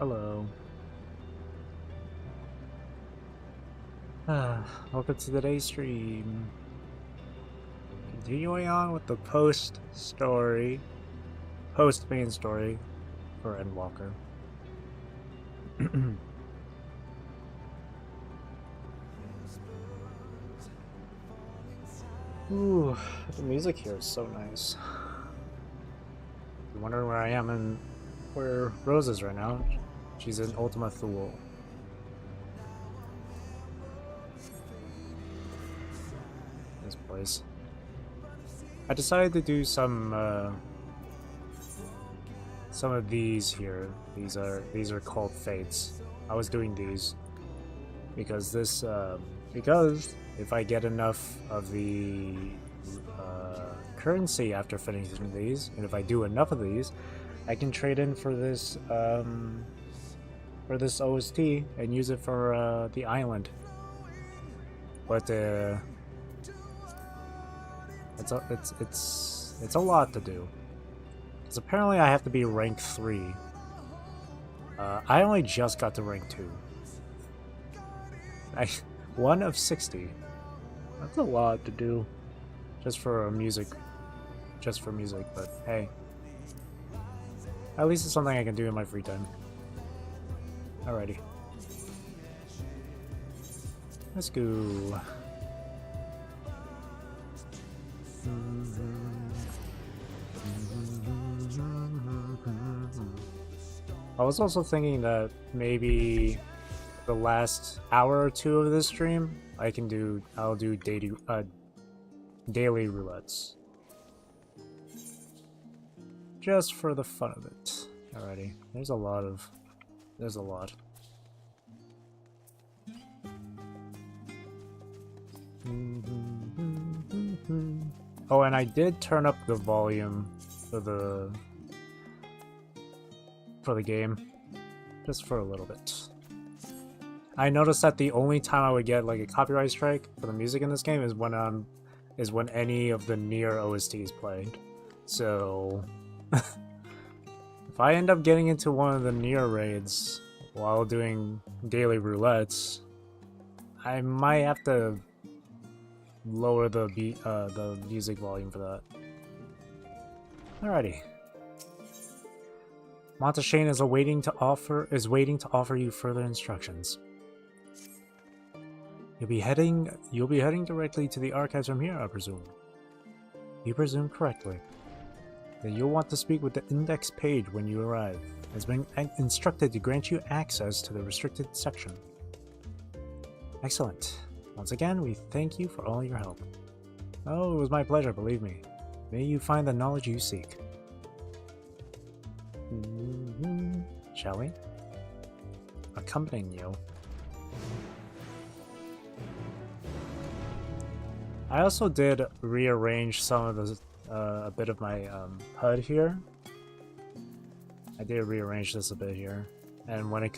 Hello. Welcome to today's stream. Continuing on with the post-main story for Endwalker. Ooh, the music here is so nice. I'm wondering where I am and where Rose is right now. She's in Ultima Thule. This place. I decided to do some of these here. These are called fates. I was doing these because this because if I get enough of the currency after finishing these, and if I do enough of these, I can trade in for this OST and use it for the island. But it's a lot to do. Because apparently I have to be rank 3. I only just got to rank 2. 1 of 60. That's a lot to do. Just for music. But hey. At least it's something I can do in my free time. Alrighty. Let's go. I was also thinking that maybe the last hour or two of this stream I'll do daily roulettes. Just for the fun of it. Alrighty. There's a lot. Oh, and I did turn up the volume for the game, just for a little bit. I noticed that the only time I would get like a copyright strike for the music in this game is when any of the Nier OSTs played. So if I end up getting into one of the Nier raids while doing daily roulettes, I might have to lower the music volume for that. Alrighty. Montashane is waiting to offer you further instructions. You'll be heading directly to the archives from here, I presume. You presume correctly. Then you'll want to speak with the index page when you arrive. Has been instructed to grant you access to the restricted section. Excellent. Once again, we thank you for all your help. Oh, it was my pleasure, believe me. May you find the knowledge you seek. Shall we? Accompanying you. I also did rearrange some of the a bit of my HUD here. I did rearrange this a bit here, and when it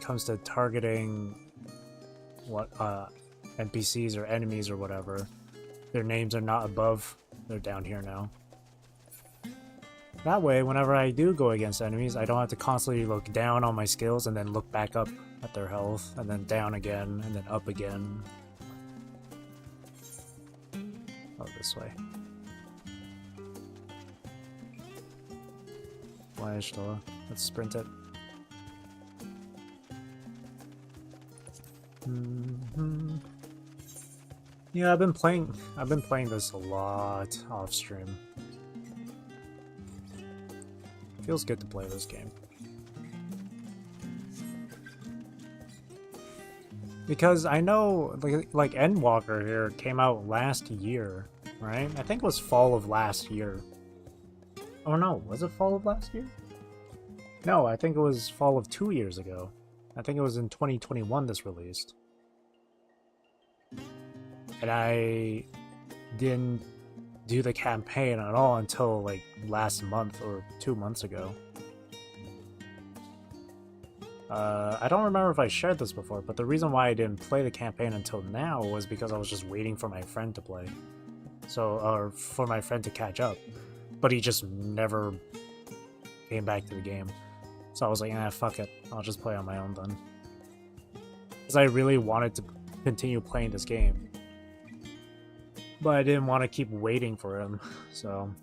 comes to targeting what NPCs or enemies or whatever, their names are not above; they're down here now. That way, whenever I do go against enemies, I don't have to constantly look down on my skills and then look back up at their health, and then down again, and then up again. Oh, this way. Let's sprint it. Yeah, I've been playing this a lot off stream. Feels good to play this game. Because I know, like Endwalker here came out last year, right? I think it was fall of last year. Oh no, was it fall of last year? No, I think it was fall of 2 years ago. I think it was in 2021 this released. And I didn't do the campaign at all until like last month or 2 months ago. I don't remember if I shared this before, but the reason why I didn't play the campaign until now was because I was just waiting for my friend to play. Or for my friend to catch up. But he just never came back to the game. So I was like, fuck it. I'll just play on my own then. Because I really wanted to continue playing this game. But I didn't want to keep waiting for him, so...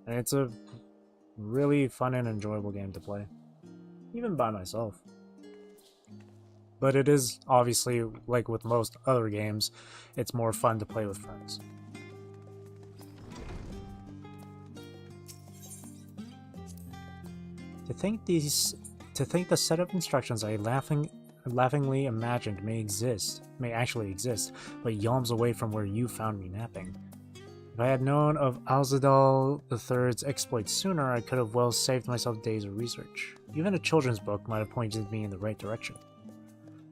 And it's a really fun and enjoyable game to play. Even by myself. But it is, obviously, like with most other games, it's more fun to play with friends. To think the set of instructions I laughingly imagined may actually exist, but yawns away from where you found me napping. If I had known of Alzadal III's exploits sooner, I could have well saved myself days of research. Even a children's book might have pointed me in the right direction.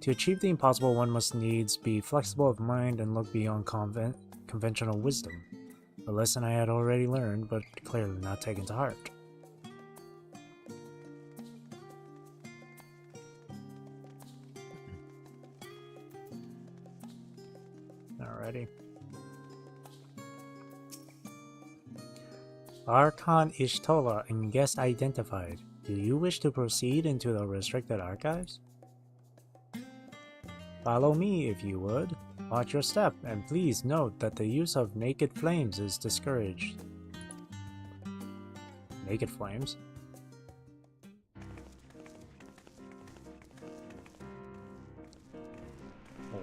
To achieve the impossible, one must needs be flexible of mind and look beyond conventional wisdom. A lesson I had already learned, but clearly not taken to heart. Alrighty. Archon Ishtola and guest identified. Do you wish to proceed into the restricted archives? Follow me if you would. Watch your step, and please note that the use of naked flames is discouraged. Naked flames?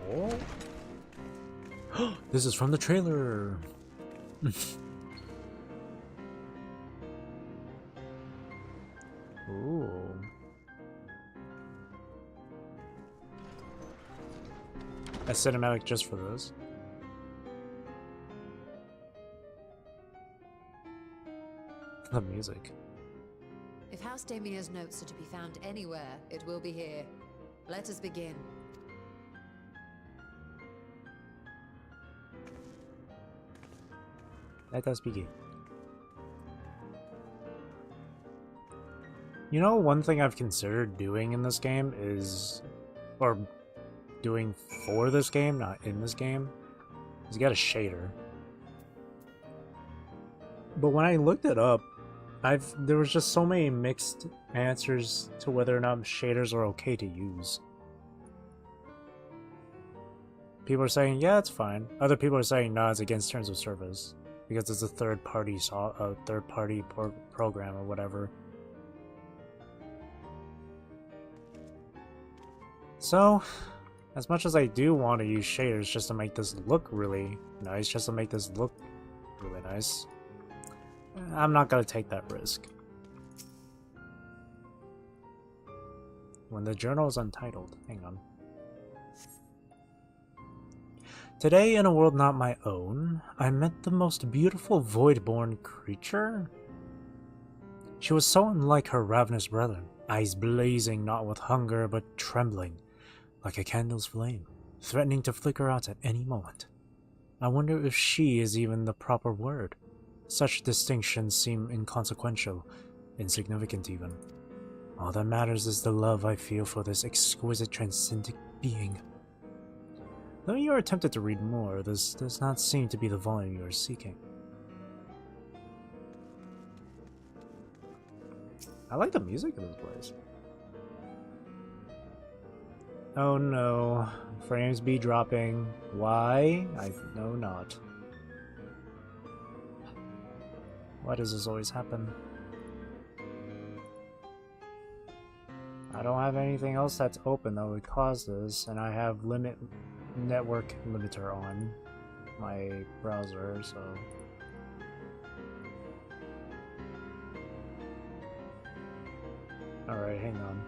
Oh. This is from the trailer! Ooh. A cinematic just for this. The music. If House Damia's notes are to be found anywhere, it will be here. Let us begin. Let us begin. You know, one thing I've considered doing in this game is, or doing for this game, not in this game, is get a shader. But when I looked it up, there was just so many mixed answers to whether or not shaders are okay to use. People are saying, yeah, it's fine. Other people are saying, no, it's against terms of service because it's a third-party program or whatever. So, as much as I do want to use shaders just to make this look really nice, I'm not going to take that risk. When the journal is untitled. Hang on. Today, in a world not my own, I met the most beautiful void-born creature. She was so unlike her ravenous brethren, eyes blazing not with hunger but trembling, like a candle's flame, threatening to flicker out at any moment. I wonder if she is even the proper word. Such distinctions seem inconsequential, insignificant even. All that matters is the love I feel for this exquisite transcendent being. Though you are tempted to read more, this does not seem to be the volume you are seeking. I like the music in this place. Oh no, frames be dropping. Why? I know not. Why does this always happen? I don't have anything else that's open that would cause this, and I have network limiter on my browser, so... Alright, hang on.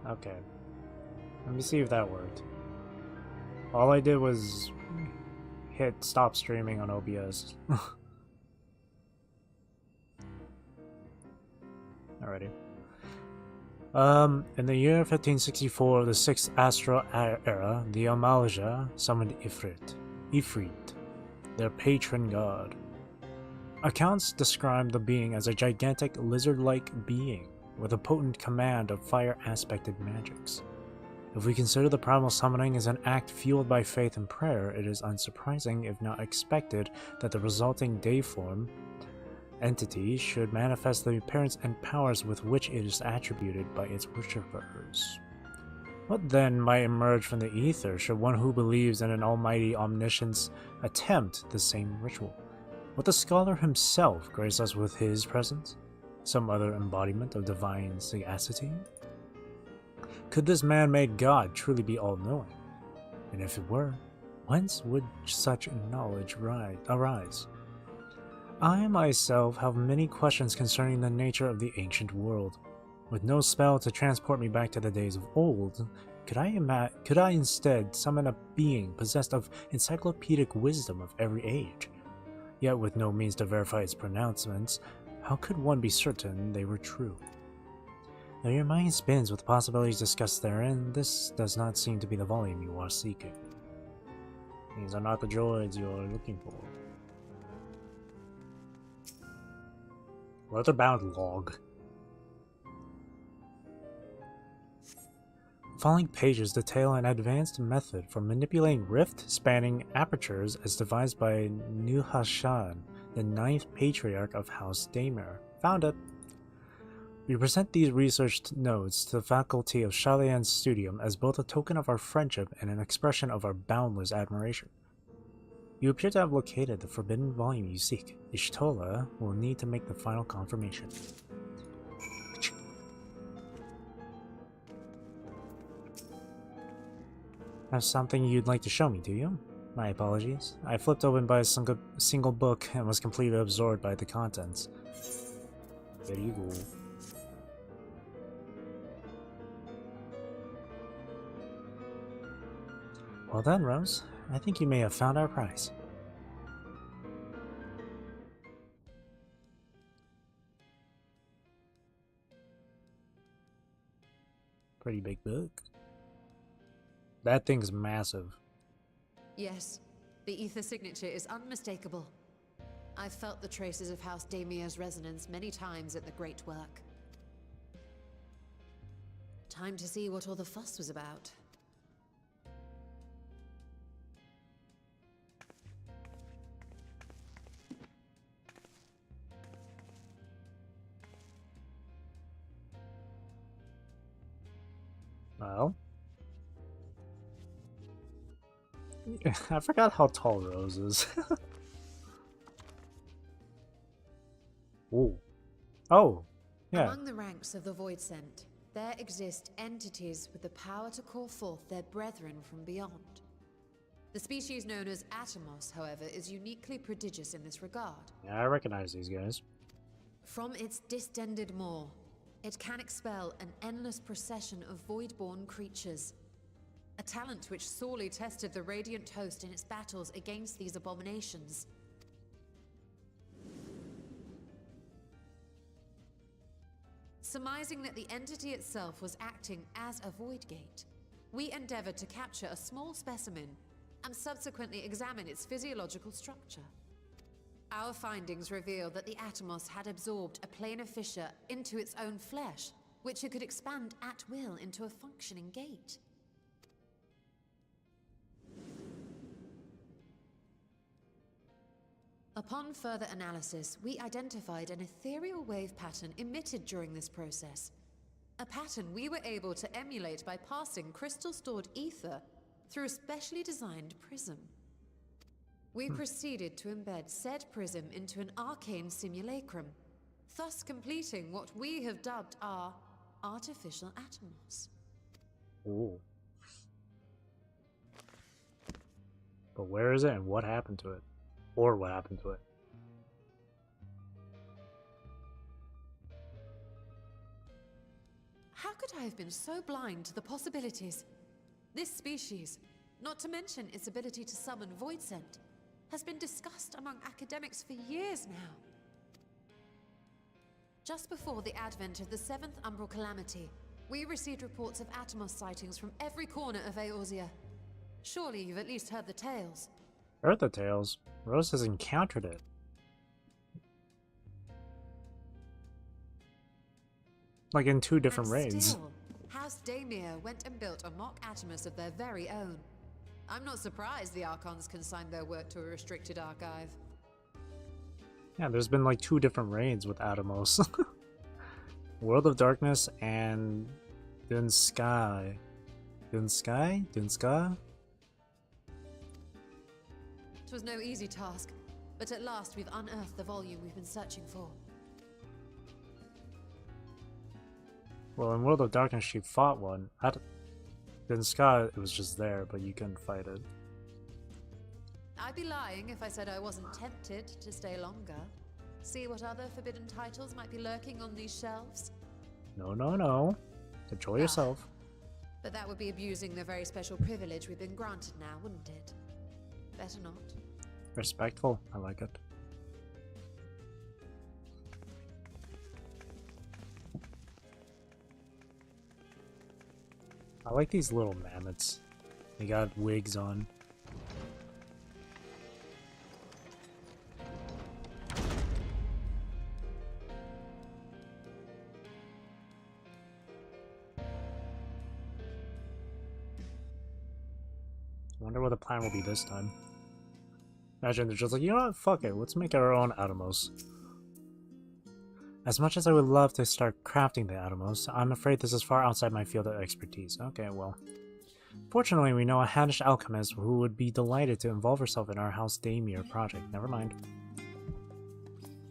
Okay. Let me see if that worked. All I did was hit stop streaming on OBS. Alrighty. In the year 1564 of the 6th Astral Era, the Amalja summoned Ifrit, their patron god. Accounts describe the being as a gigantic lizard-like being with a potent command of fire-aspected magics. If we consider the primal summoning as an act fueled by faith and prayer, it is unsurprising, if not expected, that the resulting deiform entity should manifest the appearance and powers with which it is attributed by its worshippers. What then might emerge from the ether should one who believes in an almighty omniscience attempt the same ritual? Would the scholar himself grace us with his presence? Some other embodiment of divine sagacity? Could this man-made god truly be all-knowing? And if it were, whence would such knowledge arise? I myself have many questions concerning the nature of the ancient world. With no spell to transport me back to the days of old, could I instead summon a being possessed of encyclopedic wisdom of every age? Yet with no means to verify its pronouncements, how could one be certain they were true? Though your mind spins with possibilities discussed therein, this does not seem to be the volume you are seeking. These are not the droids you are looking for. Leather-bound log. Following pages detail an advanced method for manipulating rift-spanning apertures as devised by Nuhashan, the 9th patriarch of House Damer. Found it. We present these researched notes to the faculty of Shalian's Studium as both a token of our friendship and an expression of our boundless admiration. You appear to have located the forbidden volume you seek. Ishtola will need to make the final confirmation. Have something you'd like to show me, do you? My apologies. I flipped open by a single book and was completely absorbed by the contents. There you go. Well done, Rose. I think you may have found our prize. Pretty big book. That thing's massive. Yes, the ether signature is unmistakable. I've felt the traces of House Damir's resonance many times at the Great Work. Time to see what all the fuss was about. Well, I forgot how tall Rose is. Ooh. Oh, yeah. Among the ranks of the Void Sent, there exist entities with the power to call forth their brethren from beyond. The species known as Atomos, however, is uniquely prodigious in this regard. Yeah, I recognize these guys. From its distended maw, it can expel an endless procession of void-born creatures. A talent which sorely tested the Radiant Host in its battles against these abominations. Surmising that the entity itself was acting as a void gate, we endeavored to capture a small specimen and subsequently examine its physiological structure. Our findings reveal that the Atomos had absorbed a planar fissure into its own flesh, which it could expand at will into a functioning gate. Upon further analysis, we identified an ethereal wave pattern emitted during this process. A pattern we were able to emulate by passing crystal-stored ether through a specially designed prism. We proceeded to embed said prism into an arcane simulacrum, thus completing what we have dubbed our artificial Atomos. Ooh. But where is it and what happened to it? Or what happened to it? How could I have been so blind to the possibilities? This species, not to mention its ability to summon Void Scent, has been discussed among academics for years now. Just before the advent of the 7th Umbral Calamity, we received reports of Atomos sightings from every corner of Eorzea. Surely you've at least heard the tales. Heard the tales. Rose has encountered it. Like in 2 different raids. Still, House House Daemir went and built a mock Atomus of their very own. I'm not surprised the Archons consigned their work to a restricted archive. Yeah, there's been like 2 different raids with Atomos. World of Darkness and Dunsky. Dunsky? Dunska? It was no easy task, but at last we've unearthed the volume we've been searching for. Well, in World of Darkness, she fought one. Dunska, it was just there, but you couldn't fight it. I'd be lying if I said I wasn't tempted to stay longer. See what other forbidden titles might be lurking on these shelves? No, no, no. Enjoy yourself. But that would be abusing the very special privilege we've been granted now, wouldn't it? Better not. Respectful. I like it. I like these little mammoths. They got wigs on. Wonder what the plan will be this time. Imagine they're just like, you know what, fuck it, let's make our own Atomos. As much as I would love to start crafting the Atomos, I'm afraid this is far outside my field of expertise. Okay, well. Fortunately, we know a Haddish alchemist who would be delighted to involve herself in our House Daemir project. Never mind.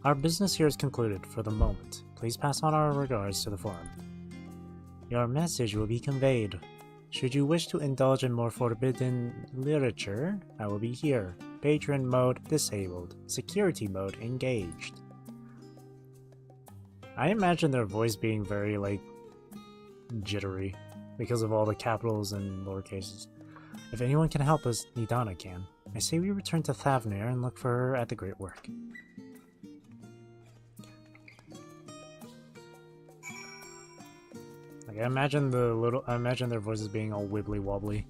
Our business here is concluded for the moment. Please pass on our regards to the forum. Your message will be conveyed. Should you wish to indulge in more forbidden literature, I will be here. Patron mode disabled. Security mode engaged. I imagine their voice being very, like, jittery because of all the capitals and lowercases. If anyone can help us, Nidana can. I say we return to Thavnir and look for her at the Great Work. Like, I imagine their voices being all wibbly wobbly.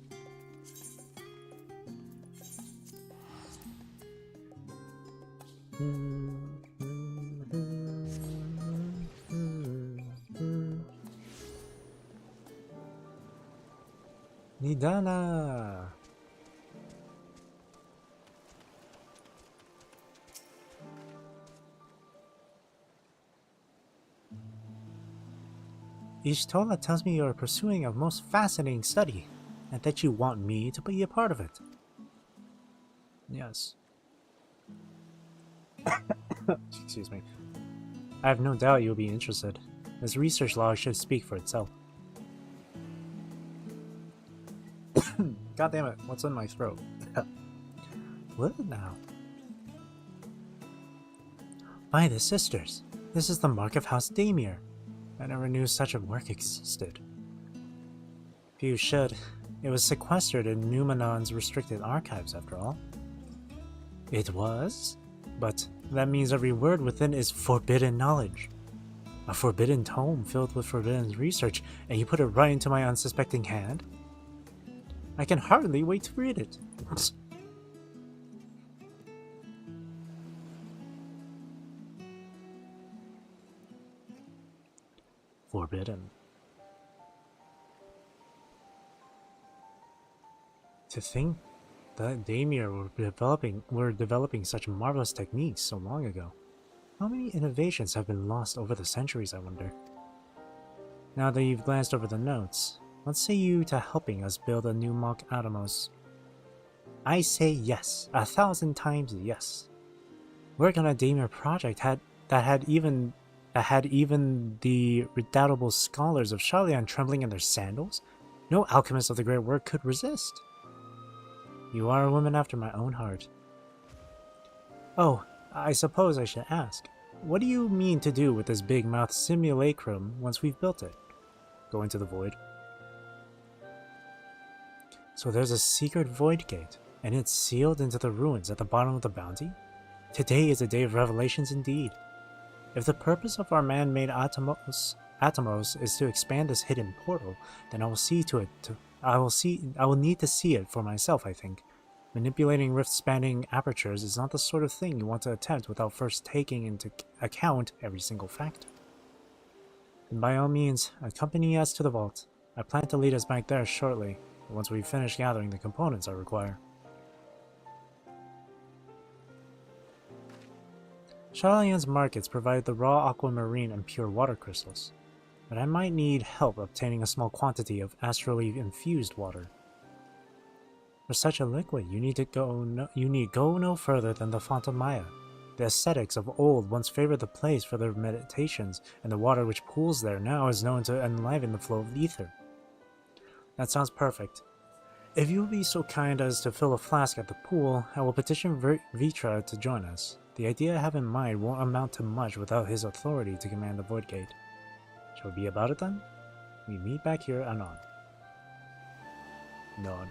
Nidana! Ishtola tells me you are pursuing a most fascinating study, and that you want me to be a part of it. Yes. Excuse me. I have no doubt you'll be interested. This research log should speak for itself. God damn it, what's in my throat? What now? By the sisters, this is the mark of House Daemir. I never knew such a work existed. Few should. It was sequestered in Numenon's restricted archives, after all. It was? But that means every word within is forbidden knowledge. A forbidden tome filled with forbidden research, and you put it right into my unsuspecting hand? I can hardly wait to read it. Forbidden. To think that Daemir were developing such marvelous techniques so long ago. How many innovations have been lost over the centuries, I wonder? Now that you've glanced over the notes, what say you to helping us build a new mock Atomos? I say yes, 1,000 times yes. Work on a Daemir project that had even the redoubtable scholars of Sharlayan trembling in their sandals? No alchemist of the Great Work could resist. You are a woman after my own heart. Oh, I suppose I should ask, what do you mean to do with this big mouth simulacrum once we've built it? Go into the void. So there's a secret void gate, and it's sealed into the ruins at the bottom of the bounty? Today is a day of revelations indeed. If the purpose of our man-made Atomos is to expand this hidden portal, then I will see to it. I will need to see it for myself, I think. Manipulating rift-spanning apertures is not the sort of thing you want to attempt without first taking into account every single factor. Then by all means, accompany us to the vault. I plan to lead us back there shortly, once we finish gathering the components I require. Charlian's markets provide the raw aquamarine and pure water crystals, but I might need help obtaining a small quantity of astrally infused water. For such a liquid, you need go no further than the Font of Maya. The ascetics of old once favored the place for their meditations, and the water which pools there now is known to enliven the flow of ether. That sounds perfect. If you will be so kind as to fill a flask at the pool, I will petition Vitra to join us. The idea I have in mind won't amount to much without his authority to command the Void Gate. Shall we be about it then? We meet back here anon. Nod.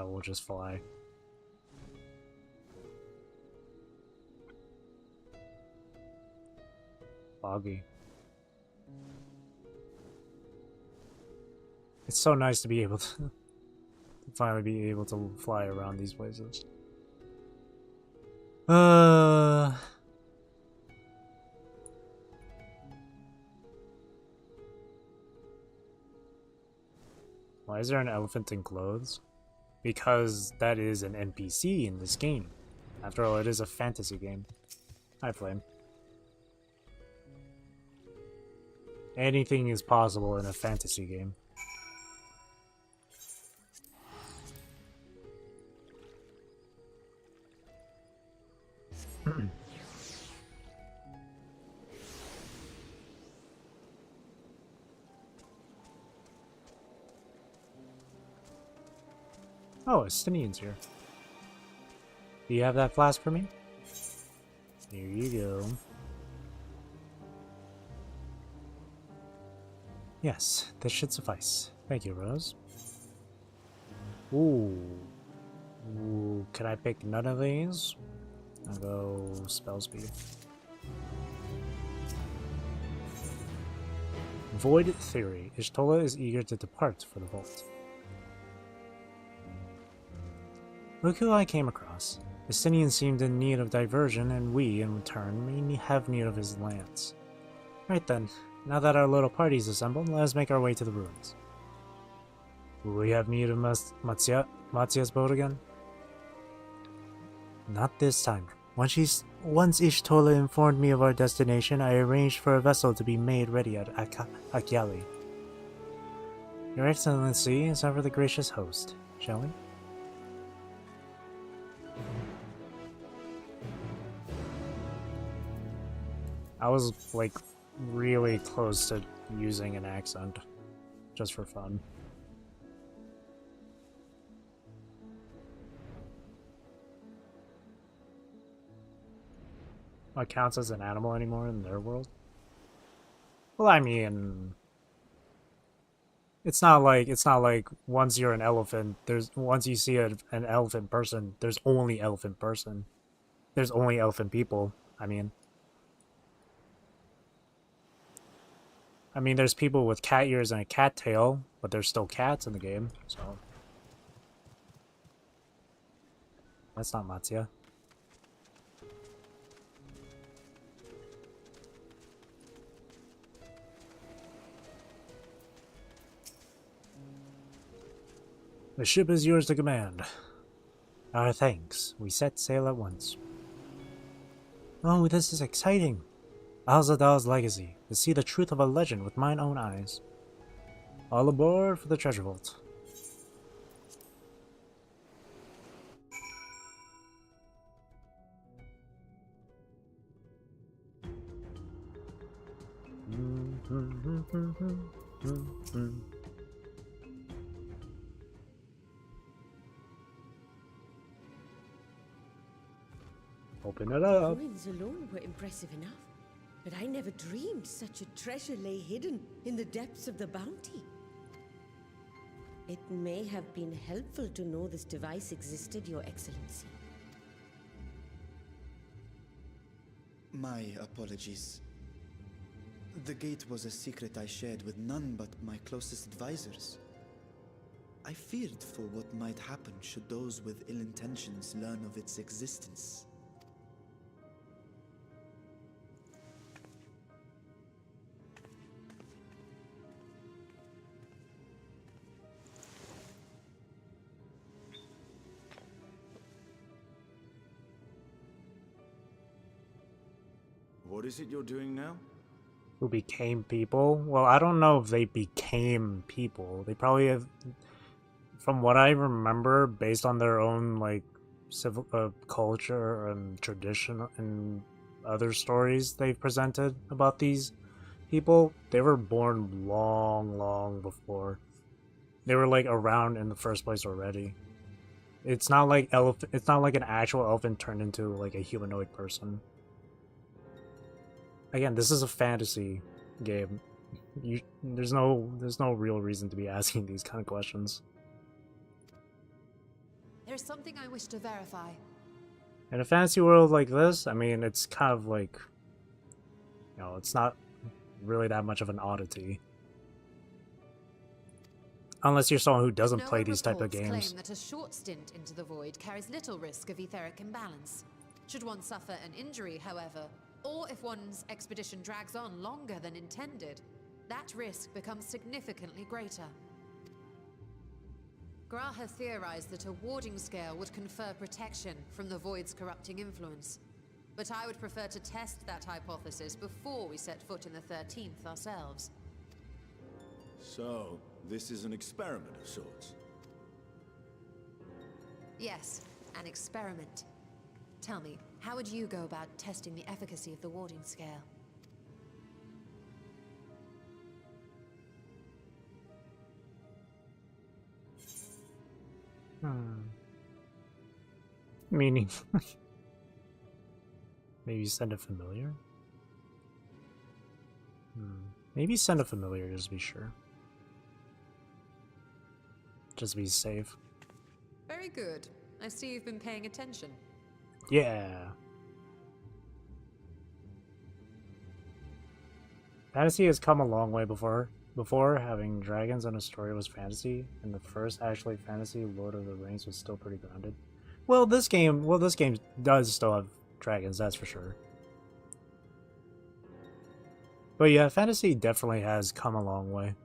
We'll just fly. Foggy. It's so nice to be able to finally be able to fly around these places. Why is there an elephant in clothes? Because that is an NPC in this game. After all, it is a fantasy game. Hi, Flame. Anything is possible in a fantasy game. Oh, Estinian's here. Do you have that flask for me? Here you go. Yes, this should suffice. Thank you, Rose. Ooh. Ooh, can I pick none of these? I'll go spell speed. Void Theory. Ishtola is eager to depart for the vault. Look who I came across. Estinian seemed in need of diversion, and we, in return, may have need of his lance. Right then, now that our little party's assembled, let us make our way to the ruins. Will we have need of Matzia's boat again? Not this time. Once Ishtola informed me of our destination, I arranged for a vessel to be made ready at Akyali. Your Excellency is ever the gracious host, shall we? I was, like, really close to using an accent, just for fun. What counts as an animal anymore in their world? Well, I mean, it's not like once you're an elephant, once you see an elephant person, there's only elephant person. There's only elephant people, I mean, there's people with cat ears and a cat tail, but there's still cats in the game, so... That's not Matzia. The ship is yours to command. Our thanks. We set sail at once. Oh, this is exciting. Al-Zadal's legacy, to see the truth of a legend with mine own eyes. All aboard for the treasure vault. Open it up. Ruins alone were impressive enough. But I never dreamed such a treasure lay hidden in the depths of the bounty. It may have been helpful to know this device existed, Your Excellency. My apologies. The gate was a secret I shared with none but my closest advisors. I feared for what might happen should those with ill intentions learn of its existence. What is it you're doing now? Who became people? Well, I don't know if they became people. They probably have, from what I remember, based on their own like civil culture and tradition and other stories they've presented about these people, they were born long before. They were like around in the first place already. It's not like it's not like an actual elephant turned into like a humanoid person. Again, this is a fantasy game. There's no real reason to be asking these kind of questions. There is something I wish to verify. In a fantasy world like this, I mean, it's kind of like, you know, it's not really that much of an oddity. Unless you're someone who doesn't play these type of games. Claim that a short stint into the void carries little risk of etheric imbalance. Should one suffer an injury, however, or if one's expedition drags on longer than intended, that risk becomes significantly greater. Graha theorized that a warding scale would confer protection from the void's corrupting influence. But I would prefer to test that hypothesis before we set foot in the 13th ourselves. So, this is an experiment of sorts. Yes, an experiment. Tell me, how would you go about testing the efficacy of the warding scale? Meaning, maybe send a familiar? Maybe send a familiar just to be sure. Just to be safe. Very good. I see you've been paying attention. Yeah. Fantasy has come a long way before having dragons and a story was fantasy, and the first actually fantasy Lord of the Rings was still pretty grounded. Well, this game does still have dragons, that's for sure. But yeah, fantasy definitely has come a long way.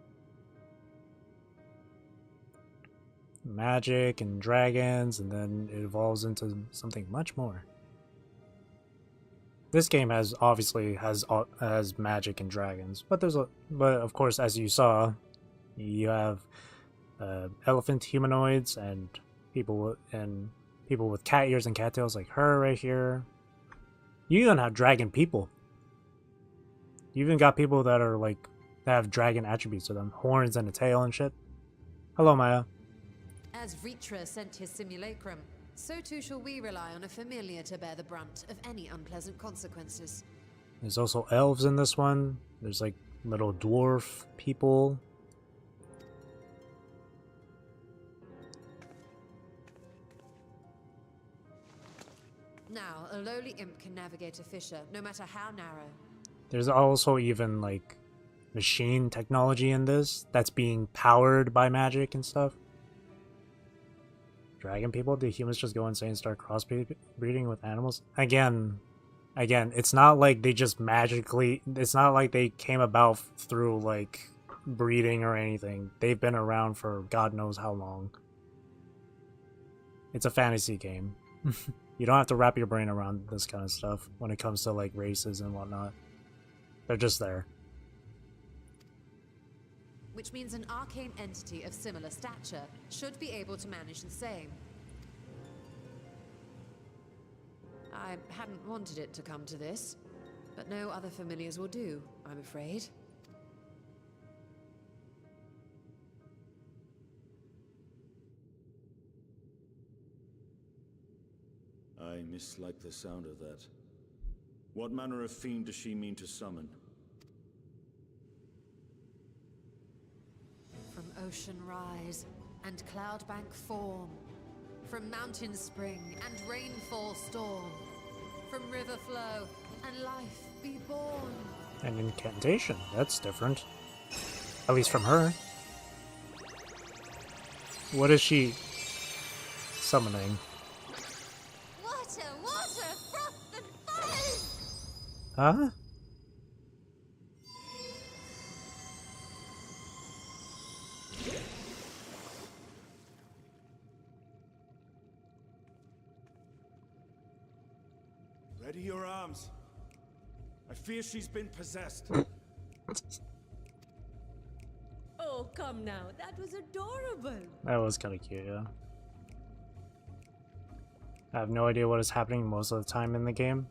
Magic and dragons, and then it evolves into something much more. This game obviously has magic and dragons, but of course, as you saw, you have elephant humanoids and people with cat ears and cattails like her right here. You even have dragon people. You even got people that are like that have dragon attributes to them, horns and a tail and shit. Hello, Maya. As Vritra sent his simulacrum, so too shall we rely on a familiar to bear the brunt of any unpleasant consequences. There's also elves in this one. There's like little dwarf people. Now, a lowly imp can navigate a fissure, no matter how narrow. There's also even like machine technology in this that's being powered by magic and stuff. Dragon people? Do humans just go insane and start crossbreeding with animals? Again, it's not like they just magically... It's not like they came about through, like, breeding or anything. They've been around for God knows how long. It's a fantasy game. You don't have to wrap your brain around this kind of stuff when it comes to, like, races and whatnot. They're just there. Which means an arcane entity of similar stature should be able to manage the same. I hadn't wanted it to come to this, but no other familiars will do, I'm afraid. I mislike the sound of that. What manner of fiend does she mean to summon? From ocean rise and cloudbank form, from mountain spring and rainfall storm, from river flow and life be born. An incantation. That's different. At least from her. What is she summoning? Water, water, froth and foam! Huh? Ready your arms. I fear she's been possessed. Oh, come now. That was adorable. That was kind of cute, yeah. I have no idea what is happening most of the time in the game.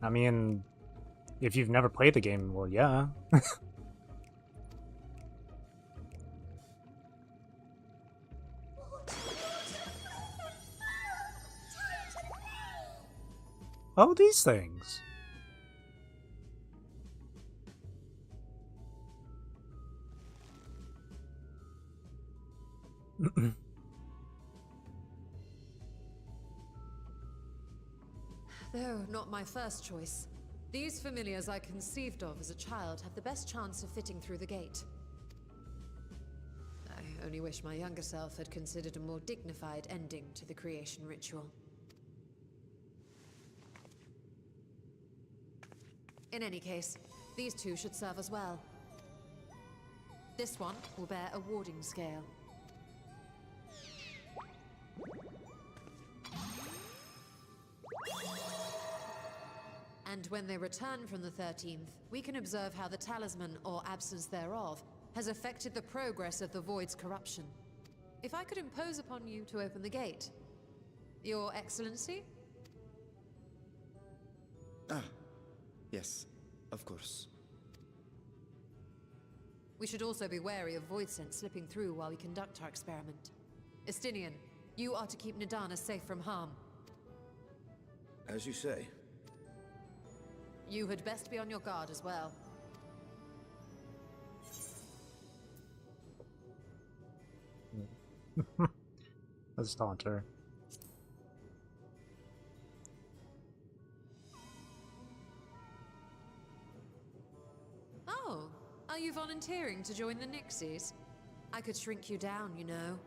I mean, if you've never played the game, well, yeah. Oh, these things. Though not my first choice. These familiars I conceived of as a child have the best chance of fitting through the gate. I only wish my younger self had considered a more dignified ending to the creation ritual. In any case, these two should serve as well. This one will bear a warding scale. And when they return from the 13th, we can observe how the talisman, or absence thereof, has affected the progress of the Void's corruption. If I could impose upon you to open the gate. Your Excellency? Ah, yes, of course. We should also be wary of void scent slipping through while we conduct our experiment. Estinian, you are to keep Nidana safe from harm. As you say. You had best be on your guard as well. Let's taunt her. Oh, are you volunteering to join the Nixies? I could shrink you down, you know.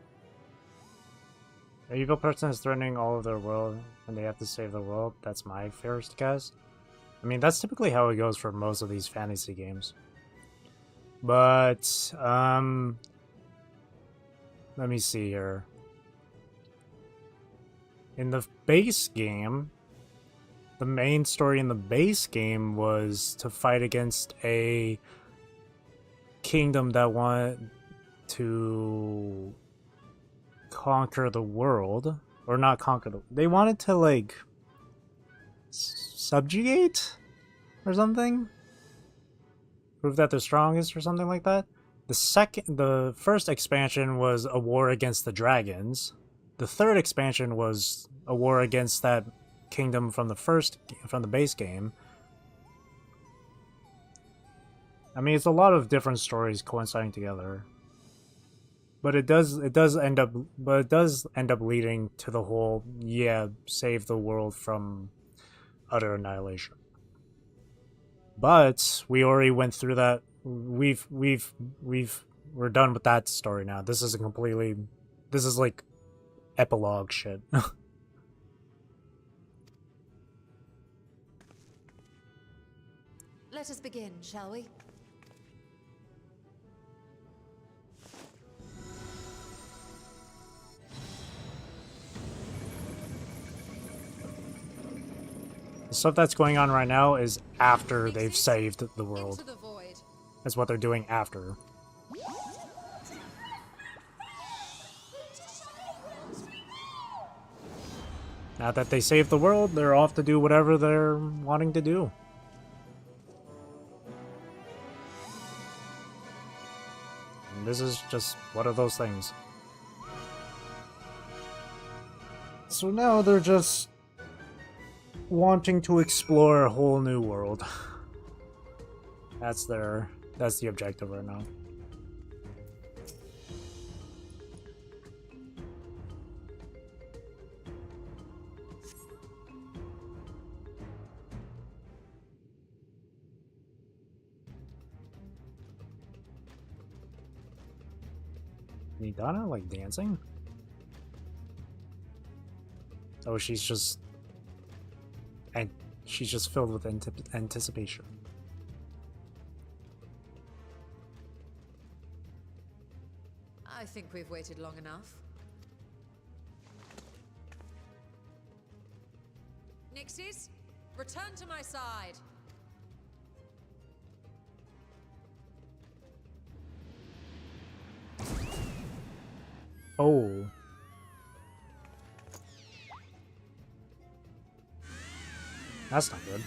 An evil person is threatening all of their world, and they have to save the world. That's my first guess. I mean, that's typically how it goes for most of these fantasy games. But, let me see here. In the base game, the main story in the base game was to fight against a kingdom that wanted to conquer the world. Or not conquer the... They wanted to, like... subjugate or something, prove that they're strongest or something like that. The first expansion was a war against the dragons. The third expansion was a war against that kingdom from the base game. I mean, it's a lot of different stories coinciding together, but it does end up leading to the whole, yeah, save the world from utter annihilation. But we already went through that. We're done with that story now. This is like epilogue shit. Let us begin, shall we? The stuff that's going on right now is after they've saved the world. Into the void. That's what they're doing after. Now that they saved the world, they're off to do whatever they're wanting to do. And this is just one of those things. So now they're just wanting to explore a whole new world. That's the objective right now. Nidana like dancing? Oh, she's just filled with anticipation. I think we've waited long enough. Nixies, return to my side. Oh. That's not good.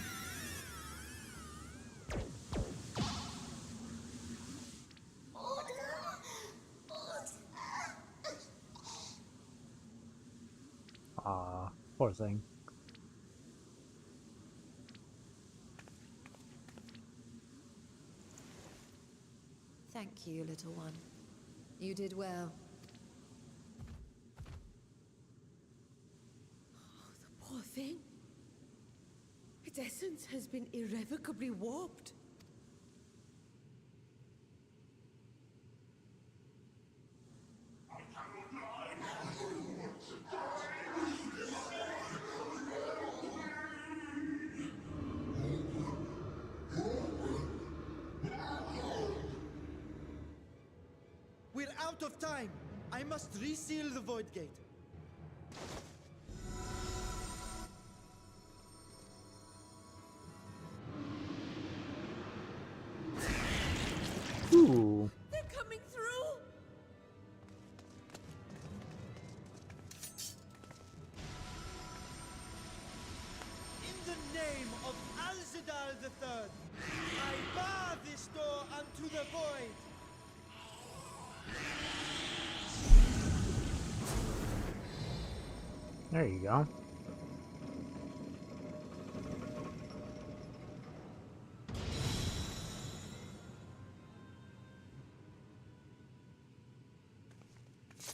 Aw, poor thing. Thank you, little one. You did well. The poor thing. Its essence has been irrevocably warped. We're out of time. I must reseal the void gate. Ooh. They're coming through! In the name of Alzadal III, I bar this door unto the void. There you go.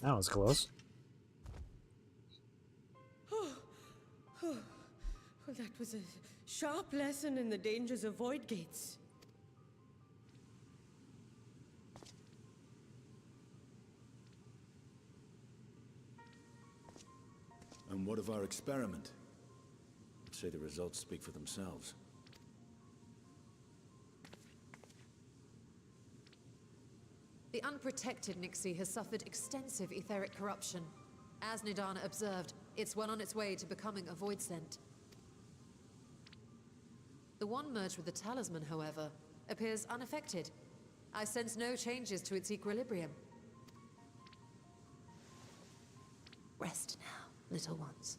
That was close. Well, that was a sharp lesson in the dangers of void gates. And what of our experiment? I'd say the results speak for themselves. The unprotected Nixie has suffered extensive etheric corruption. As Nidana observed, it's well on its way to becoming a void scent. The one merged with the talisman, however, appears unaffected. I sense no changes to its equilibrium. Rest now, little ones.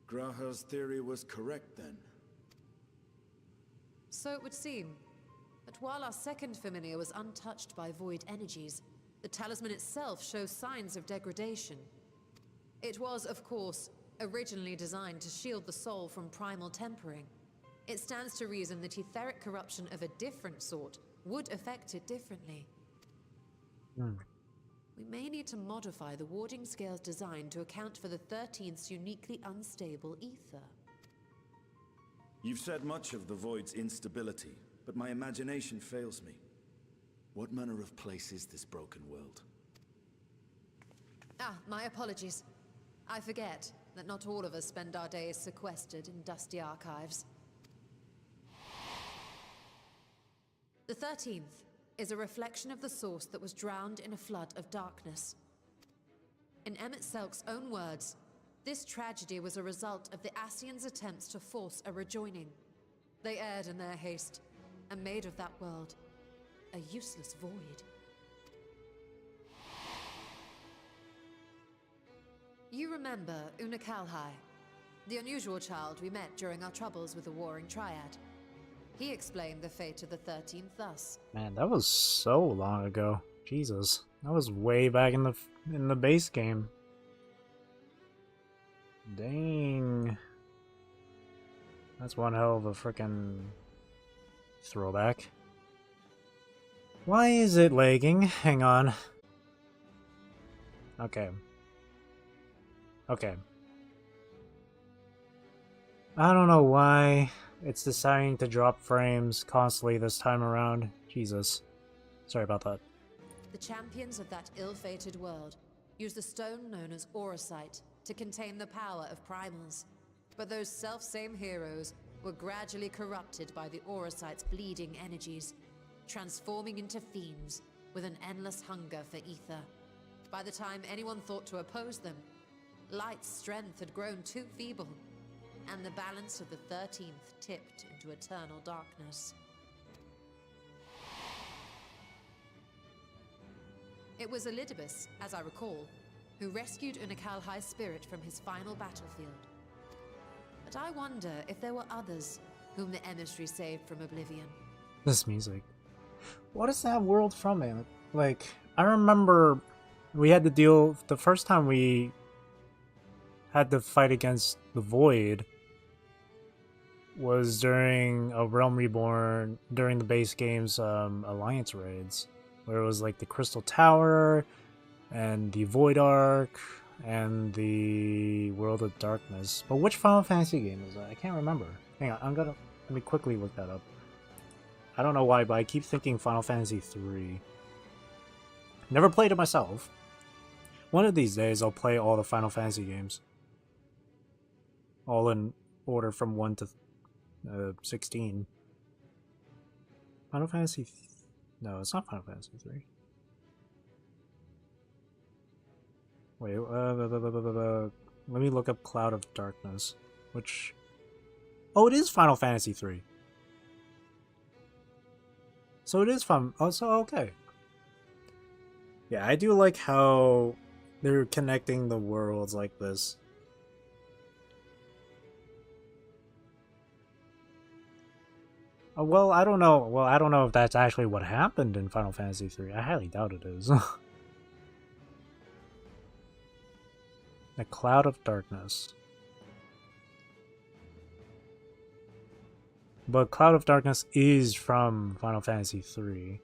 Graha's theory was correct then. So it would seem. But while our second familiar was untouched by void energies, the talisman itself shows signs of degradation. It was, of course, originally designed to shield the soul from primal tempering. It stands to reason that etheric corruption of a different sort would affect it differently. We may need to modify the warding scale's design to account for the 13th's uniquely unstable ether. You've said much of the Void's instability, but my imagination fails me. What manner of place is this broken world? Ah, my apologies. I forget that not all of us spend our days sequestered in dusty archives. The 13th is a reflection of the source that was drowned in a flood of darkness. In Emmett Selk's own words, this tragedy was a result of the Ascians' attempts to force a rejoining. They erred in their haste, and made of that world a useless void. You remember Una Kalhai, the unusual child we met during our troubles with the Warring Triad. He explained the fate of the 13th thus. Man, that was so long ago. Jesus. That was way back in the base game. Dang. That's one hell of a frickin' throwback. Why is it lagging? Hang on. Okay. Okay. I don't know why it's deciding to drop frames constantly this time around. Jesus. Sorry about that. The champions of that ill-fated world used the stone known as auracite to contain the power of primals. But those self-same heroes were gradually corrupted by the auracite's bleeding energies, transforming into fiends with an endless hunger for ether. By the time anyone thought to oppose them, Light's strength had grown too feeble, and the balance of the 13th tipped into eternal darkness. It was Elidibus, as I recall, who rescued Unikal High's spirit from his final battlefield. But I wonder if there were others whom the emissary saved from oblivion. This music. What is that world from, man? Like, I remember we had to deal... The first time we had to fight against the Void was during a Realm Reborn, during the base game's Alliance raids, where it was like the Crystal Tower and the Void Ark and the World of Darkness. But which Final Fantasy game is that? I can't remember. Hang on, let me quickly look that up. I don't know why, but I keep thinking Final Fantasy 3. Never played it myself. One of these days I'll play all the Final Fantasy games. All in order from 1 to 16. Final Fantasy... No, it's not Final Fantasy 3. Wait, let me look up Cloud of Darkness, which... Oh, it is Final Fantasy 3. So it is fun. Oh, so okay. Yeah, I do like how they're connecting the worlds like this. Well, I don't know. Well, I don't know if that's actually what happened in Final Fantasy 3. I highly doubt it is. The Cloud of Darkness. But Cloud of Darkness is from Final Fantasy 3.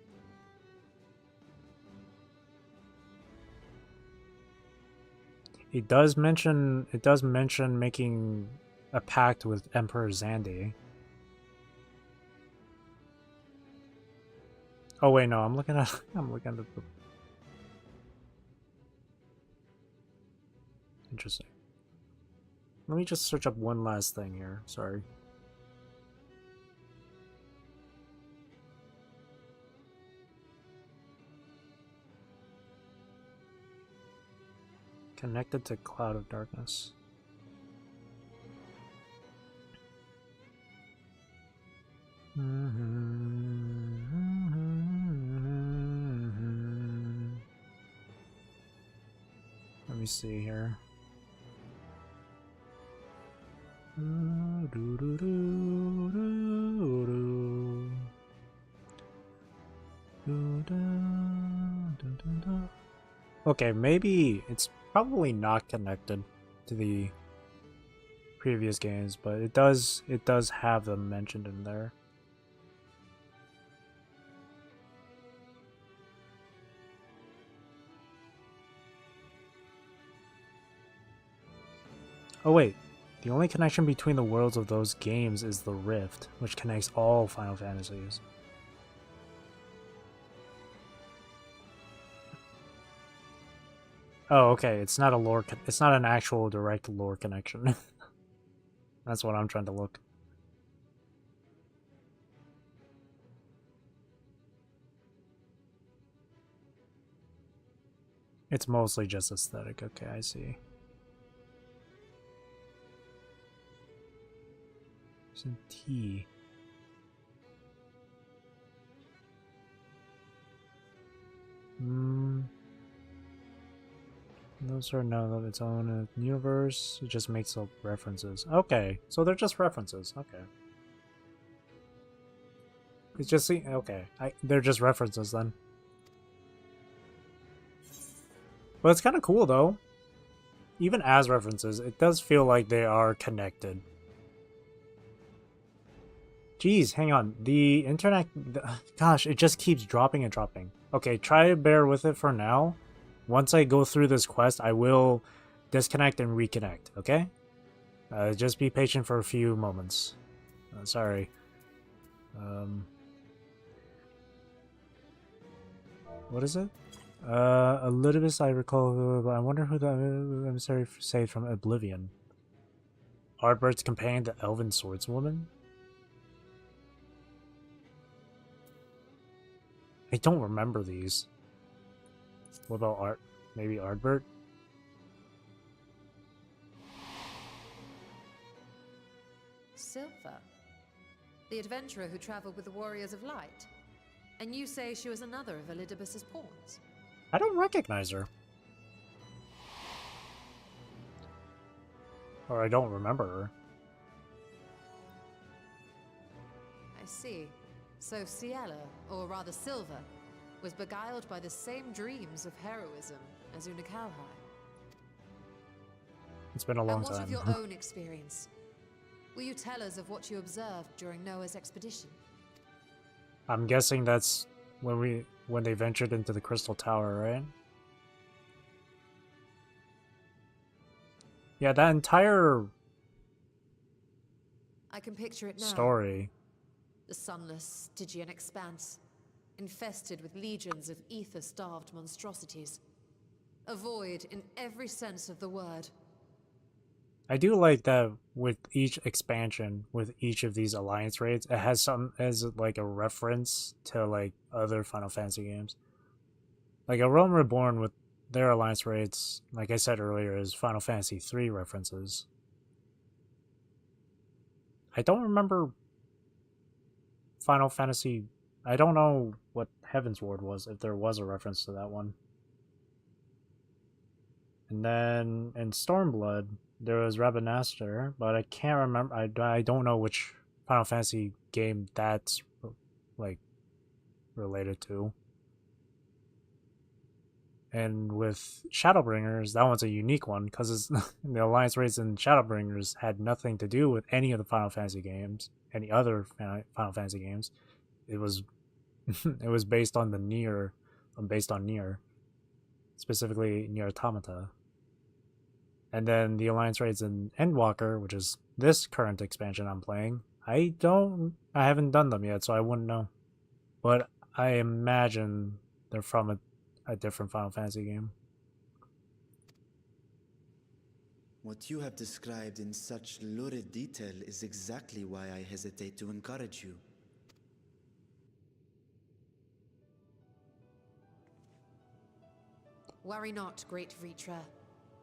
It does mention making a pact with Emperor Xande. Oh wait, no, I'm looking at the... Interesting. Let me just search up one last thing here. Sorry. Connected to Cloud of Darkness. Let me see here. Okay, maybe it's probably not connected to the previous games, but it does have them mentioned in there. Oh wait, the only connection between the worlds of those games is the Rift, which connects all Final Fantasies. Oh, okay, it's not a lore it's not an actual direct lore connection. That's what I'm trying to look. It's mostly just aesthetic. Okay, I see. Some tea. Those are none of its own universe. It just makes up references. Okay, so they're just references. Okay. It's just okay. They're just references then. But it's kind of cool though. Even as references, it does feel like they are connected. Jeez, hang on. The internet... Gosh, it just keeps dropping and dropping. Okay, try to bear with it for now. once I go through this quest, I will disconnect and reconnect, okay? Just be patient for a few moments. Sorry. What is it? A little bit I recall, but I wonder who the emissary saved from oblivion. Artbird's companion, the elven swordswoman? I don't remember these. What about Art? Maybe Artbird? Silva, the adventurer who traveled with the Warriors of Light. And you say she was another of Elidibus's pawns? I don't recognize her. Or I don't remember her. I see. So Ciela, or rather Silva, was beguiled by the same dreams of heroism as Unakalhai. It's been a long And what time. of your own experience? Will you tell us of what you observed during Noah's expedition? I'm guessing that's when they ventured into the Crystal Tower, right? Yeah, that entire I can picture it now. story. The sunless, Stygian expanse, infested with legions of ether-starved monstrosities. A void in every sense of the word. I do like that with each expansion, with each of these alliance raids, it has some as like a reference to like other Final Fantasy games. Like a Realm Reborn with their alliance raids, like I said earlier, is Final Fantasy 3 references. I don't remember Final Fantasy. I don't know what Heaven's Ward was, if there was a reference to that one. And then in Stormblood, there was Rabanastre, but I can't remember. I don't know which Final Fantasy game that's like related to. And with Shadowbringers, that one's a unique one because the alliance raids in Shadowbringers had nothing to do with any of the Final Fantasy games, any other Final Fantasy games. It was it was based on Nier, specifically Nier Automata. And then the alliance raids in Endwalker, which is this current expansion I'm playing, I haven't done them yet, so I wouldn't know. But I imagine they're from a different Final Fantasy game. What you have described in such lurid detail is exactly why I hesitate to encourage you. Worry not, great Vritra.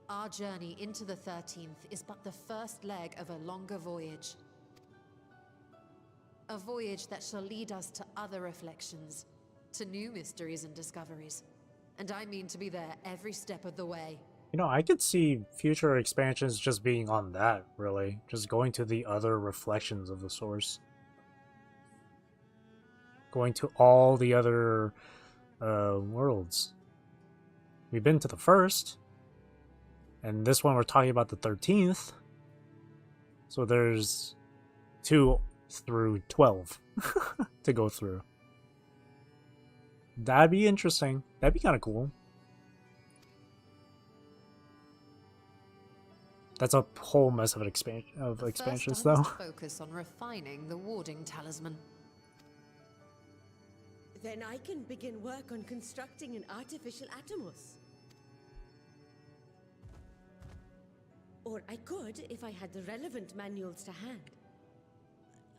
Our journey into the 13th is but the first leg of a longer voyage. A voyage that shall lead us to other reflections, to new mysteries and discoveries. And I mean to be there every step of the way. You know, I could see future expansions just being on that, really. Just going to the other reflections of the source. Going to all the other worlds. We've been to the first. And this one we're talking about the 13th. So there's 2 through 12 to go through. That'd be interesting. That'd be kind of cool. That's a whole mess of expansions, First, I though. must focus on refining the warding talisman. Then I can begin work on constructing an artificial Atomos. Or I could if I had the relevant manuals to hand.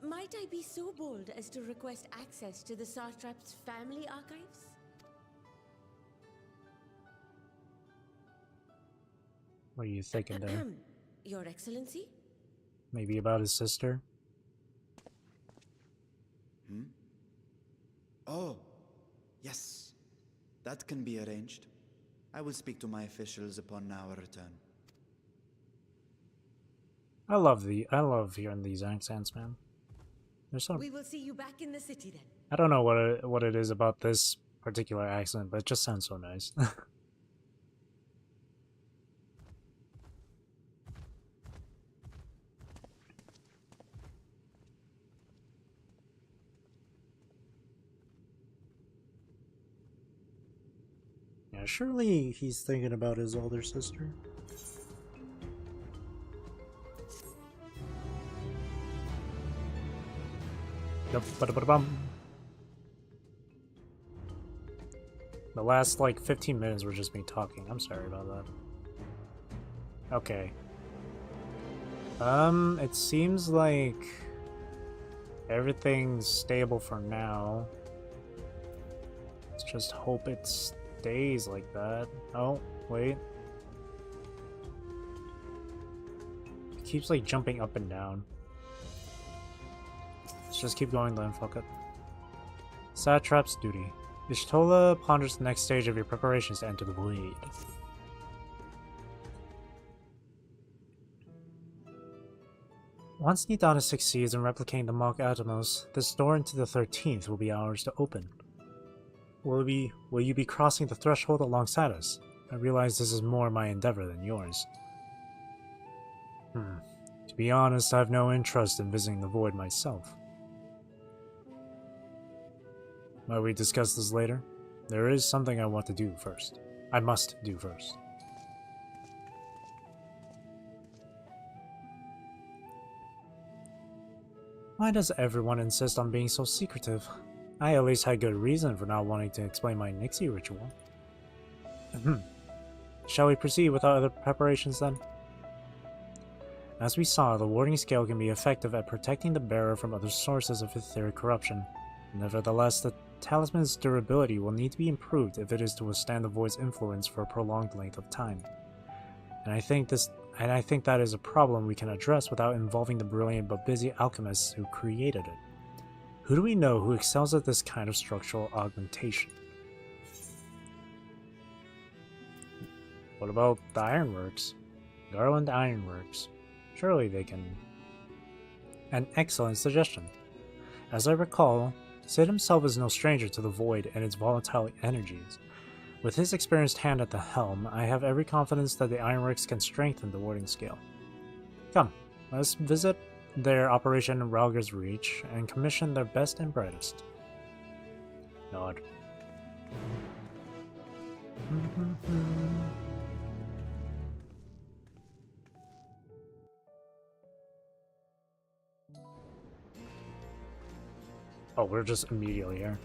Might I be so bold as to request access to the Satrap's family archives? What are you thinking there? Your Excellency? Maybe about his sister? Oh, yes. That can be arranged. I will speak to my officials upon our return. I love hearing these accents, man. There's some. We will see you back in the city then. I don't know what it is about this particular accent, but it just sounds so nice. Yeah, Yeah, surely he's thinking about his older sister. The last, like, 15 minutes were just me talking. I'm sorry about that. Okay. It seems like everything's stable for now. Let's just hope it stays like that. Oh, wait. It keeps, like, jumping up and down. Let's just keep going then, fuck it. Satrap's duty. Ishtola ponders the next stage of your preparations to enter the void. Once Nidana succeeds in replicating the Mach Atomos, this door into the 13th will be ours to open. Will you be crossing the threshold alongside us? I realize this is more my endeavor than yours. To be honest, I have no interest in visiting the void myself. Might we discuss this later? There is something I want to do first. I must do first. Why does everyone insist on being so secretive? I at least had good reason for not wanting to explain my Nixie ritual. Shall we proceed with our other preparations then? As we saw, the warding scale can be effective at protecting the bearer from other sources of etheric corruption. Nevertheless, the talisman's durability will need to be improved if it is to withstand the void's influence for a prolonged length of time. And I think that is a problem we can address without involving the brilliant but busy alchemists who created it. Who do we know who excels at this kind of structural augmentation? What about the ironworks? Garland Ironworks. Surely they can... An excellent suggestion. As I recall, Sid himself is no stranger to the void and its volatile energies. With his experienced hand at the helm, I have every confidence that the Ironworks can strengthen the warding scale. Come, let's visit their operation in Ralgar's Reach and commission their best and brightest. Nod. Oh, we're just immediately here.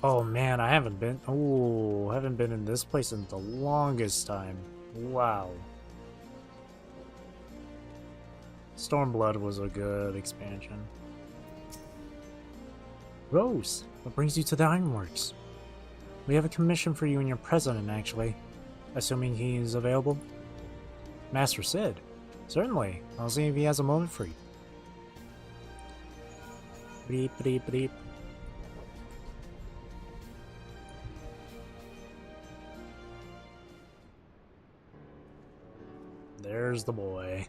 Oh man, I haven't been in this place in the longest time. Wow. Stormblood was a good expansion. Rose, what brings you to the Ironworks? We have a commission for you and your president, actually. Assuming he is available? Master Sid. Certainly. I'll see if he has a moment for you. Bleep, bleep, bleep. There's the boy.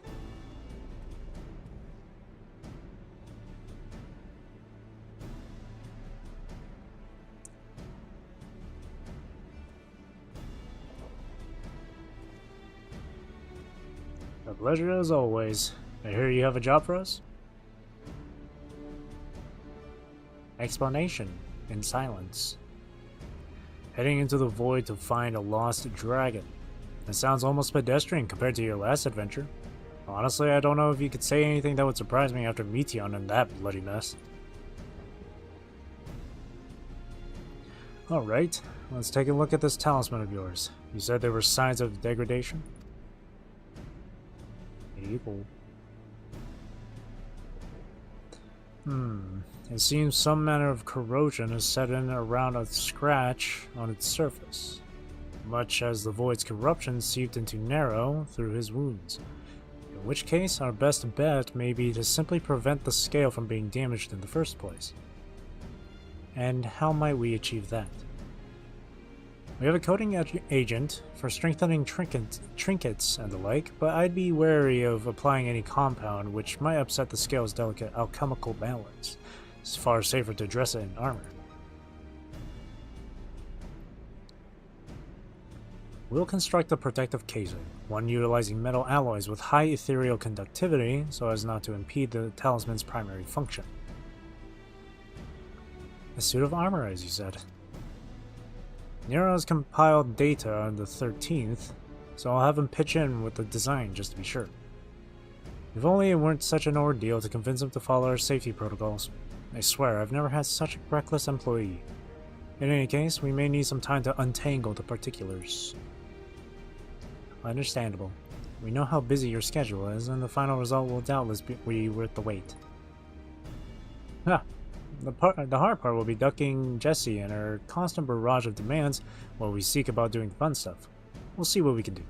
A pleasure as always. I hear you have a job for us? Explanation in silence. Heading into the void to find a lost dragon. That sounds almost pedestrian compared to your last adventure. Honestly, I don't know if you could say anything that would surprise me after Meteon and that bloody mess. Alright, let's take a look at this talisman of yours. You said there were signs of degradation? Evil. It seems some manner of corrosion has set in around a scratch on its surface, much as the void's corruption seeped into Nero through his wounds. In which case, our best bet may be to simply prevent the scale from being damaged in the first place. And how might we achieve that? We have a coating agent for strengthening trinkets and the like, but I'd be wary of applying any compound which might upset the scale's delicate alchemical balance. It's far safer to dress it in armor. We'll construct a protective casing, one utilizing metal alloys with high ethereal conductivity so as not to impede the talisman's primary function. A suit of armor, as you said. Nero's compiled data on the 13th, so I'll have him pitch in with the design just to be sure. If only it weren't such an ordeal to convince him to follow our safety protocols. I swear, I've never had such a reckless employee. In any case, we may need some time to untangle the particulars. Understandable. We know how busy your schedule is, and the final result will doubtless be worth the wait. Ha! The hard part will be ducking Jessie and her constant barrage of demands while we seek about doing fun stuff. We'll see what we can do.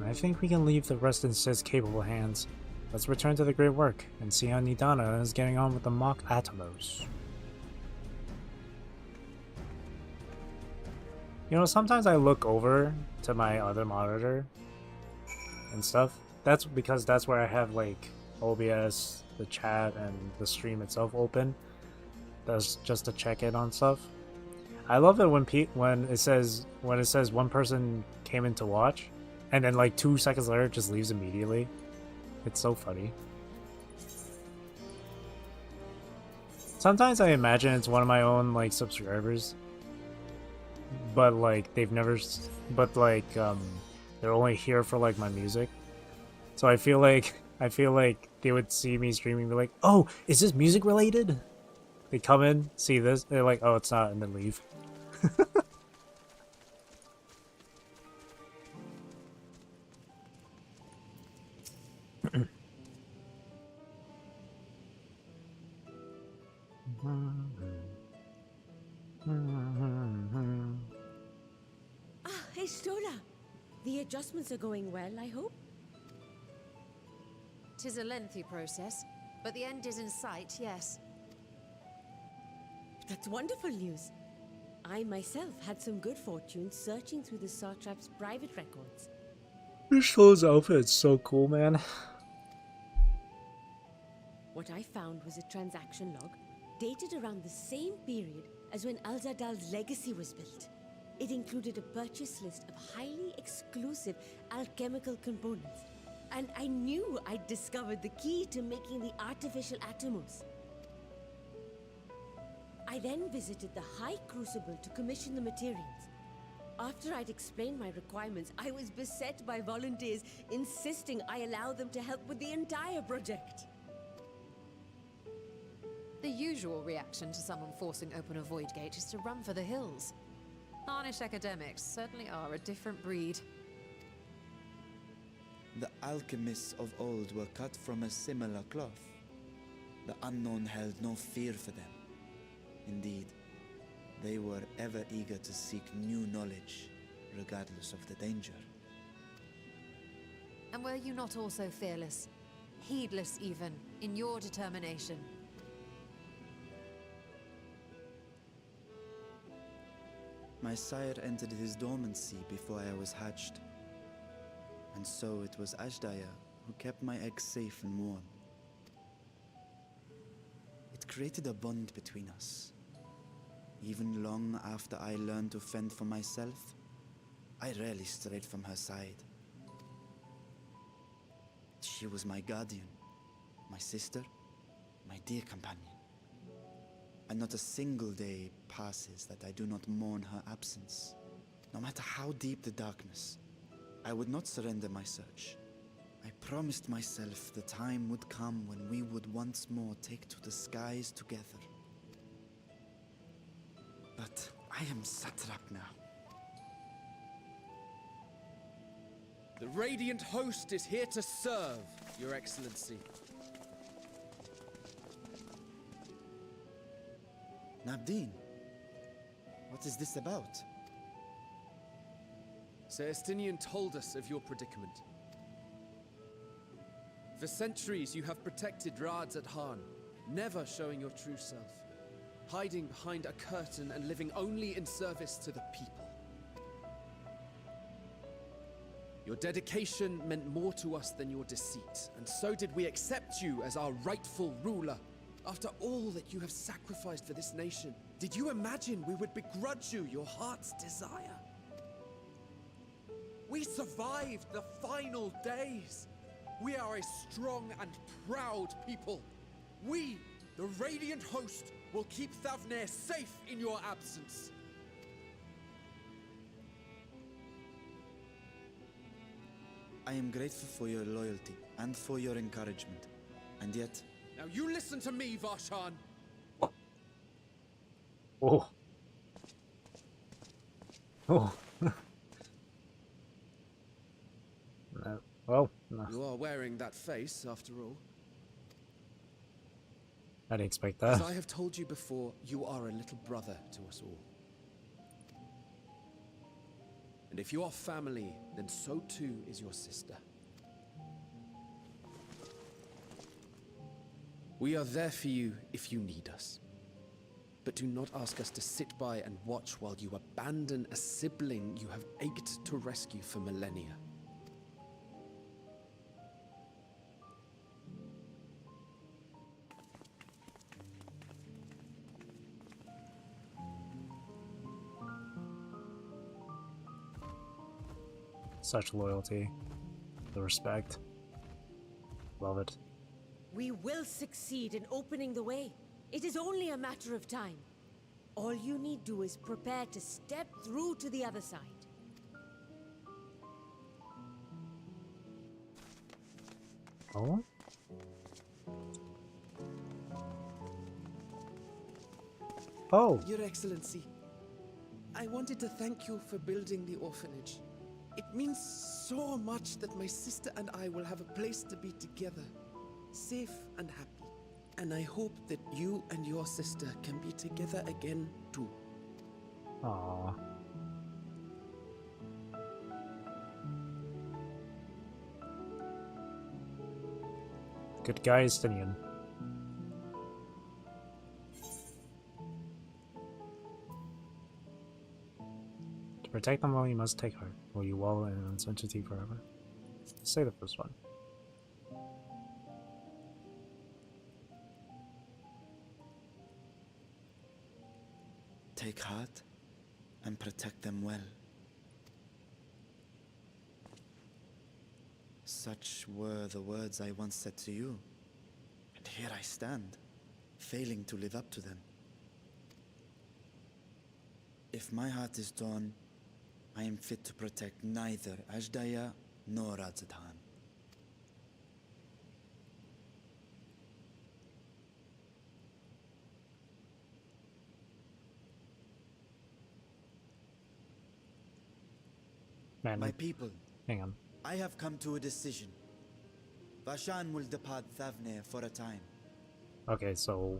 I think we can leave the rest in Sid's capable hands. Let's return to the great work and see how Nidana is getting on with the mock Atomos. You know, sometimes I look over to my other monitor and stuff. That's because that's where I have like OBS, the chat, and the stream itself open. That's just to check in on stuff. I love it when it says one person came in to watch, and then like 2 seconds later it just leaves immediately. It's so funny. Sometimes I imagine it's one of my own like subscribers, but like they've never, but like they're only here for like my music. So I feel like they would see me streaming, be like, "Oh, is this music related?" They come in, see this, they're like, "Oh, it's not," and then leave. Hey, Stola. The adjustments are going well, I hope? 'Tis a lengthy process, but the end is in sight, yes. That's wonderful news. I myself had some good fortune searching through the Satrap's private records. This outfit's so cool, man. What I found was a transaction log dated around the same period as when Al-Zadal's legacy was built. It included a purchase list of highly exclusive alchemical components, and I knew I'd discovered the key to making the artificial atomos. I then visited the High Crucible to commission the materials. After I'd explained my requirements, I was beset by volunteers insisting I allow them to help with the entire project. The usual reaction to someone forcing open a void gate is to run for the hills. Harnish academics certainly are a different breed. The alchemists of old were cut from a similar cloth. The unknown held no fear for them. Indeed, they were ever eager to seek new knowledge, regardless of the danger. And were you not also fearless, heedless even, in your determination? My sire entered his dormancy before I was hatched. And so it was Ashdaya who kept my eggs safe and warm. It created a bond between us. Even long after I learned to fend for myself, I rarely strayed from her side. She was my guardian, my sister, my dear companion. And not a single day passes that I do not mourn her absence. No matter how deep the darkness, I would not surrender my search. I promised myself the time would come when we would once more take to the skies together. But I am satrap now. The Radiant Host is here to serve, Your Excellency. Nabdeen, what is this about? Celestinian told us of your predicament. For centuries you have protected Rads at Han, never showing your true self, hiding behind a curtain and living only in service to the people. Your dedication meant more to us than your deceit, and so did we accept you as our rightful ruler. After all that you have sacrificed for this nation, did you imagine we would begrudge you your heart's desire? We survived the final days. We are a strong and proud people. We, the Radiant Host, will keep Thavnair safe in your absence. I am grateful for your loyalty and for your encouragement. And yet, Now you listen to me, Varshan. Oh. Oh. No. Well, no. You are wearing that face, after all. I didn't expect As that. I have told you before, you are a little brother to us all. And if you are family, then so too is your sister. We are there for you if you need us. But do not ask us to sit by and watch while you abandon a sibling you have ached to rescue for millennia. Such loyalty. The respect. Love it. We will succeed in opening the way. It is only a matter of time. All you need do is prepare to step through to the other side. Oh? Oh! Your Excellency, I wanted to thank you for building the orphanage. It means so much that my sister and I will have a place to be together, safe and happy. And I hope that you and your sister can be together again too. Aww. Good guy, Estinian. To protect them all, you must take heart. Will you wallow in uncertainty forever? Say the first one. take heart and protect them well. Such were the words I once said to you, and here I stand, failing to live up to them. If my heart is torn, I am fit to protect neither Ajdaya nor Radzatan. Man, My people, hang on. I have come to a decision. Vashan will depart Thavnair for a time. Okay, so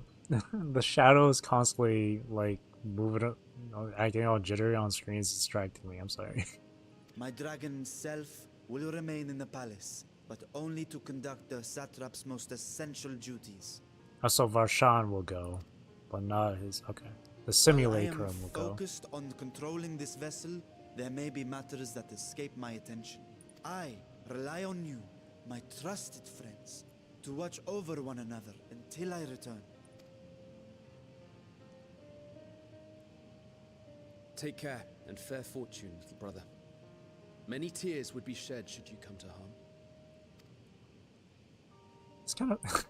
the shadows constantly like moving up, acting all jittery on screen is distracting me. I'm sorry. My dragon self will remain in the palace, but only to conduct the satrap's most essential duties. Also, Varshan will go, but not his. Okay, the While I simulacrum am will go. focused on controlling this vessel, there may be matters that escape my attention. I rely on you, my trusted friends, to watch over one another until I return. Take care and fair fortune, little brother. Many tears would be shed should you come to harm.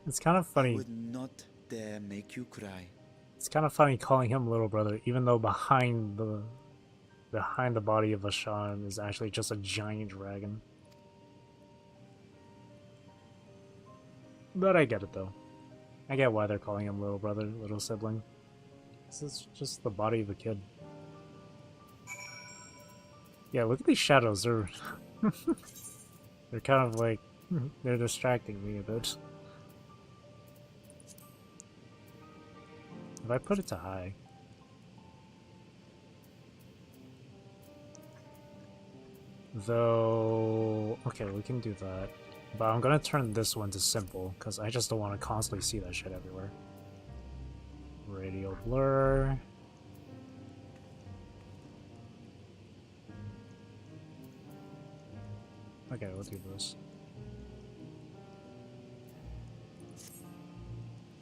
It's kind of funny. Would not dare make you cry. It's kind of funny calling him little brother, even though behind the body of Varshan is actually just a giant dragon. But I get it though. I get why they're calling him little brother, little sibling. This is just the body of a kid. Yeah, look at these shadows. They're they're kind of like they're distracting me a bit. If I put it to high. Though, okay, we can do that. But I'm gonna turn this one to simple, because I just don't want to constantly see that shit everywhere. Radial blur. Okay, we'll do this.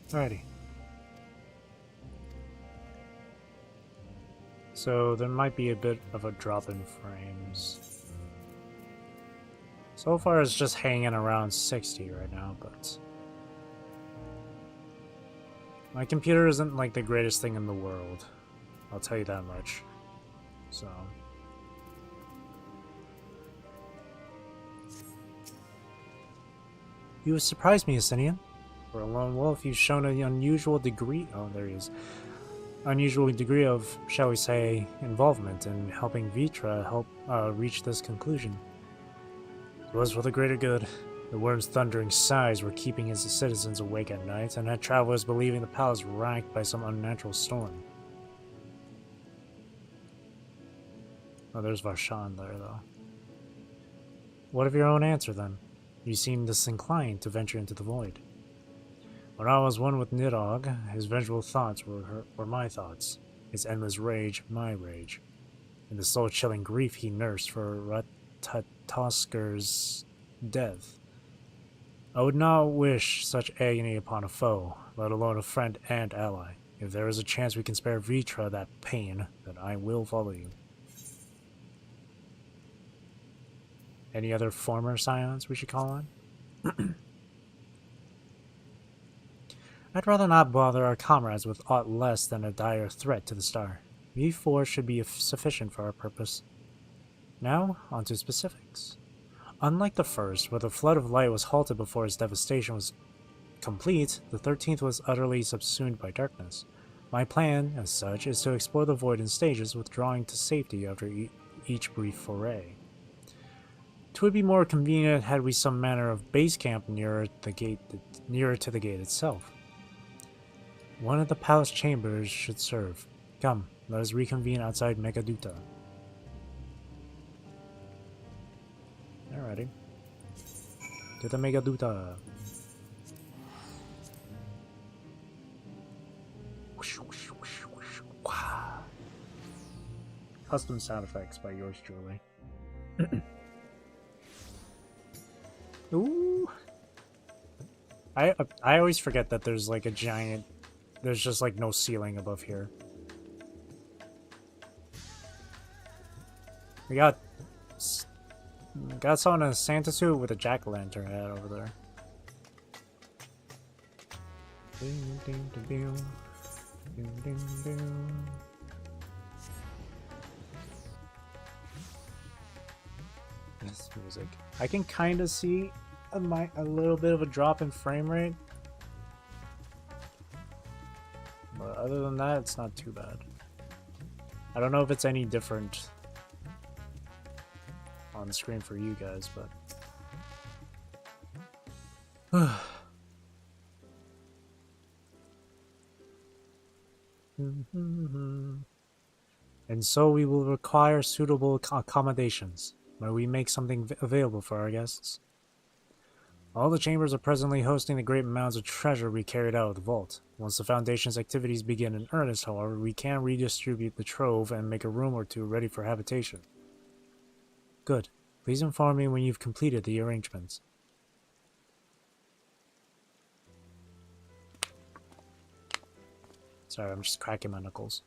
Alrighty. So there might be a bit of a drop in frames. So far it's just hanging around 60 right now, but my computer isn't like the greatest thing in the world. I'll tell you that much. So you have surprised me, Asinian. For a lone wolf, you've shown an unusual degree. Oh, there he is. Unusual degree of, shall we say, involvement in helping Vitra help reach this conclusion. It was for the greater good. The worm's thundering sighs were keeping his citizens awake at night, and had travelers believing the palace racked by some unnatural storm. Oh, there's Varshan there, though. What of your own answer, then? You seem disinclined to venture into the void. When I was one with Nidhogg, his vengeful thoughts were my thoughts, his endless rage my rage, and the soul-chilling grief he nursed for Ratatosker's death. I would not wish such agony upon a foe, let alone a friend and ally. If there is a chance we can spare Vitra that pain, then I will follow you. Any other former scions we should call on? I'd rather not bother our comrades with aught less than a dire threat to the star. We four should be sufficient for our purpose. Now, on to specifics. Unlike the first, where the flood of light was halted before its devastation was complete, the 13th was utterly subsumed by darkness. My plan, as such, is to explore the void in stages, withdrawing to safety after each brief foray. 'Twould be more convenient had we some manner of base camp nearer to the gate itself. One of the palace chambers should serve. Come, let us reconvene outside Megaduta. Alrighty. To the Megaduta. Custom sound effects by yours truly. Ooh. I always forget that there's like a giant. There's just like no ceiling above here. We got someone in a Santa suit with a jack-o'-lantern hat over there. This music. I can kind of see a little bit of a drop in frame rate. But other than that, it's not too bad. I don't know if it's any different on the screen for you guys, but and so we will require suitable accommodations. May we make something available for our guests? All the chambers are presently hosting the great mounds of treasure we carried out of the vault. Once the Foundation's activities begin in earnest, however, we can redistribute the trove and make a room or two ready for habitation. Good. Please inform me when you've completed the arrangements. Sorry, I'm just cracking my knuckles.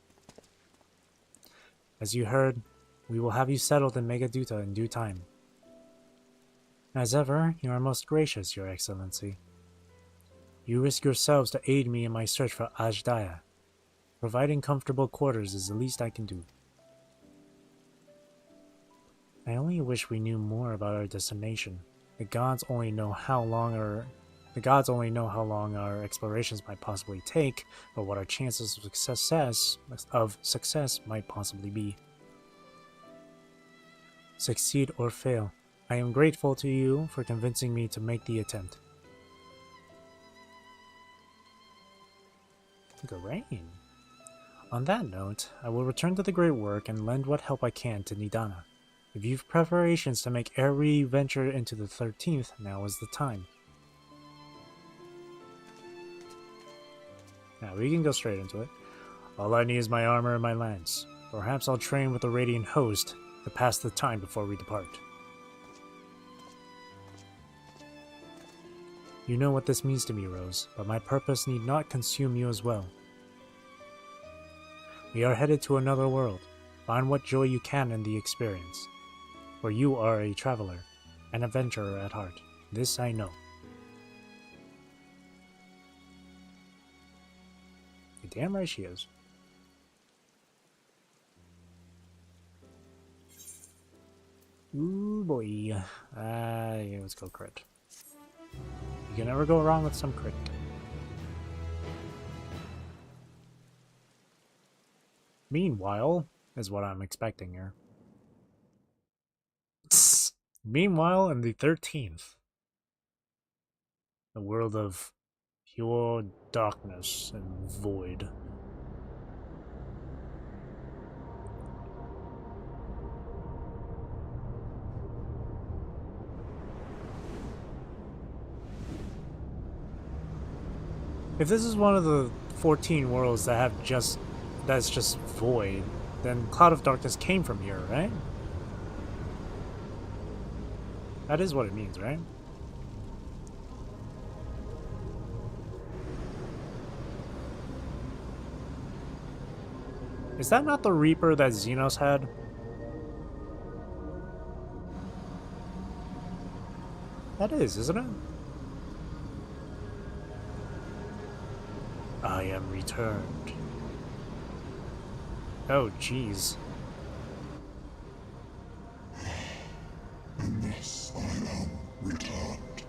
As you heard, we will have you settled in Megaduta in due time. As ever, you are most gracious, Your Excellency. You risk yourselves to aid me in my search for Ajdaya. Providing comfortable quarters is the least I can do. I only wish we knew more about our destination. The gods only know how long our explorations might possibly take, or what our chances of success might possibly be. Succeed or fail, I am grateful to you for convincing me to make the attempt. Great. On that note, I will return to the great work and lend what help I can to Nidana. If you've preparations to make every venture into the 13th, now is the time. Now we can go straight into it. All I need is my armor and my lance. Perhaps I'll train with the Radiant Host to pass the time before we depart. You know what this means to me, Rose, but my purpose need not consume you as well. We are headed to another world. Find what joy you can in the experience, for you are a traveler. An adventurer at heart. This I know. You're damn right she is. Ooh boy. Yeah, let's go crit. You can never go wrong with some crit. Meanwhile, is what I'm expecting here. Meanwhile, in the 13th, the world of pure darkness and void. If this is one of the 14 worlds that have that's just void, then Cloud of Darkness came from here, right? That is what it means, right? Is that not the Reaper that Xenos had? That is, isn't it? I am returned. Oh, jeez. Yes, I am returned.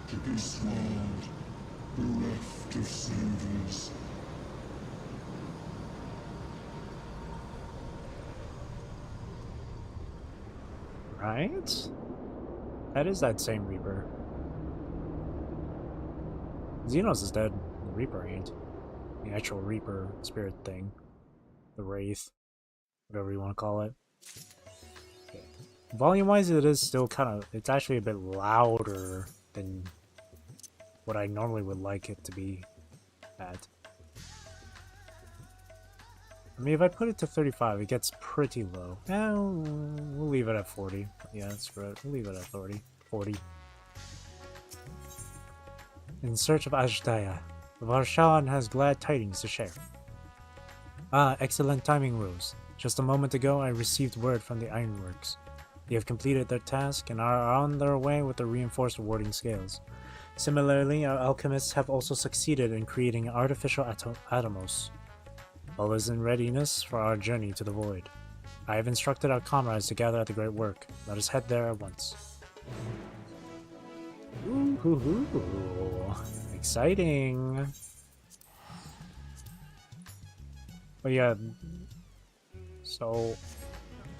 To be swallowed, bereft of senses. Right? That is that same Reaper. Xenos is dead. The Reaper ain't. The actual Reaper spirit thing. The Wraith. Whatever you want to call it. Okay. Volume-wise, it is still kind of... It's actually a bit louder than what I normally would like it to be at. I mean, if I put it to 35, it gets pretty low. We'll leave it at 40. Yeah, screw it. We'll leave it at 40. 40. In search of Ajdaya, Varshawan has glad tidings to share. Ah, excellent timing, Rose. Just a moment ago, I received word from the Ironworks. They have completed their task and are on their way with the reinforced warding scales. Similarly, our alchemists have also succeeded in creating an artificial atomos. All is in readiness for our journey to the void. I have instructed our comrades to gather at the great work. Let us head there at once. Ooh, exciting! But yeah, so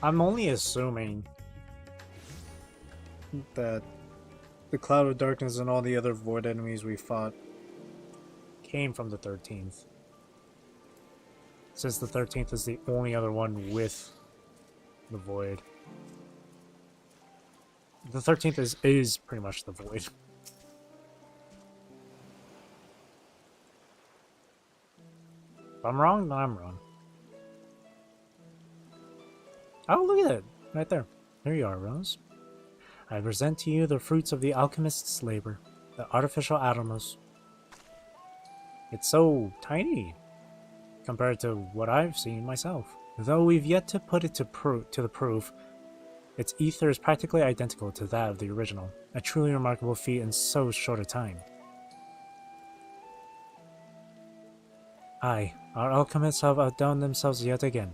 I'm only assuming that the Cloud of Darkness and all the other void enemies we fought came from the 13th. Since the 13th is the only other one with the void. The 13th is pretty much the void. If I'm wrong, then I'm wrong. Oh, look at it! Right there. There you are, Rose. I present to you the fruits of the alchemist's labor, the artificial atomos. It's so tiny compared to what I've seen myself. Though we've yet to put it to the proof, its ether is practically identical to that of the original, a truly remarkable feat in so short a time. Aye, our alchemists have outdone themselves yet again.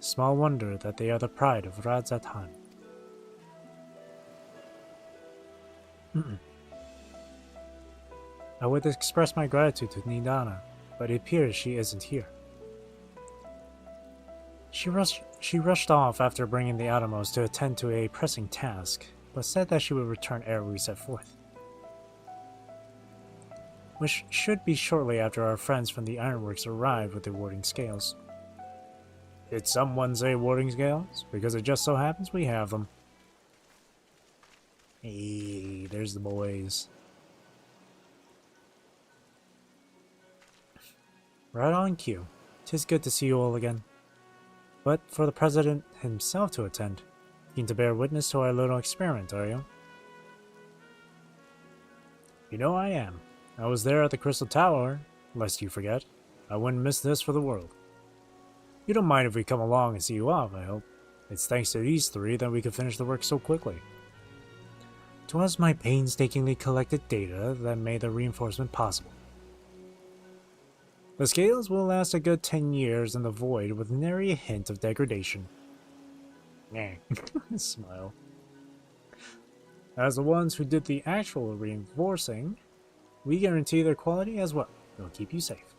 Small wonder that they are the pride of Radzatan. I would express my gratitude to Nidana, but it appears she isn't here. She rushed off after bringing the Atomos to attend to a pressing task, but said that she would return ere we set forth. Which should be shortly after our friends from the Ironworks arrive with the warding scales. Did someone say warding scales? Because it just so happens we have them. Hey, there's the boys. Right on cue. 'Tis good to see you all again. But for the President himself to attend, keen to bear witness to our little experiment, are you? You know I am. I was there at the Crystal Tower, lest you forget. I wouldn't miss this for the world. You don't mind if we come along and see you off, I hope. It's thanks to these three that we can finish the work so quickly. 'Twas my painstakingly collected data that made the reinforcement possible. The scales will last a good 10 years in the void with nary a hint of degradation. Nah. Smile. As the ones who did the actual reinforcing, we guarantee their quality as well. They'll keep you safe.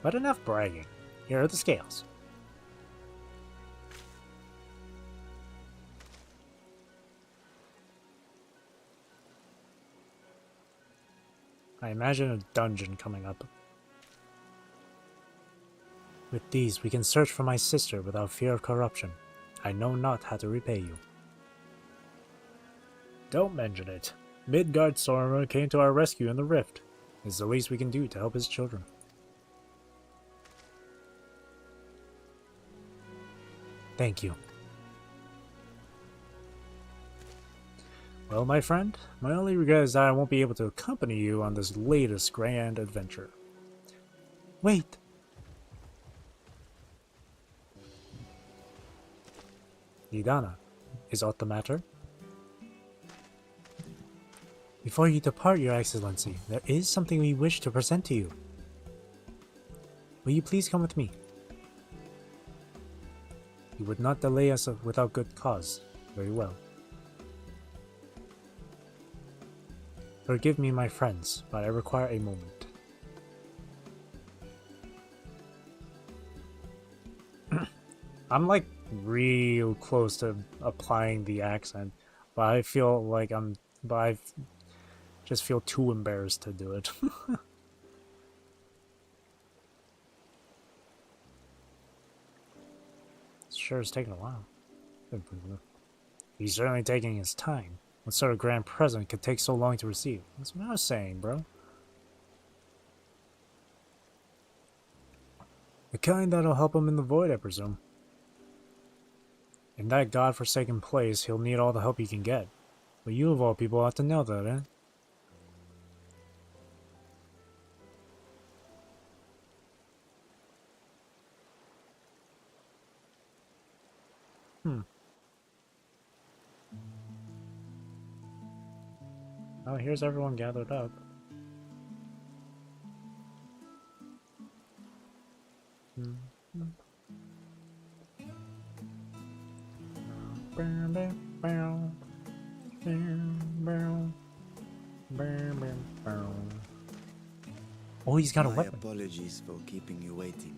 But enough bragging. Here are the scales. I imagine a dungeon coming up. With these, we can search for my sister without fear of corruption. I know not how to repay you. Don't mention it. Midgardstormer came to our rescue in the rift. It's the least we can do to help his children. Thank you. Well, my friend, my only regret is that I won't be able to accompany you on this latest grand adventure. Wait! Idana, is aught the matter? Before you depart, Your Excellency, there is something we wish to present to you. Will you please come with me? You would not delay us without good cause. Very well. Forgive me, my friends, but I require a moment. I'm like real close to applying the accent, but I feel like I just feel too embarrassed to do it. Sure is taking a while. He's certainly taking his time. What sort of grand present could take so long to receive? That's what I was saying, bro. The kind that'll help him in the void, I presume. In that godforsaken place, he'll need all the help he can get. But you of all people ought to know that, eh? Oh, here's everyone gathered up. Oh, he's got a weapon. Apologies for keeping you waiting.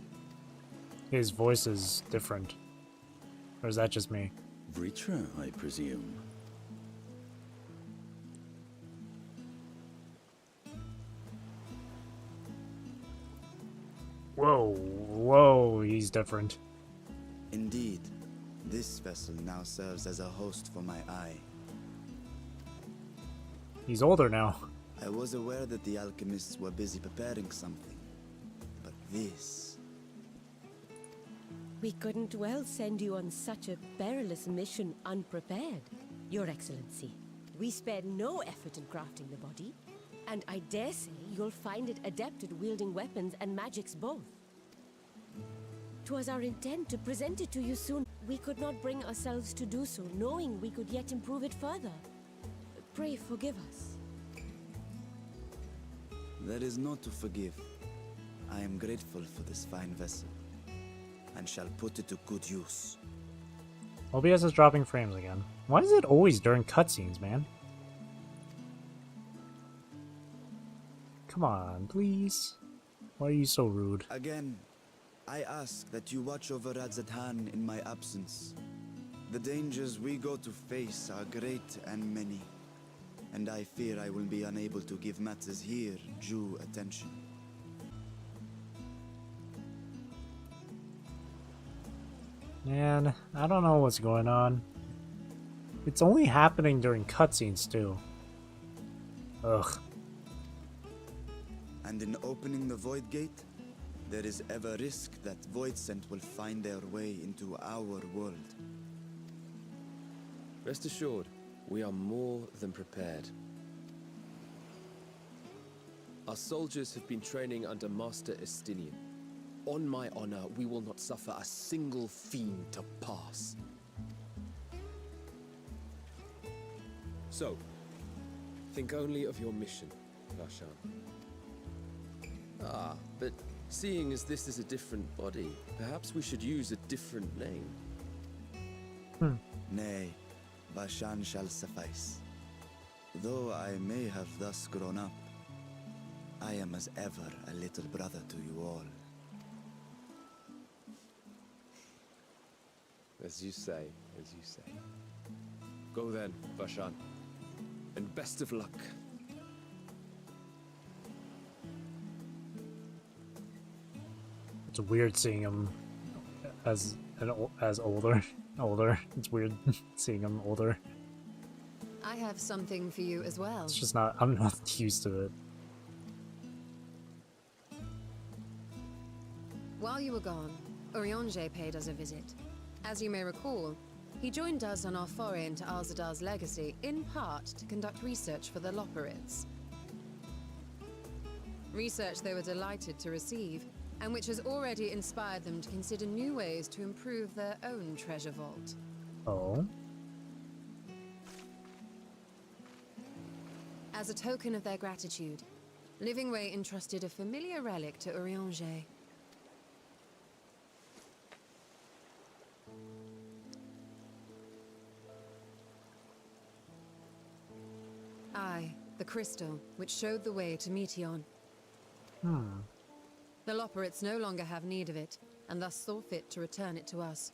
His voice is different. Or is that just me? Vritra, I presume. Whoa, he's different. Indeed, this vessel now serves as a host for my eye. He's older now. I was aware that the alchemists were busy preparing something, but this... We couldn't well send you on such a perilous mission unprepared, Your Excellency. We spared no effort in crafting the body, and I dare say you'll find it adept at wielding weapons and magics both. 'Twas our intent to present it to you soon. We could not bring ourselves to do so, knowing we could yet improve it further. Pray forgive us. There is naught to forgive. I am grateful for this fine vessel, and shall put it to good use. OBS is dropping frames again. Why is it always during cutscenes, man? Come on, please. Why are you so rude? Again, I ask that you watch over Radzatan in my absence. The dangers we go to face are great and many, and I fear I will be unable to give matters here due attention. Man, I don't know what's going on. It's only happening during cutscenes, too. Ugh. And in opening the Void Gate, there is ever risk that Voidsent will find their way into our world. Rest assured, we are more than prepared. Our soldiers have been training under Master Estinian. On my honor, we will not suffer a single fiend to pass. So, think only of your mission, Varshan. Ah, but seeing as this is a different body, perhaps we should use a different name. Nay, Varshan shall suffice. Though I may have thus grown up, I am as ever a little brother to you all. As you say, as you say. Go then, Varshan. And best of luck. It's weird seeing him as older. It's weird seeing him older. I have something for you as well. It's just not. I'm not used to it. While you were gone, Urianger paid us a visit. As you may recall, he joined us on our foray into Alzadar's legacy, in part to conduct research for the Loporrits. Research they were delighted to receive, and which has already inspired them to consider new ways to improve their own treasure vault. Oh. As a token of their gratitude, Livingway entrusted a familiar relic to Urianger. Aye, the crystal, which showed the way to Meteon. The Loporrits no longer have need of it, and thus saw fit to return it to us.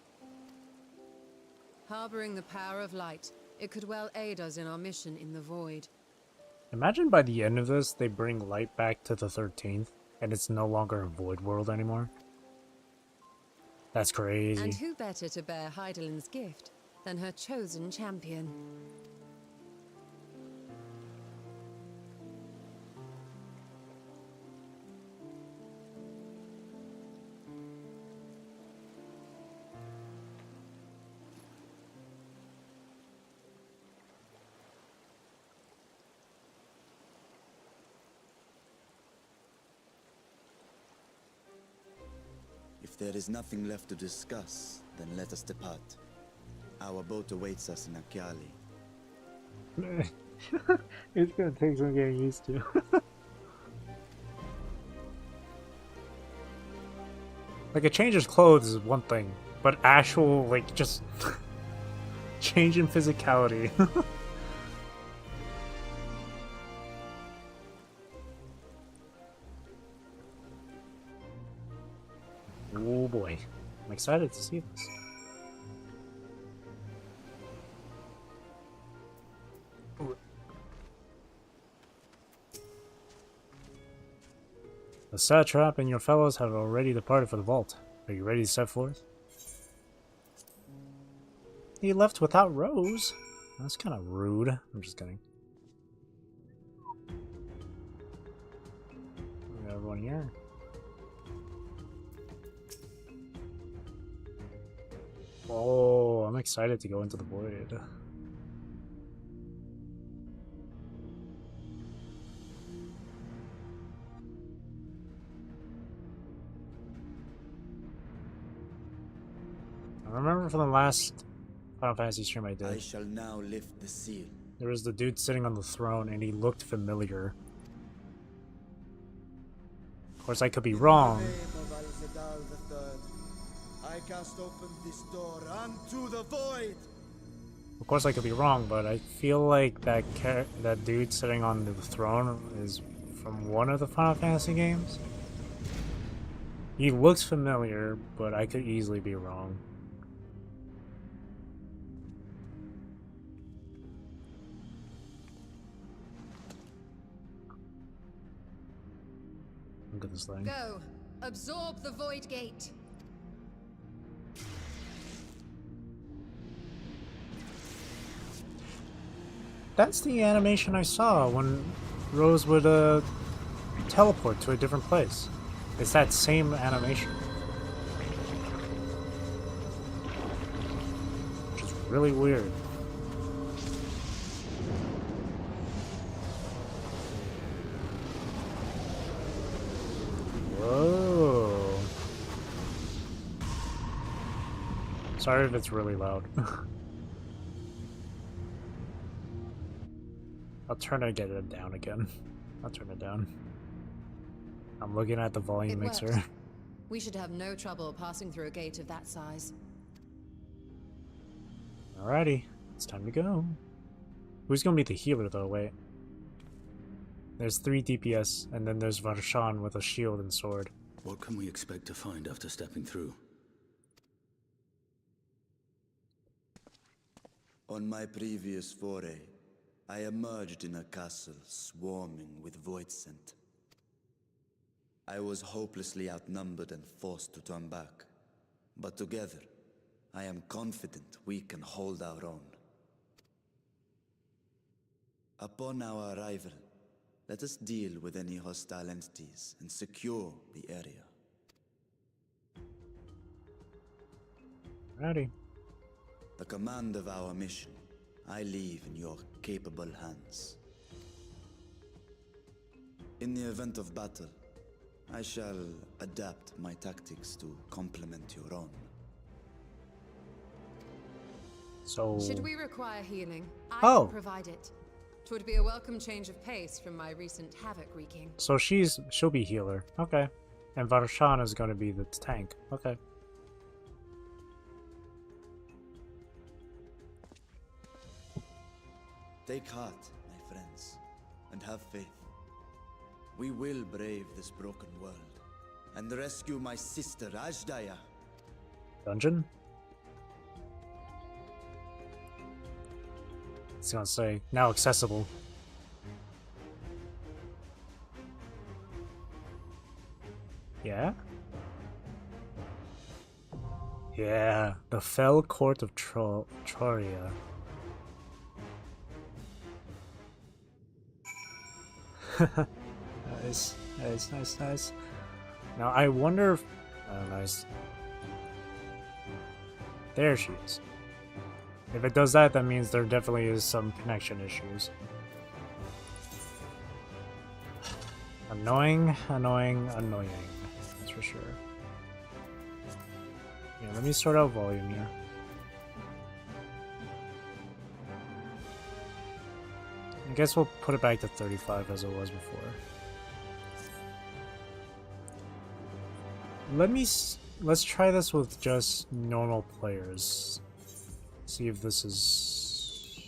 Harboring the power of light, it could well aid us in our mission in the void. Imagine by the end of this, they bring light back to the 13th, and it's no longer a void world anymore. That's crazy. And who better to bear Heidelin's gift than her chosen champion? If there is nothing left to discuss, then let us depart. Our boat awaits us in Akyali. It's gonna take some getting used to. Like, a change of clothes is one thing, but actual, like, just change in physicality. Oh boy, I'm excited to see this. The satrap and your fellows have already departed for the vault. Are you ready to set forth? He left without Rose? That's kind of rude. I'm just kidding. We got everyone here. Oh, I'm excited to go into the void. I remember from the last Final Fantasy stream I I did, shall now lift the seal. there was the dude sitting on the throne and he looked familiar. Of course, I could be wrong. In the name of Al-Zadal III, I cast open this door unto the void. Of course, I could be wrong, but I feel like that dude sitting on the throne is from one of the Final Fantasy games. He looks familiar, but I could easily be wrong. Look at this thing. Go! Absorb the void gate! That's the animation I saw when Rose would teleport to a different place. It's that same animation. Which is really weird. Sorry if it's really loud. I'll try to get it down again. I'll turn it down. I'm looking at the volume mixer. Worked. We should have no trouble passing through a gate of that size. Alrighty, it's time to go. Who's gonna be the healer though? Wait. There's 3 DPS, and then there's Varshan with a shield and sword. What can we expect to find after stepping through? On my previous foray, I emerged in a castle swarming with void scent. I was hopelessly outnumbered and forced to turn back. But together, I am confident we can hold our own. Upon our arrival, let us deal with any hostile entities and secure the area. Alrighty. The command of our mission, I leave in your capable hands. In the event of battle, I shall adapt my tactics to complement your own. So... Should we require healing, I Oh. can provide it. 'Twould be a welcome change of pace from my recent havoc wreaking. So she'll be healer. Okay. And Varshan is gonna be the tank. Okay. Take heart, my friends, and have faith. We will brave this broken world and rescue my sister Ajdaya. Dungeon? It's gonna say, now accessible. Yeah? Yeah, the fell court of Troria. Nice, nice, nice, nice. Now I wonder if... Oh, nice. There she is. If it does that, that means there definitely is some connection issues. Annoying, annoying, annoying. That's for sure. Yeah, let me sort out volume here. I guess we'll put it back to 35 as it was before. Let's try this with just normal players. See if this is...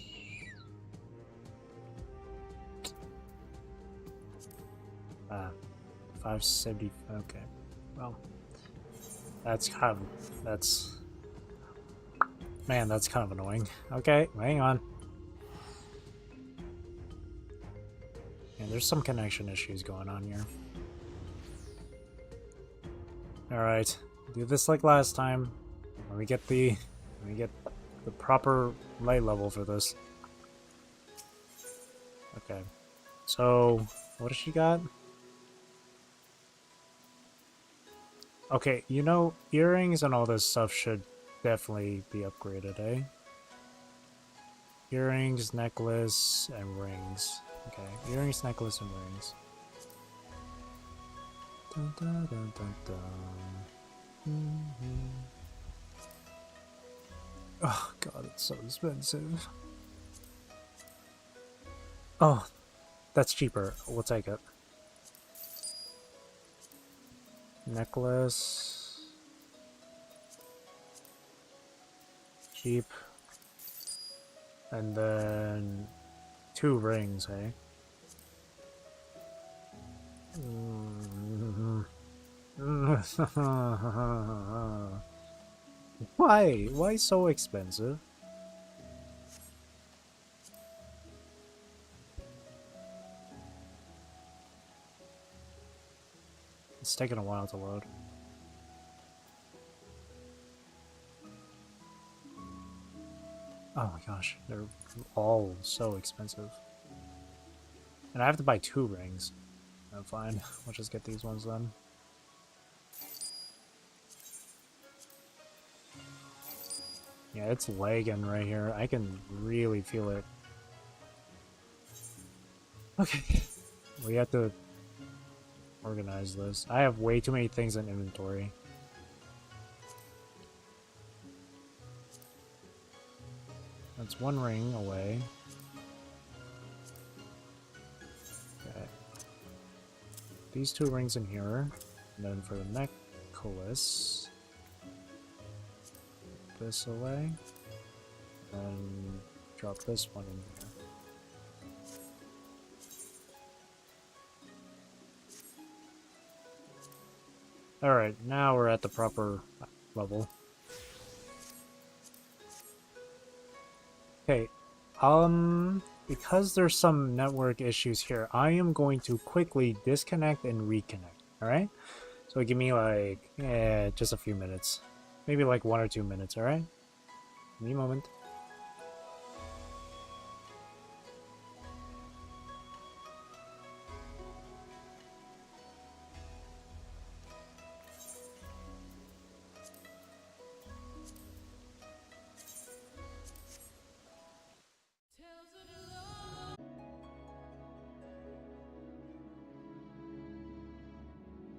Ah, 570, okay. Well, that's kind of, man, that's kind of annoying. Okay, hang on. And there's some connection issues going on here. Alright, do this like last time. Let me get the proper light level for this. Okay. So, what does she got? Okay, you know, earrings and all this stuff should definitely be upgraded, eh? Earrings, necklace, and rings. Okay, earrings, necklace, and rings. Dun, dun, dun, dun, dun. Oh god, it's so expensive. Oh, that's cheaper. We'll take it. Necklace. Cheap. And then 2 rings, eh? Why? Why so expensive? It's taking a while to load. Oh my gosh, they're all so expensive. And I have to buy 2 rings. Oh, fine, we'll just get these ones then. Yeah, it's lagging right here. I can really feel it. Okay, we have to organize this. I have way too many things in inventory. That's one ring away. Okay. These 2 rings in here. And then for the necklace, this away. And drop this one in here. Alright, now we're at the proper level. Okay, because there's some network issues here, I am going to quickly disconnect and reconnect, alright? So give me like, just a few minutes. Maybe like 1 or 2 minutes, alright? Give me a moment.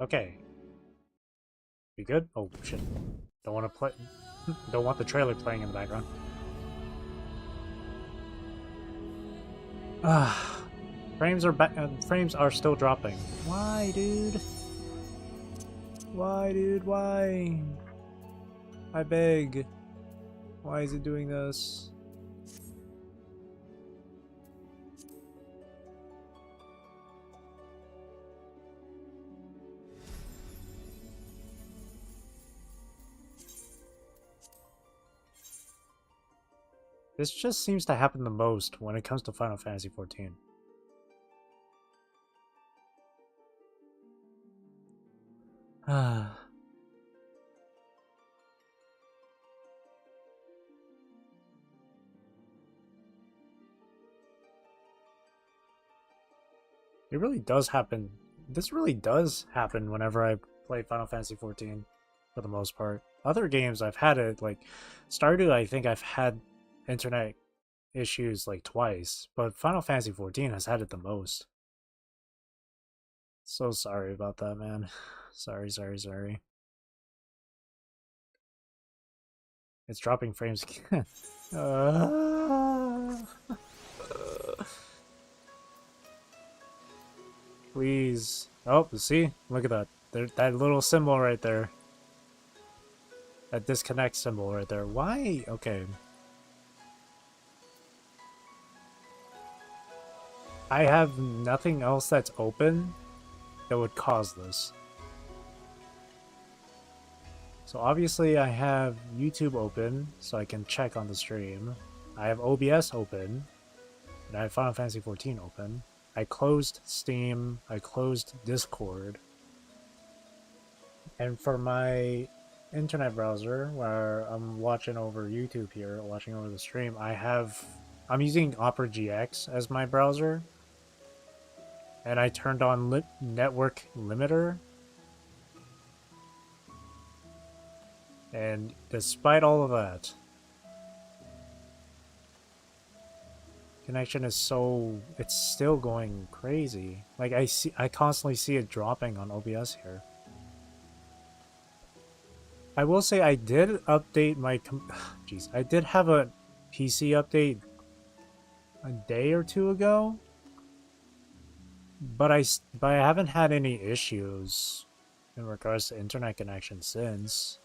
Okay. You good? Oh shit. Don't want to play. Don't want the trailer playing in the background. Ah, frames are still dropping. Why, dude? Why, dude? Why? I beg. Why is it doing this? This just seems to happen the most when it comes to Final Fantasy XIV. Ah. It really does happen. This really does happen whenever I play Final Fantasy XIV, for the most part. Other games I've had it, like Stardew, I think I've had internet issues like twice, but Final Fantasy XIV has had it the most. So sorry about that, man. Sorry. It's dropping frames again. Please. Oh, see? Look at that. That little symbol right there. That disconnect symbol right there. Why? Okay. I have nothing else that's open that would cause this. So obviously I have YouTube open so I can check on the stream. I have OBS open. And I have Final Fantasy XIV open. I closed Steam. I closed Discord. And for my internet browser, where I'm watching over YouTube here, watching over the stream, I'm using Opera GX as my browser. And I turned on network limiter. And despite all of that, connection is it's still going crazy. Like I constantly see it dropping on OBS here. I will say I did update my jeez, I did have a PC update a day or 2 ago. But I haven't had any issues in regards to internet connection since.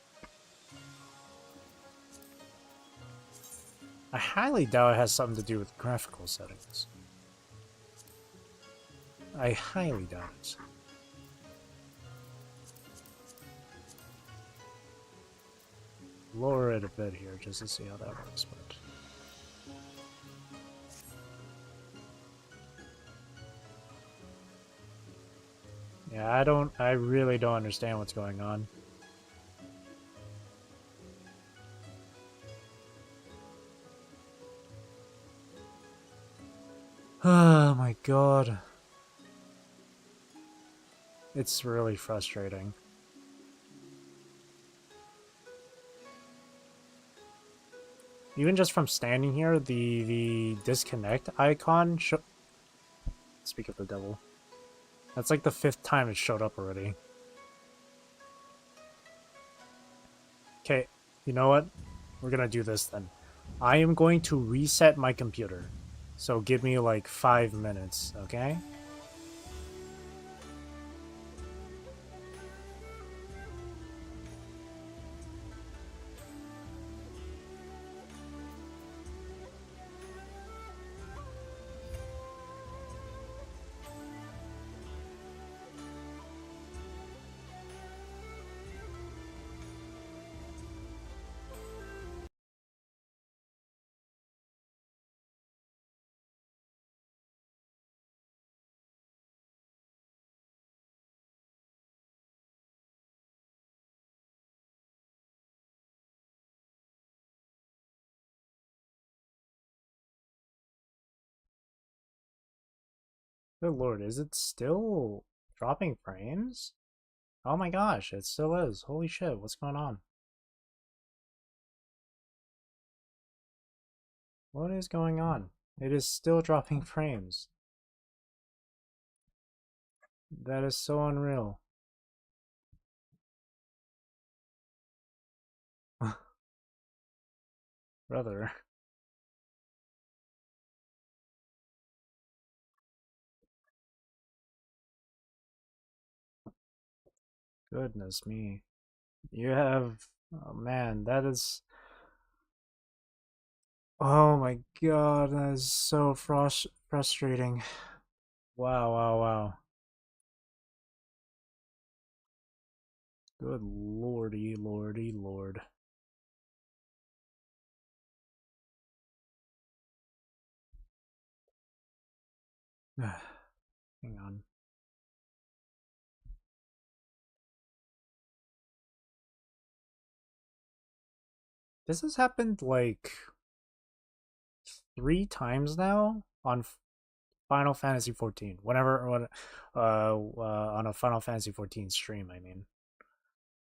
I highly doubt it has something to do with graphical settings. I highly doubt it. Lower it a bit here just to see how that works, but... yeah, I really don't understand what's going on. Oh my god. It's really frustrating. Even just from standing here, the disconnect icon speak of the devil. That's like the 5th time it showed up already. Okay, you know what? We're gonna do this then. I am going to reset my computer. So give me like 5 minutes, okay? Good lord, is it still dropping frames? Oh my gosh, it still is. Holy shit, what's going on? What is going on? It is still dropping frames. That is so unreal. Brother. Goodness me. You have... Oh man, that is... Oh my god, that is so frustrating. Wow, wow, wow. Good lordy, lordy, lord. Hang on. This has happened like 3 times now on Final Fantasy 14. Whenever on a Final Fantasy 14 stream, I mean.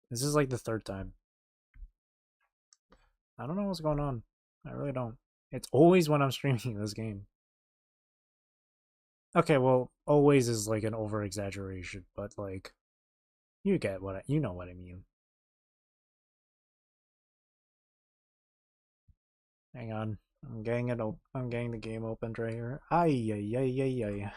This is like the 3rd time. I don't know what's going on. I really don't. It's always when I'm streaming this game. Okay, well, always is like an over exaggeration, but like you get what you know what I mean. Hang on. I'm getting it I'm getting the game opened right here. Ay ay ay ay ay.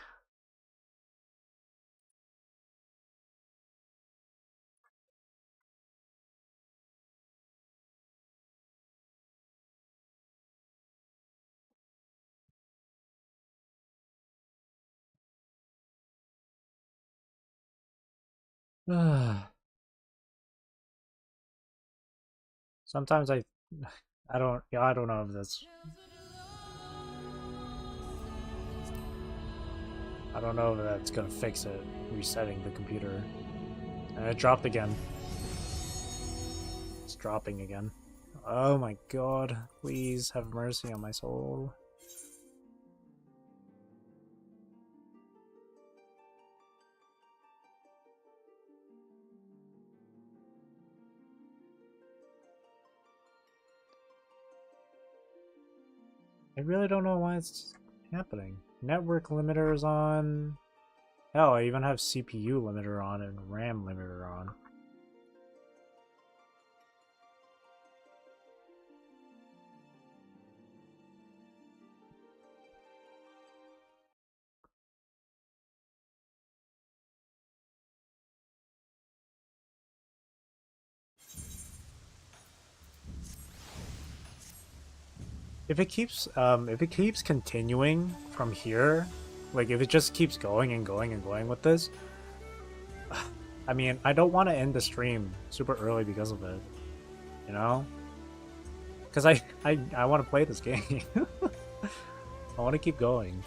Sometimes I don't know if that's I don't know if that's gonna fix it, resetting the computer. And it dropped again. It's dropping again. Oh my god, please have mercy on my soul. I really don't know why it's happening. Network limiter is on. Hell, I even have CPU limiter on and RAM limiter on. If it keeps continuing from here, like if it just keeps going and going and going with this, I mean, I don't want to end the stream super early because of it, you know? Because I want to play this game. I want to keep going.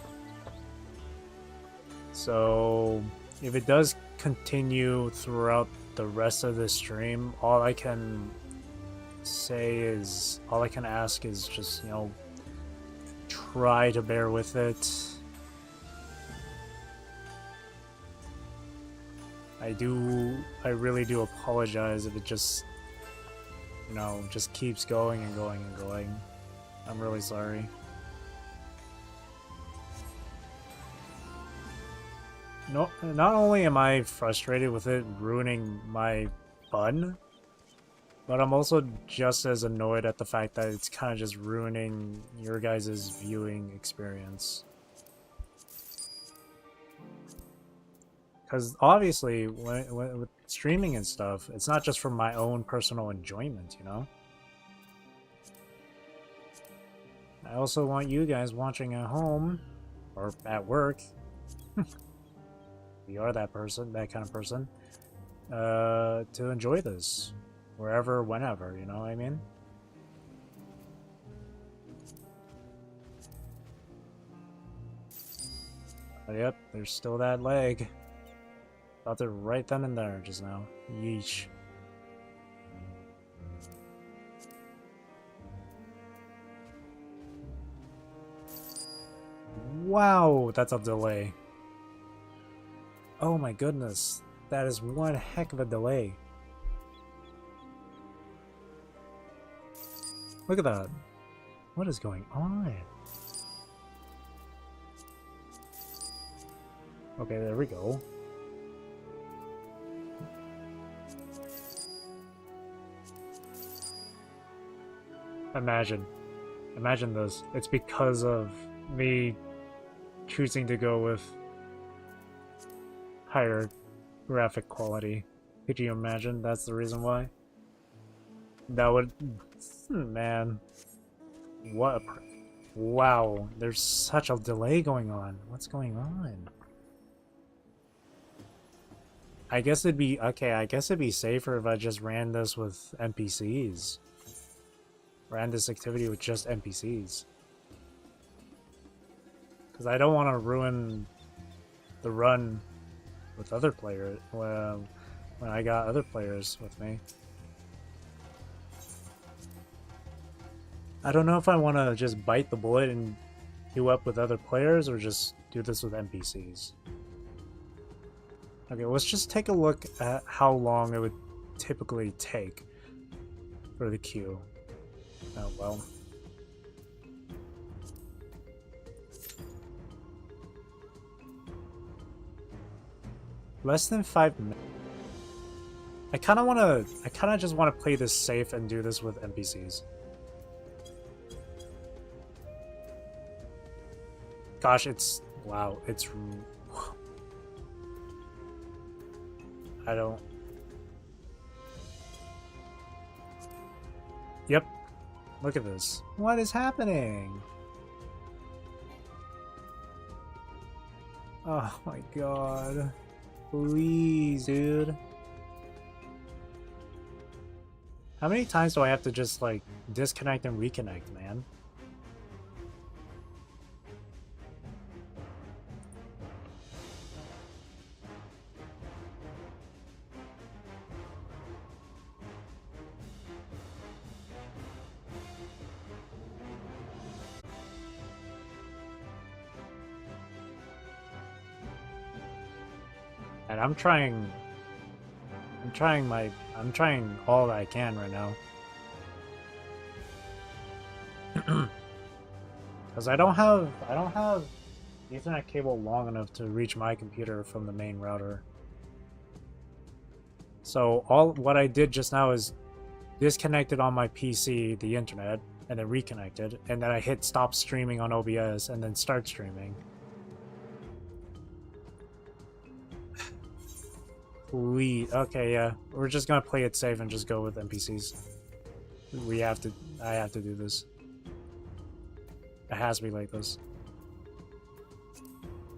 So if it does continue throughout the rest of the stream, all I can ask is just, you know, try to bear with it. I really do apologize if it just, you know, just keeps going and going and going. I'm really sorry. No, not only am I frustrated with it ruining my fun, But I'm also just as annoyed at the fact that it's kind of just ruining your guys' viewing experience. Because obviously, when with streaming and stuff, it's not just for my own personal enjoyment, you know? I also want you guys watching at home, or at work. You are that person, that kind of person. To enjoy this. Wherever, whenever, you know what I mean? But yep, there's still that leg. Thought it right then and there just now. Yeesh. Wow, that's a delay. Oh my goodness. That is one heck of a delay. Look at that. What is going on? Okay, there we go. Imagine this. It's because of me choosing to go with higher graphic quality. Could you imagine that's the reason why? That would... Man. What a... Wow, there's such a delay going on. What's going on? I guess it'd be... Okay, I guess it'd be safer if I just ran this with NPCs. Ran this activity with just NPCs. Because I don't want to ruin the run with other players when I got other players with me. I don't know if I want to just bite the bullet and queue up with other players or just do this with NPCs. Okay, let's just take a look at how long it would typically take for the queue. Oh, well. Less than 5 minutes. I kind of just want to play this safe and do this with NPCs. Gosh, it's... Wow, it's... I don't... Yep. Look at this. What is happening? Oh my god. Please, dude. How many times do I have to just, like, disconnect and reconnect, man? And I'm trying all that I can right now. Because I don't have the Ethernet cable long enough to reach my computer from the main router. So what I did just now is disconnected on my PC the internet and then reconnected, and then I hit stop streaming on OBS and then start streaming. Okay, yeah. We're just gonna play it safe and just go with NPCs. I have to do this. It has to be like this.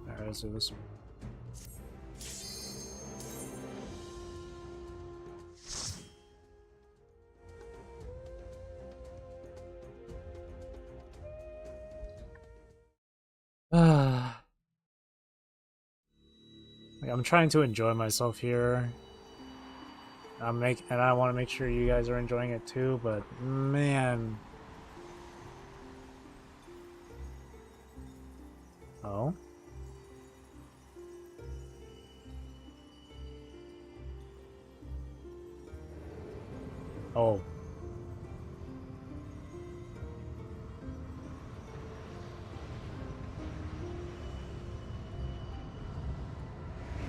Alright, let's do this. I'm trying to enjoy myself here. And I want to make sure you guys are enjoying it too, but man. Oh? Oh.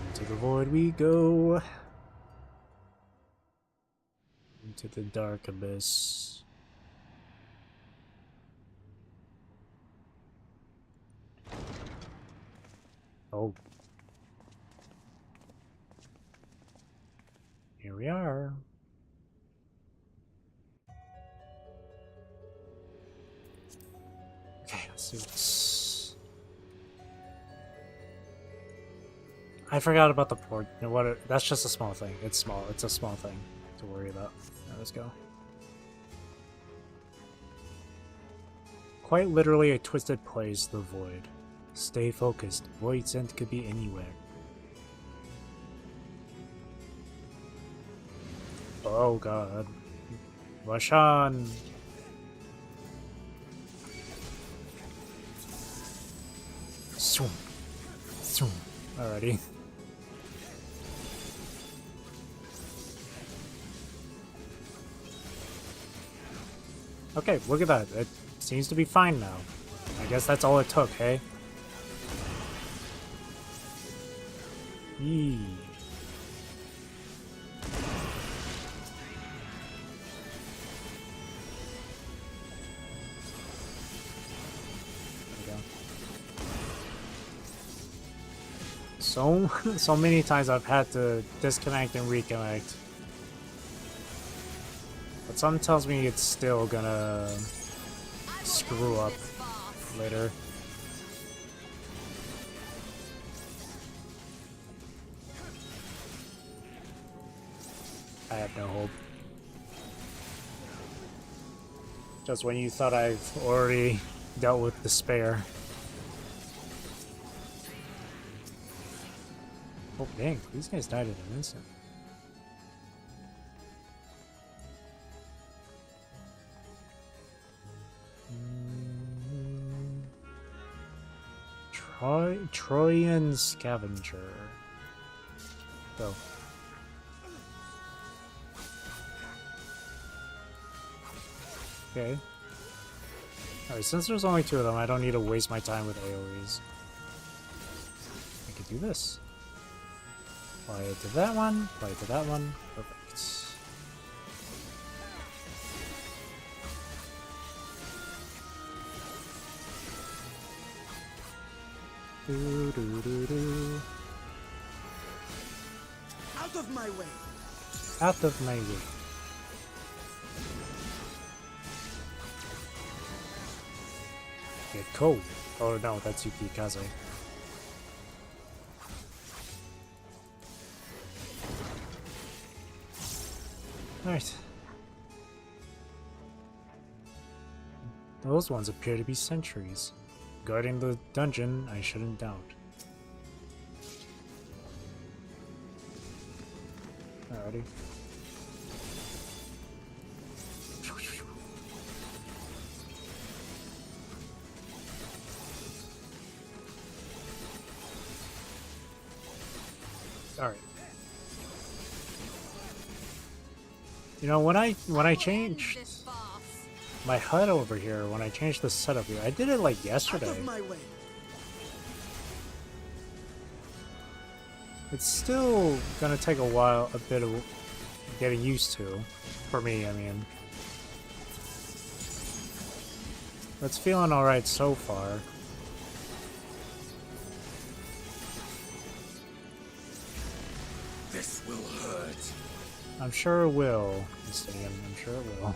Into the void we go. into the dark abyss. Oh. Here we are. Okay, let's do this. I forgot about the port. That's just a small thing. It's small. It's a small thing to worry about. Right, let's go. Quite literally a twisted place, the void. Stay focused. Void's end could be anywhere. Oh god. Rush on! Swoom. Swoom. Alrighty. Okay, look at that. It seems to be fine now. I guess that's all it took, hey? Yee. So many times I've had to disconnect and reconnect. But something tells me it's still gonna screw up later. I have no hope. Just when you thought I've already dealt with despair. Oh dang, these guys died in an instant. Trojan Scavenger. Go. Okay. Alright, since there's only two of them, I don't need to waste my time with AoEs. I could do this. Apply it to that one, apply it to that one. Perfect. Do, do, do, do. Out of my way! Out of my way. Get cold. Oh no, that's Yukikaze. Alright. Those ones appear to be sentries. Guarding the dungeon, I shouldn't doubt. Alrighty. Alright. You know, when I changed my HUD over here, when I changed the setup here, I did it like yesterday. Out of my way. It's still gonna take a while, a bit of getting used to, for me, I mean. But it's feeling alright so far. This will hurt. I'm sure it will, Justinian, I'm sure it will.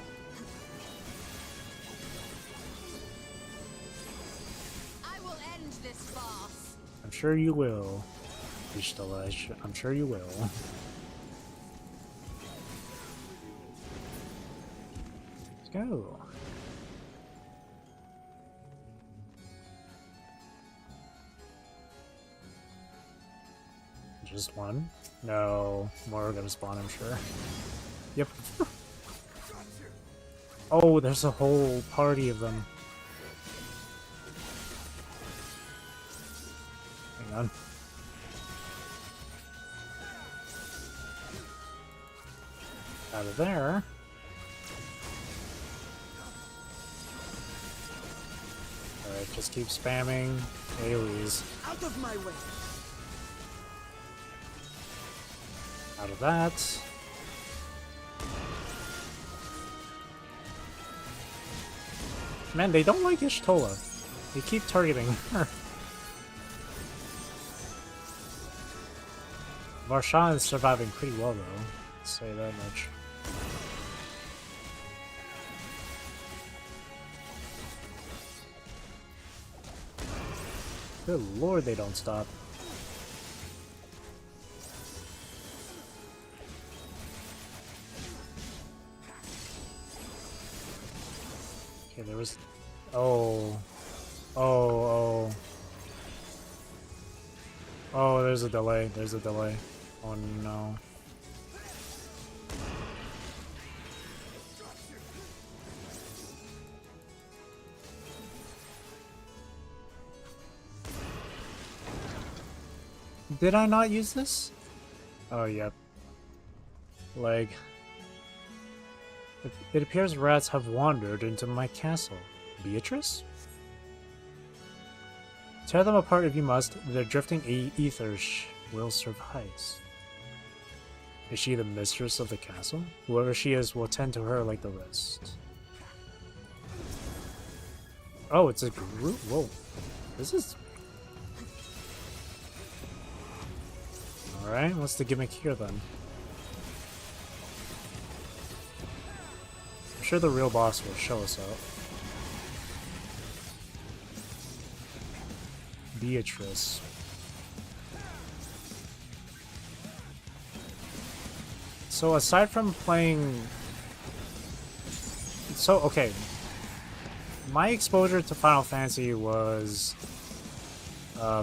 I will end this farce. I'm sure you will, Ishtalash. I'm sure you will. Let's go. Just one? No, more are gonna spawn, I'm sure. Yep. Oh, there's a whole party of them. Hang on. Out of there. Alright, just keep spamming AoEs. Out of my way. Out of that. Man, they don't like Ishtola. They keep targeting her. Varshan is surviving pretty well, though. I'll say that much. Good lord, they don't stop. Okay, there was... Oh. Oh, there's a delay. There's a delay. Oh no. Did I not use this? Oh, yep. Leg. It appears rats have wandered into my castle. Beatrice? Tear them apart if you must. Their drifting ethers will suffice. Is she the mistress of the castle? Whoever she is will tend to her like the rest. Oh, it's a group? Whoa. This is... Alright, what's the gimmick here then? I'm sure the real boss will show us out. Beatrice. So aside from playing... So, okay. My exposure to Final Fantasy was...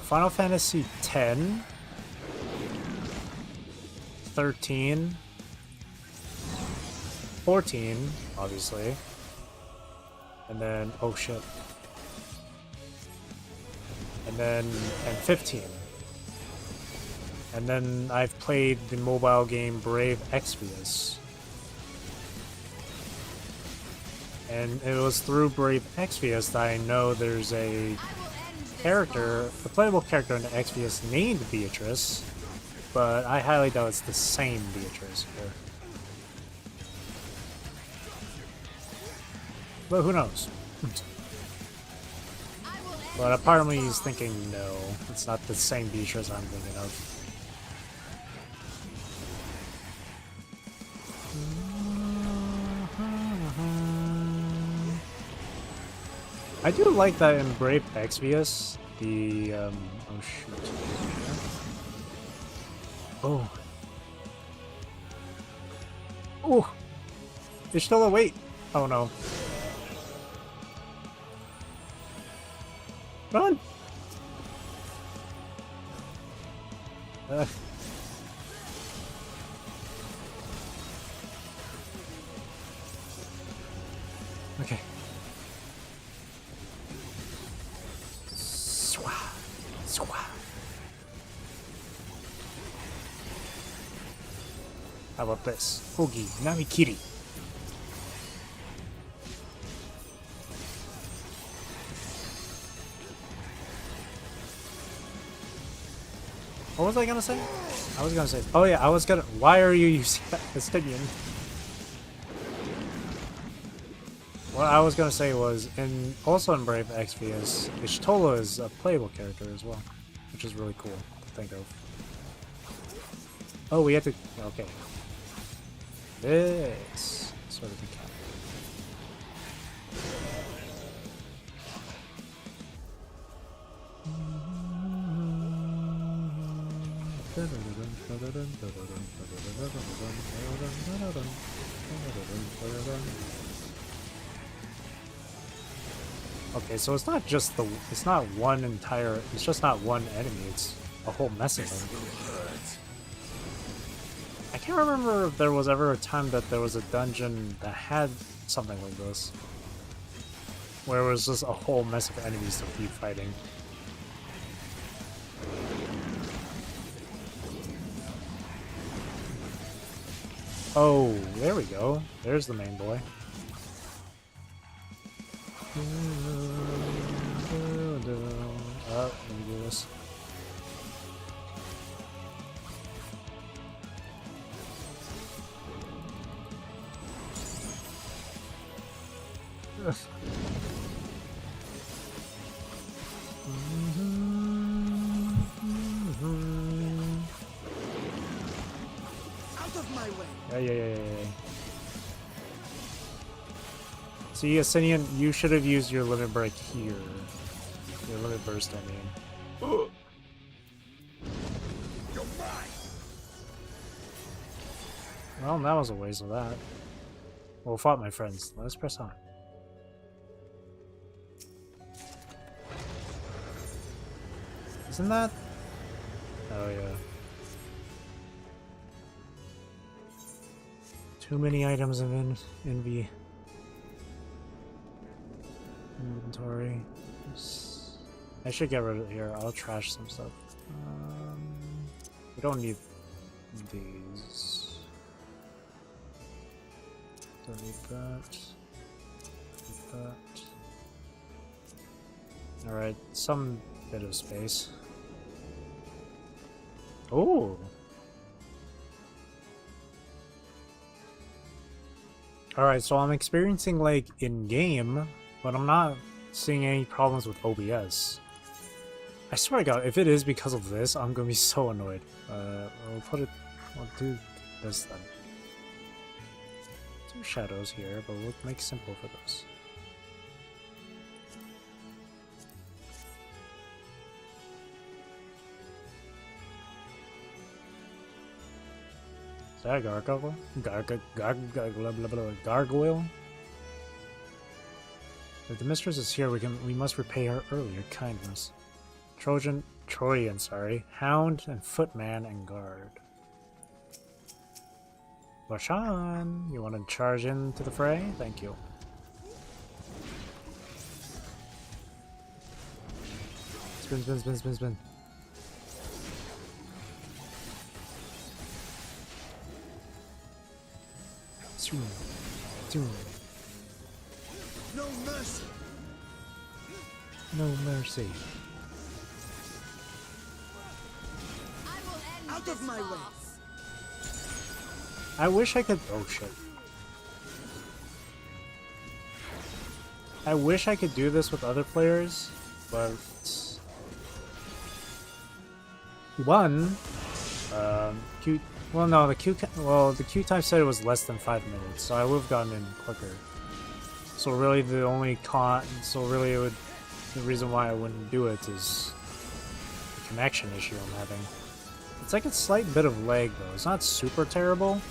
Final Fantasy X, 13, 14, obviously. And then... Oh shit. And 15. And then I've played the mobile game Brave Exvius. And it was through Brave Exvius that I know there's a character, a playable character in the Exvius named Beatrice, but I highly doubt it's the same Beatrice here. But who knows? But a part of me is thinking, no, it's not the same Beatrice I'm thinking of. I do like that in Brave Exvius, the, oh shoot. Oh. Oh! There's still a wait! Oh no. Run! Okay. Swah. Swah. How about this? Hogi, Namikiri. What was I gonna say? I was gonna say... Oh yeah, I was gonna... Why are you using that Estinian? What I was gonna say was, also in Brave Exvius, Ishtola is a playable character as well, which is really cool to think of. Oh, we have to... Okay. This sort of encounter. Okay, so it's not just the... It's not one entire... It's just not one enemy, it's a whole mess of them. I can't remember if there was ever a time that there was a dungeon that had something like this. Where it was just a whole mess of enemies to keep fighting. Oh, there we go. There's the main boy. Oh, let me do this. yeah. See, Asinian, you should have used your limit break here. Your limit burst, I mean. Well, that was a waste of that. Well fought, my friends. Let's press on. Isn't that? Oh, yeah. Too many items in Envy. Inventory. I should get rid of it here. I'll trash some stuff. We don't need these. Don't need that. Need that. Alright, some bit of space. Oh! Alright, so I'm experiencing, like, in-game, but I'm not seeing any problems with OBS. I swear to God, if it is because of this, I'm gonna be so annoyed. We'll do this then. 2 shadows here, but we'll make simple for this. Is that a gargoyle? Gargoyle? If the mistress is here, we must repay her earlier kindness. Trojan, Hound and Footman and Guard. Bashan, you want to charge into the fray? Thank you. Spin. No mercy. No mercy. Out of my way. I wish I could. Oh shit. I wish I could do this with other players, but one, Q. Well, no, the Q time said it was less than 5 minutes, so I would have gotten in quicker. So really, the reason why I wouldn't do it is the connection issue I'm having. It's like a slight bit of lag though. It's not super terrible.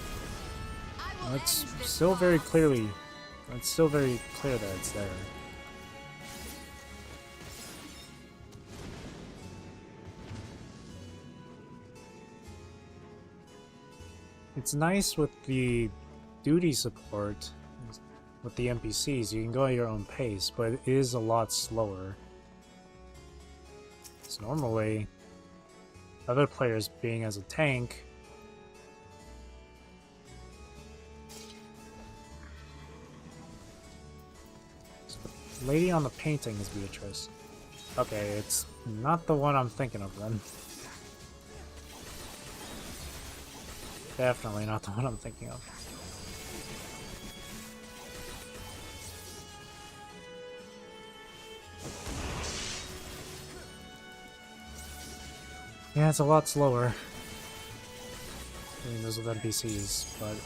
It's still very clear that it's there. It's nice with the duty support with the NPCs. You can go at your own pace, but it is a lot slower. So normally, other players being as a tank, so the lady on the painting is Beatrice. Okay, it's not the one I'm thinking of then. Definitely not the one I'm thinking of. Yeah, it's a lot slower. Doing those with NPCs, but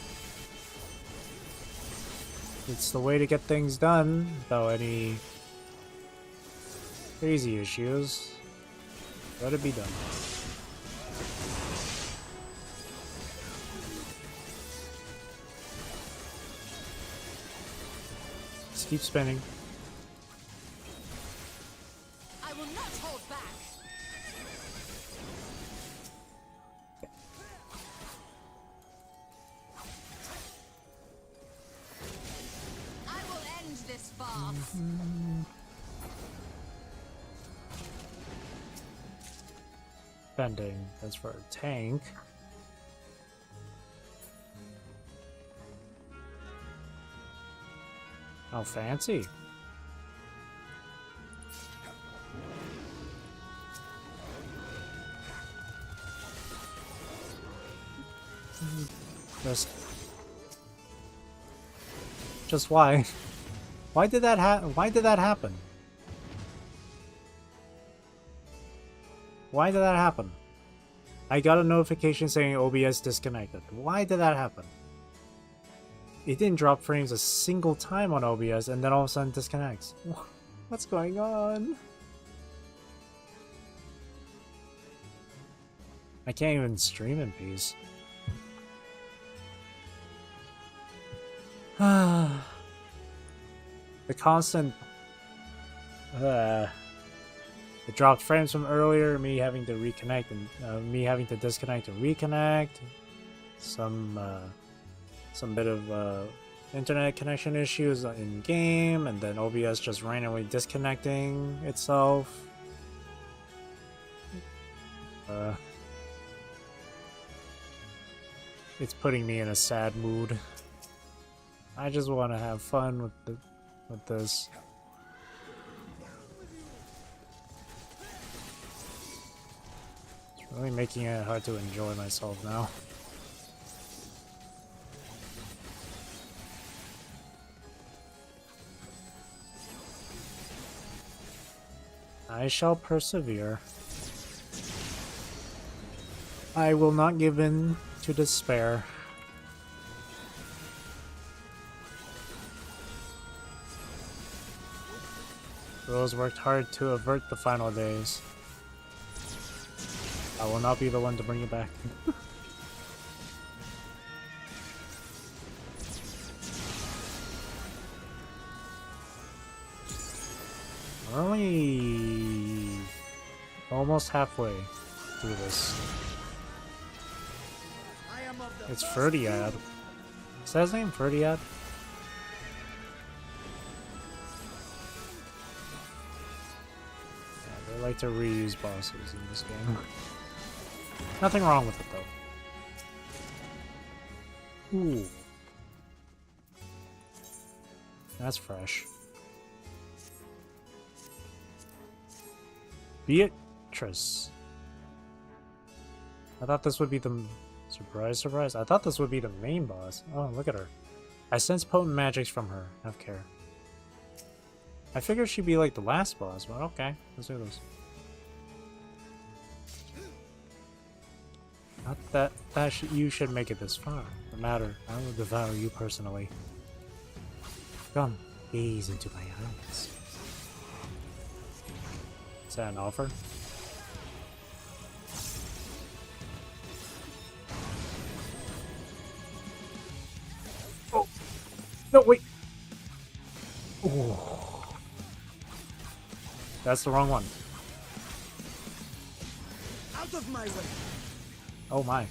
it's the way to get things done without any crazy issues. Let it be done. Just keep spinning. I will not hold back. I will end this farce. Bending. That's for a tank. How fancy. Just why? Why did that happen? Why did that happen? Why did that happen? I got a notification saying OBS disconnected. Why did that happen? it didn't drop frames a single time on OBS, and then all of a sudden disconnects. What's going on? I can't even stream in peace. The constant it dropped frames from earlier, me having to reconnect and me having to disconnect and reconnect. Some bit of internet connection issues in game, and then OBS just randomly disconnecting itself. It's putting me in a sad mood. I just want to have fun with this. It's really making it hard to enjoy myself now. I shall persevere. I will not give in to despair. Rose worked hard to avert the final days. I will not be the one to bring it back. We're only almost halfway through this. It's Ferdiad. Is that his name? Ferdiad? Yeah, they like to reuse bosses in this game. Nothing wrong with it though. Ooh. That's fresh. Beatrice. I thought this would be the... Surprise, surprise. I thought this would be the main boss. Oh, look at her. I sense potent magics from her. Have care. I figured she'd be like the last boss, but okay. Let's do this. Not that you should make it this far. No matter, I will devour you personally. Come, gaze into my eyes. Is that an offer? Oh! No, wait! Oh. That's the wrong one. Out of my way! Oh my.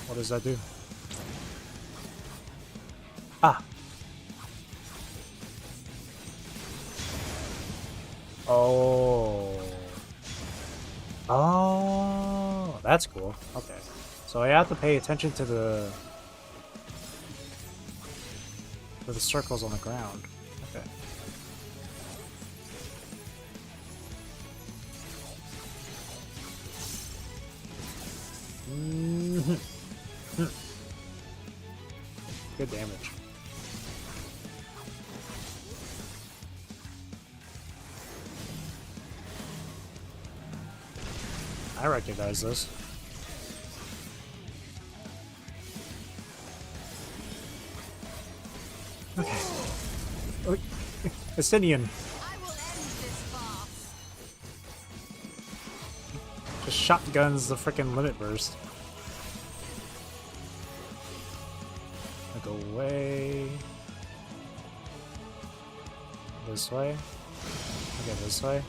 What does that do? Ah! Oh. Oh, that's cool. Okay. So I have to pay attention to the circles on the ground. Okay. Good damage. I recognize this. Okay. Oh, Asinian. I will end this farce. Just shotguns the frickin' limit burst. Go away. This way. Okay, this way.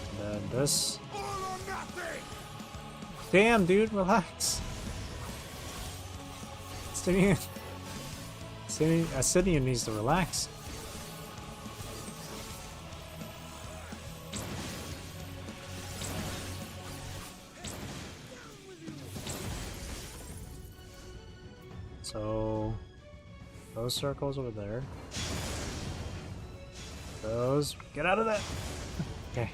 And then this. Damn, dude, relax. Asinian needs to relax. So, those circles over there. Those. Get out of that! Okay.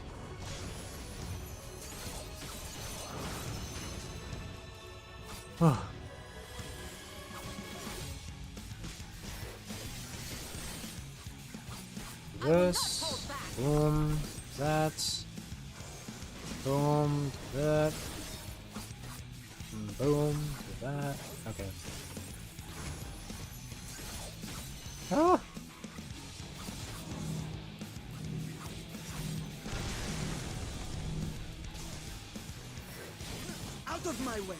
Oh. This. Boom. That. Boom. That. Boom. Do that. Okay. Ah! Out of my way!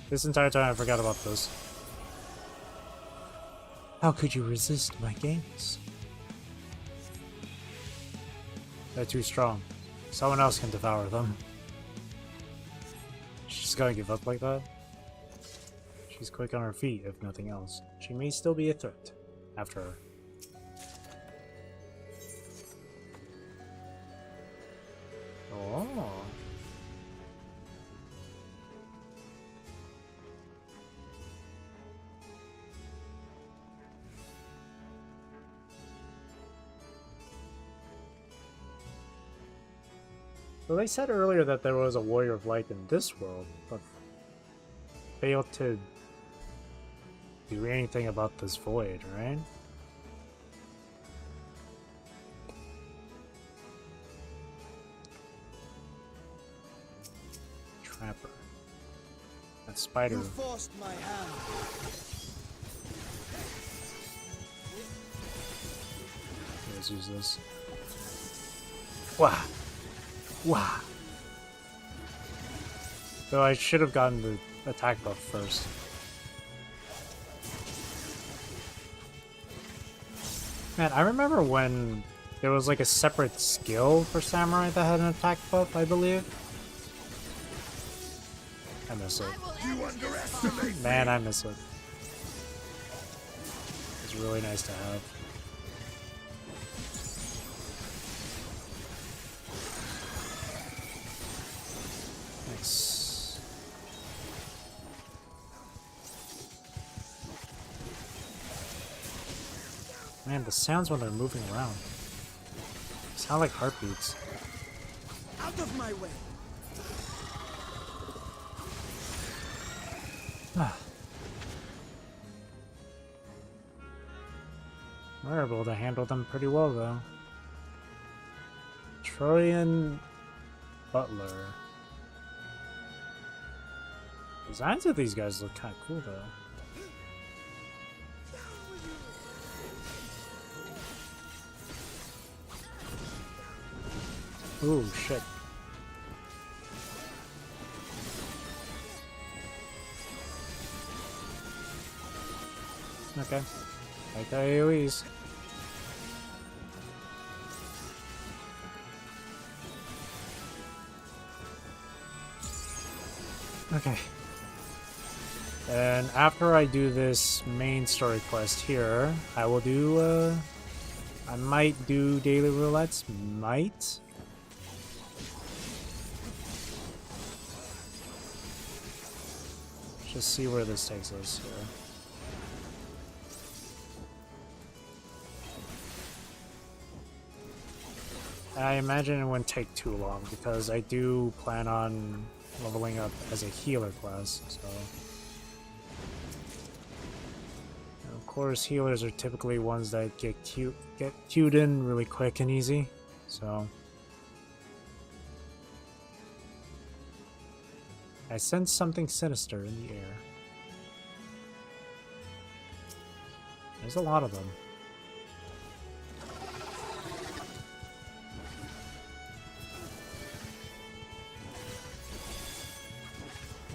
This entire time I forgot about this. How could you resist my games? They're too strong. Someone else can devour them. She's gonna give up like that? She's quick on her feet, if nothing else. She may still be a threat. After her. Oh. Well, they said earlier that there was a warrior of light in this world, but failed to do anything about this void, right? Trapper. That spider. You forced my hand. Let's use this. Wow. Wow. Though I should have gotten the attack buff first. Man, I remember when there was like a separate skill for samurai that had an attack buff, I believe. I miss it. You underestimate. Man, I miss it. It's really nice to have. Nice. Man, the sounds when they're moving around sound like heartbeats. Out of my way! We're able to handle them pretty well, though. Trojan Butler. Designs of these guys look kind of cool, though. Ooh, shit. Okay. Like AoEs. Okay. And after I do this main story quest here, I will do, I might do daily roulettes. Might. Just see where this takes us here. I imagine it wouldn't take too long because I do plan on leveling up as a healer class, so. And of course, healers are typically ones that get queued in really quick and easy, so. I sense something sinister in the air. There's a lot of them.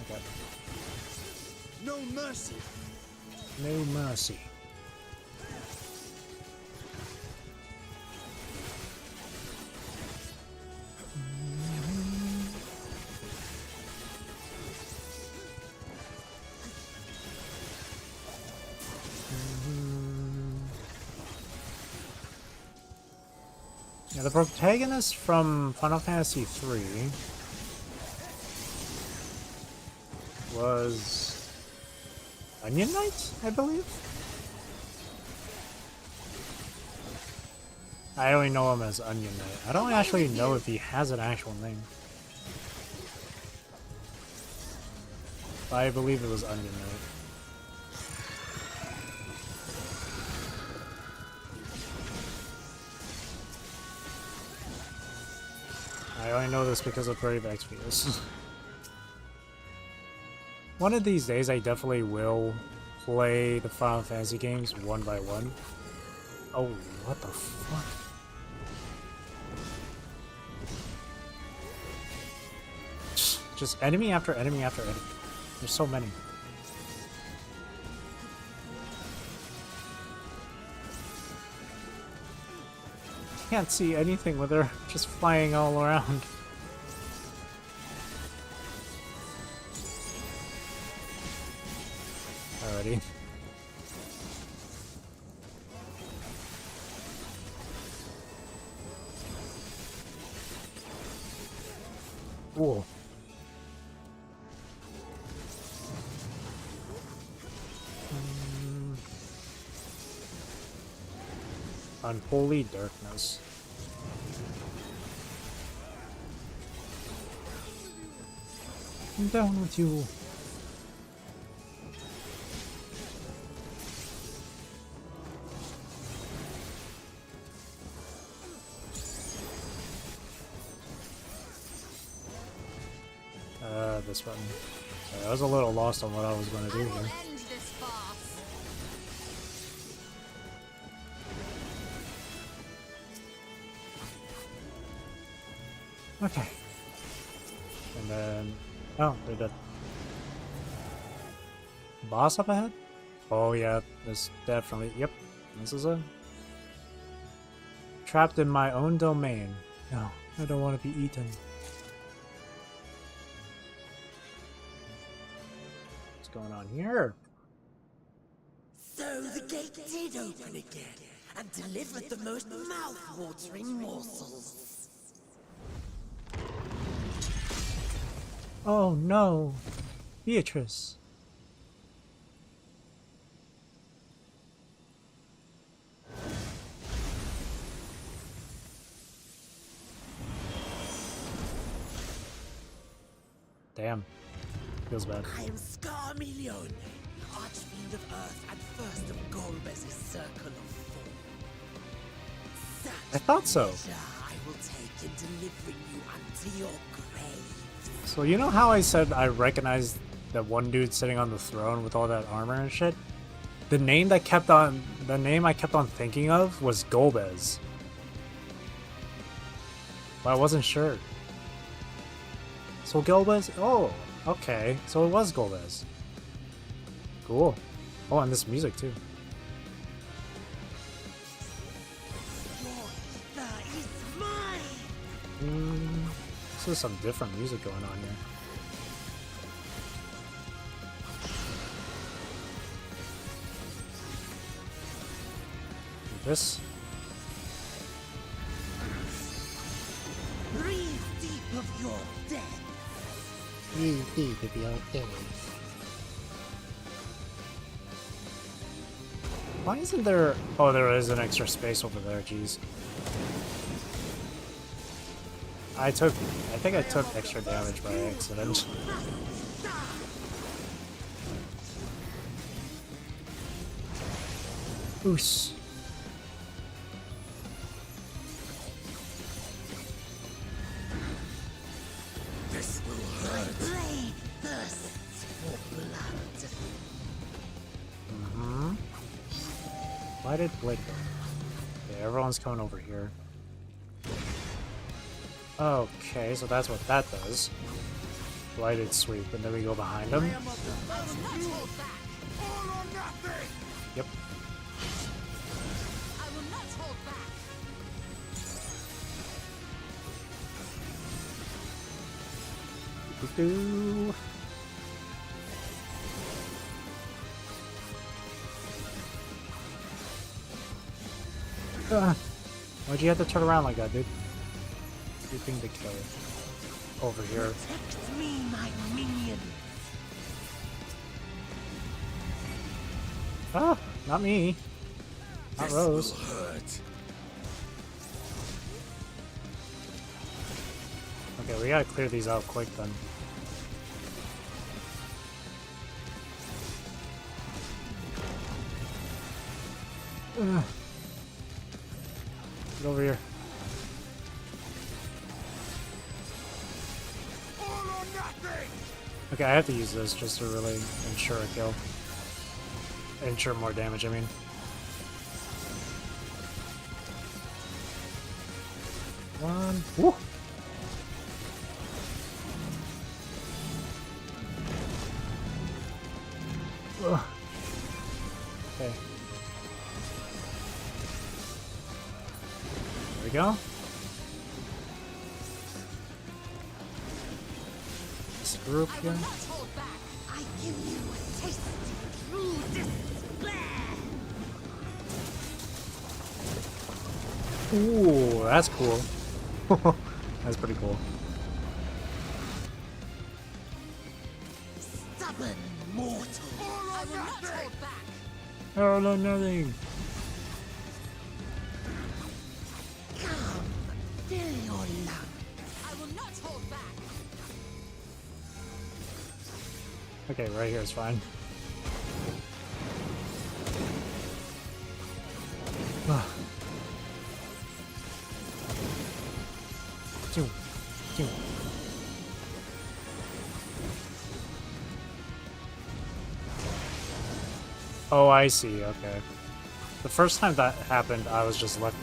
Okay. No mercy! No mercy. Yeah, the protagonist from Final Fantasy III was Onion Knight, I believe? I only know him as Onion Knight. I don't actually know if he has an actual name. But I believe it was Onion Knight. I only know this because of Brave Exvius. One of these days, I definitely will play the Final Fantasy games one by one. Oh, what the fuck? Just enemy after enemy after enemy. There's so many. Can't see anything with her just flying all around. Alrighty. Ooh. Unholy darkness. I'm down with you. This button. Sorry, I was a little lost on what I was going to do here. Okay. And then... oh, they're dead. Boss up ahead? Oh yeah, this definitely... yep, this is it. Trapped in my own domain. No, I don't want to be eaten. What's going on here? So the gate did open again and delivered the most mouth-watering morsels. Oh no, Beatrice. Damn, feels bad. I am Scarmelion, Archfiend of Earth and first of Golbez's Circle of Four. Such I thought so. pleasure I will take in delivering you unto your grave. So you know how I said I recognized that one dude sitting on the throne with all that armor and shit? The name I kept on thinking of was Golbez. But I wasn't sure. So Golbez? Oh, okay. So it was Golbez. Cool. Oh, and this music too. This is some different music going on here. This. Breathe deep of your death. Breathe deep of your death. Why isn't there... oh, there is an extra space over there, jeez. I think I took extra damage by accident. Oos. This will hurt. My blade thirsts for blood. Mm-hmm. Why did Blade go? Okay, everyone's coming over here. Okay, so that's what that does. Blighted sweep, and then we go behind him. Yep. I will not hold back. Doo-doo. Why'd you have to turn around like that, dude? Keeping the kill over here. Protect me, my minion. Ah, not me. Not Rose. Okay, we gotta clear these out quick then. Get over here. Okay, I have to use this just to really ensure a kill. Ensure more damage, I mean. One. Woo! Ugh. Okay. There we go. This group I here. will not hold back. I give you a taste of true despair. Ooh, that's cool. That's pretty cool. Stubborn mortal. I will not hold back. Oh no, nothing. Come, fill your lungs. I will not hold back. Okay, right here is fine. Zoom, zoom. Oh, I see, okay. The first time that happened, I was just lucky.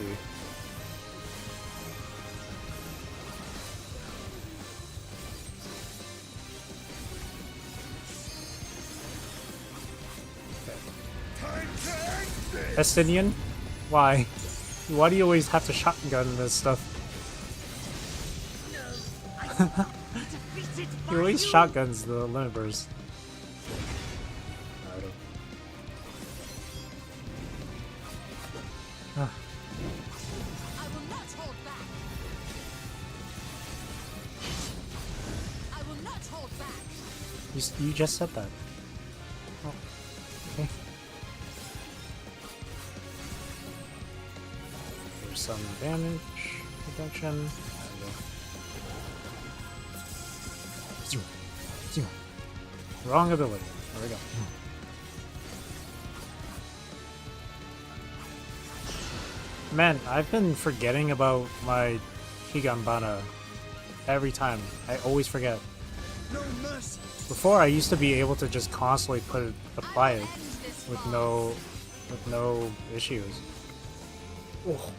Estinian? Why? Why do you always have to shotgun this stuff? He always shotguns the limit burst. I will not hold back. I will not hold back. You just said that. Oh, okay. There's some damage reduction. There we go. Zoom. Zoom. Wrong ability. There we go. Man, I've been forgetting about my Higambana every time. I always forget. No mercy. Before, I used to be able to just constantly apply it with no issues. Oh.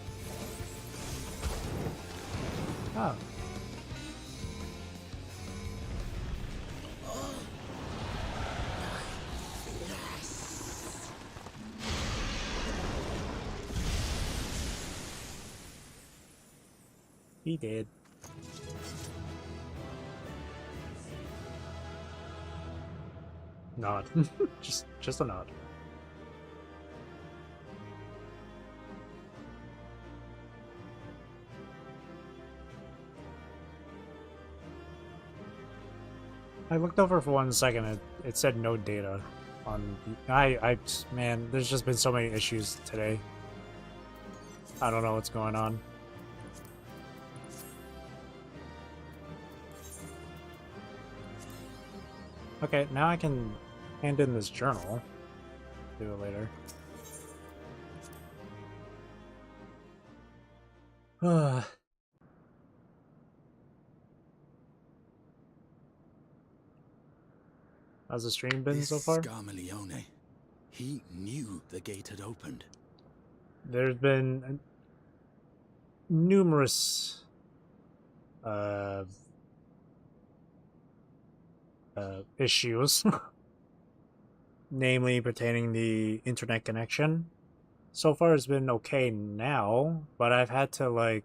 Oh. He did. Nod. just a nod. I looked over for 1 second. It said no data on. Man, there's just been so many issues today. I don't know what's going on. Okay, now I can hand in this journal. Do it later. How's the stream been so far? Scarmalione. He knew the gate had opened. There's been numerous issues, namely pertaining the internet connection. So far, it's been okay now, but I've had to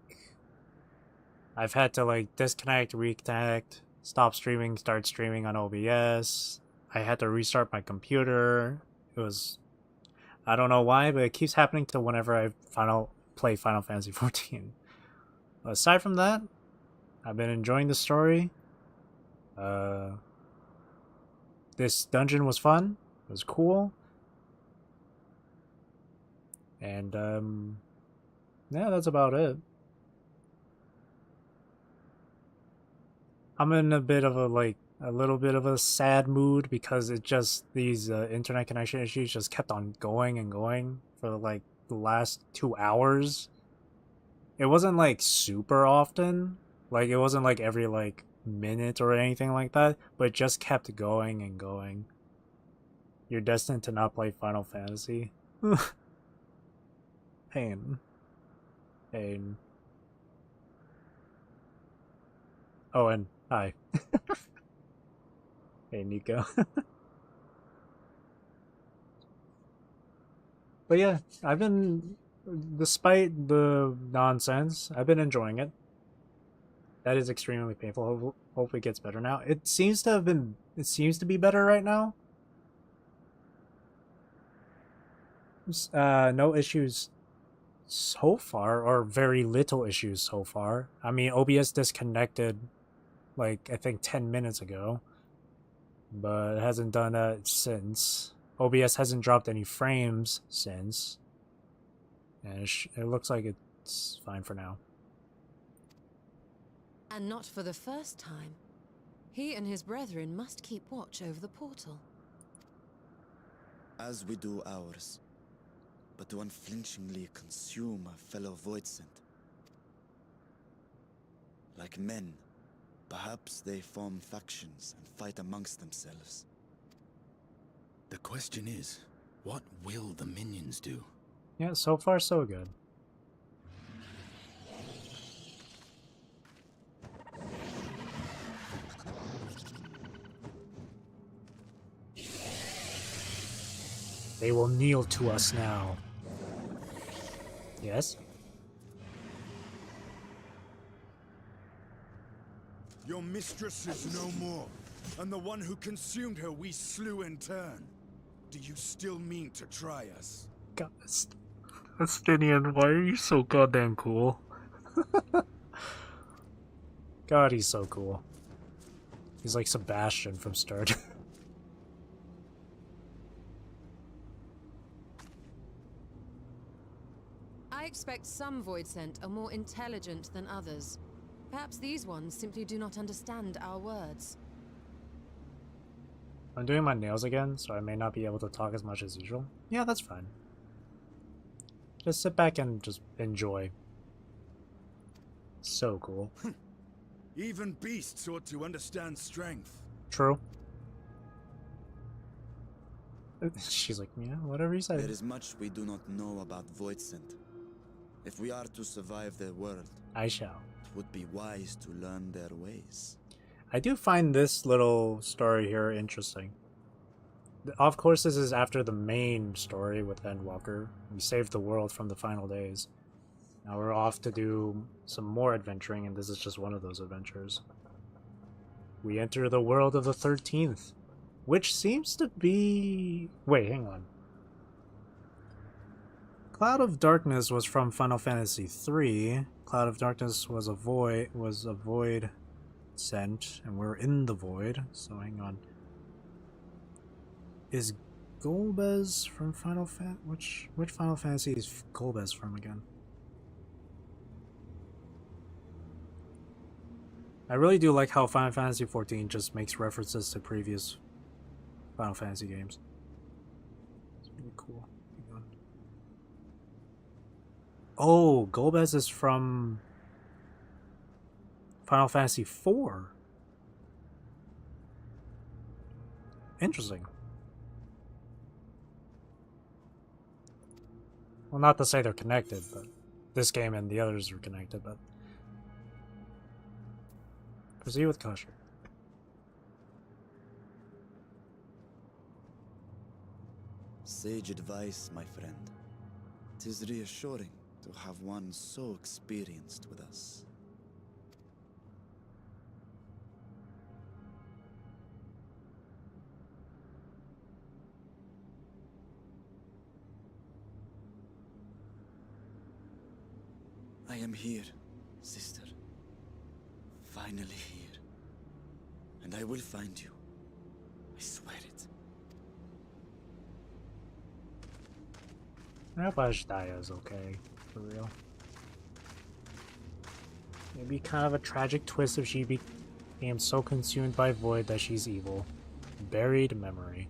disconnect, reconnect, stop streaming, start streaming on OBS. I had to restart my computer. It was, I don't know why, but it keeps happening to whenever I play Final Fantasy XIV. Aside from that, I've been enjoying the story. This dungeon was fun. It was cool. And, yeah, that's about it. I'm in a bit of a little bit of a sad mood because these internet connection issues just kept on going and going for the last 2 hours. It wasn't super often. It wasn't every minute or anything like that, but it just kept going and going. You're destined to not play Final Fantasy. Pain. Pain. Oh, and hi. Hey, Nico. But yeah, I've been, despite the nonsense, I've been enjoying it. That is extremely painful. Hope it gets better now. It seems to be better right now. No issues so far, or very little issues so far. I mean, OBS disconnected, like, I think 10 minutes ago, but it hasn't done that since. OBS hasn't dropped any frames since, and it looks like it's fine for now. And not for the first time. He and his brethren must keep watch over the portal. As we do ours, but to unflinchingly consume a fellow Voidsent. Like men, perhaps they form factions and fight amongst themselves. The question is, what will the minions do? Yeah, so far so good. They will kneel to us now. Yes? Your mistress is no more, and the one who consumed her we slew in turn. Do you still mean to try us? God, Estinian, why are you so goddamn cool? God, he's so cool. He's like Sebastian from Star Trek. I expect some Voidsent are more intelligent than others. Perhaps these ones simply do not understand our words. I'm doing my nails again, so I may not be able to talk as much as usual. Yeah, that's fine. Just sit back and just enjoy. So cool. Even beasts ought to understand strength. True. She's like, yeah, whatever you say. There is much we do not know about Voidsent. If we are to survive their world, I shall. it would be wise to learn their ways. I do find this little story here interesting. Of course, this is after the main story with Endwalker. We saved the world from the final days. Now we're off to do some more adventuring, and this is just one of those adventures. We enter the world of the 13th, which seems to be... Wait, hang on. Cloud of Darkness was from Final Fantasy III. Cloud of Darkness was a void sent, and we're in the void, so hang on. Is Golbez from Final Fantasy? Which Final Fantasy is Golbez from again? I really do like how Final Fantasy XIV just makes references to previous Final Fantasy games. It's really cool. Hang on. Oh, Golbez is from Final Fantasy IV. Interesting. Well, not to say they're connected, but this game and the others are connected, but proceed with caution. Sage advice, my friend. 'Tis reassuring to have one so experienced with us. I am here, sister. Finally here. And I will find you. I swear it. I hope Ashdaya is okay, for real. It'd be kind of a tragic twist if she became so consumed by Void that she's evil. Buried memory.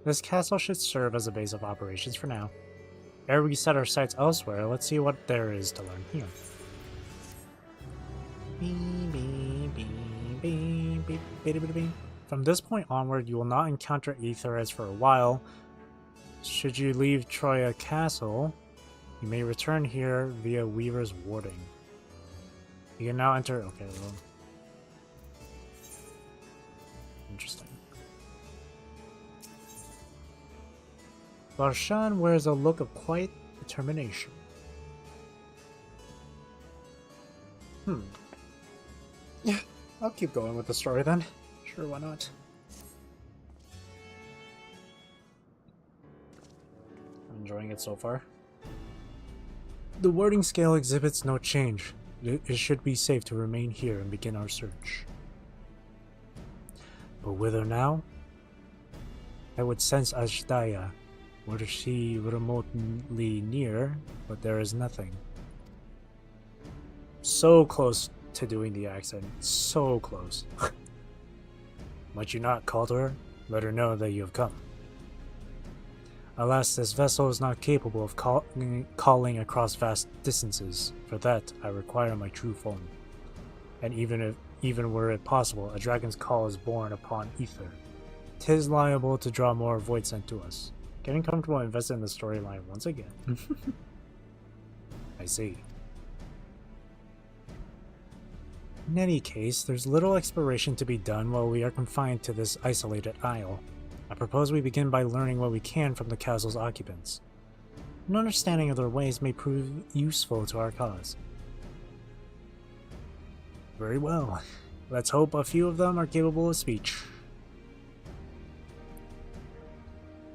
This castle should serve as a base of operations for now. Ere we set our sights elsewhere, let's see what there is to learn here. From this point onward, you will not encounter Aetherites for a while. Should you leave Troya Castle, you may return here via Weaver's Warding. You can now enter... Okay, well... Interesting. Barshan wears a look of quiet determination. Yeah, I'll keep going with the story then. Sure, why not? I'm enjoying it so far. The wording scale exhibits no change. It should be safe to remain here and begin our search. But whither now? I would sense Ashdaya. Were she remotely near, but there is nothing. So close to doing the accent. So close. Might you not call to her? Let her know that you have come. Alas, this vessel is not capable of calling across vast distances. For that, I require my true form. And even were it possible, a dragon's call is born upon ether. 'Tis liable to draw more void sent to us. Getting comfortable invested in the storyline once again. I see. In any case, there's little exploration to be done while we are confined to this isolated isle. I propose we begin by learning what we can from the castle's occupants. An understanding of their ways may prove useful to our cause. Very well. Let's hope a few of them are capable of speech.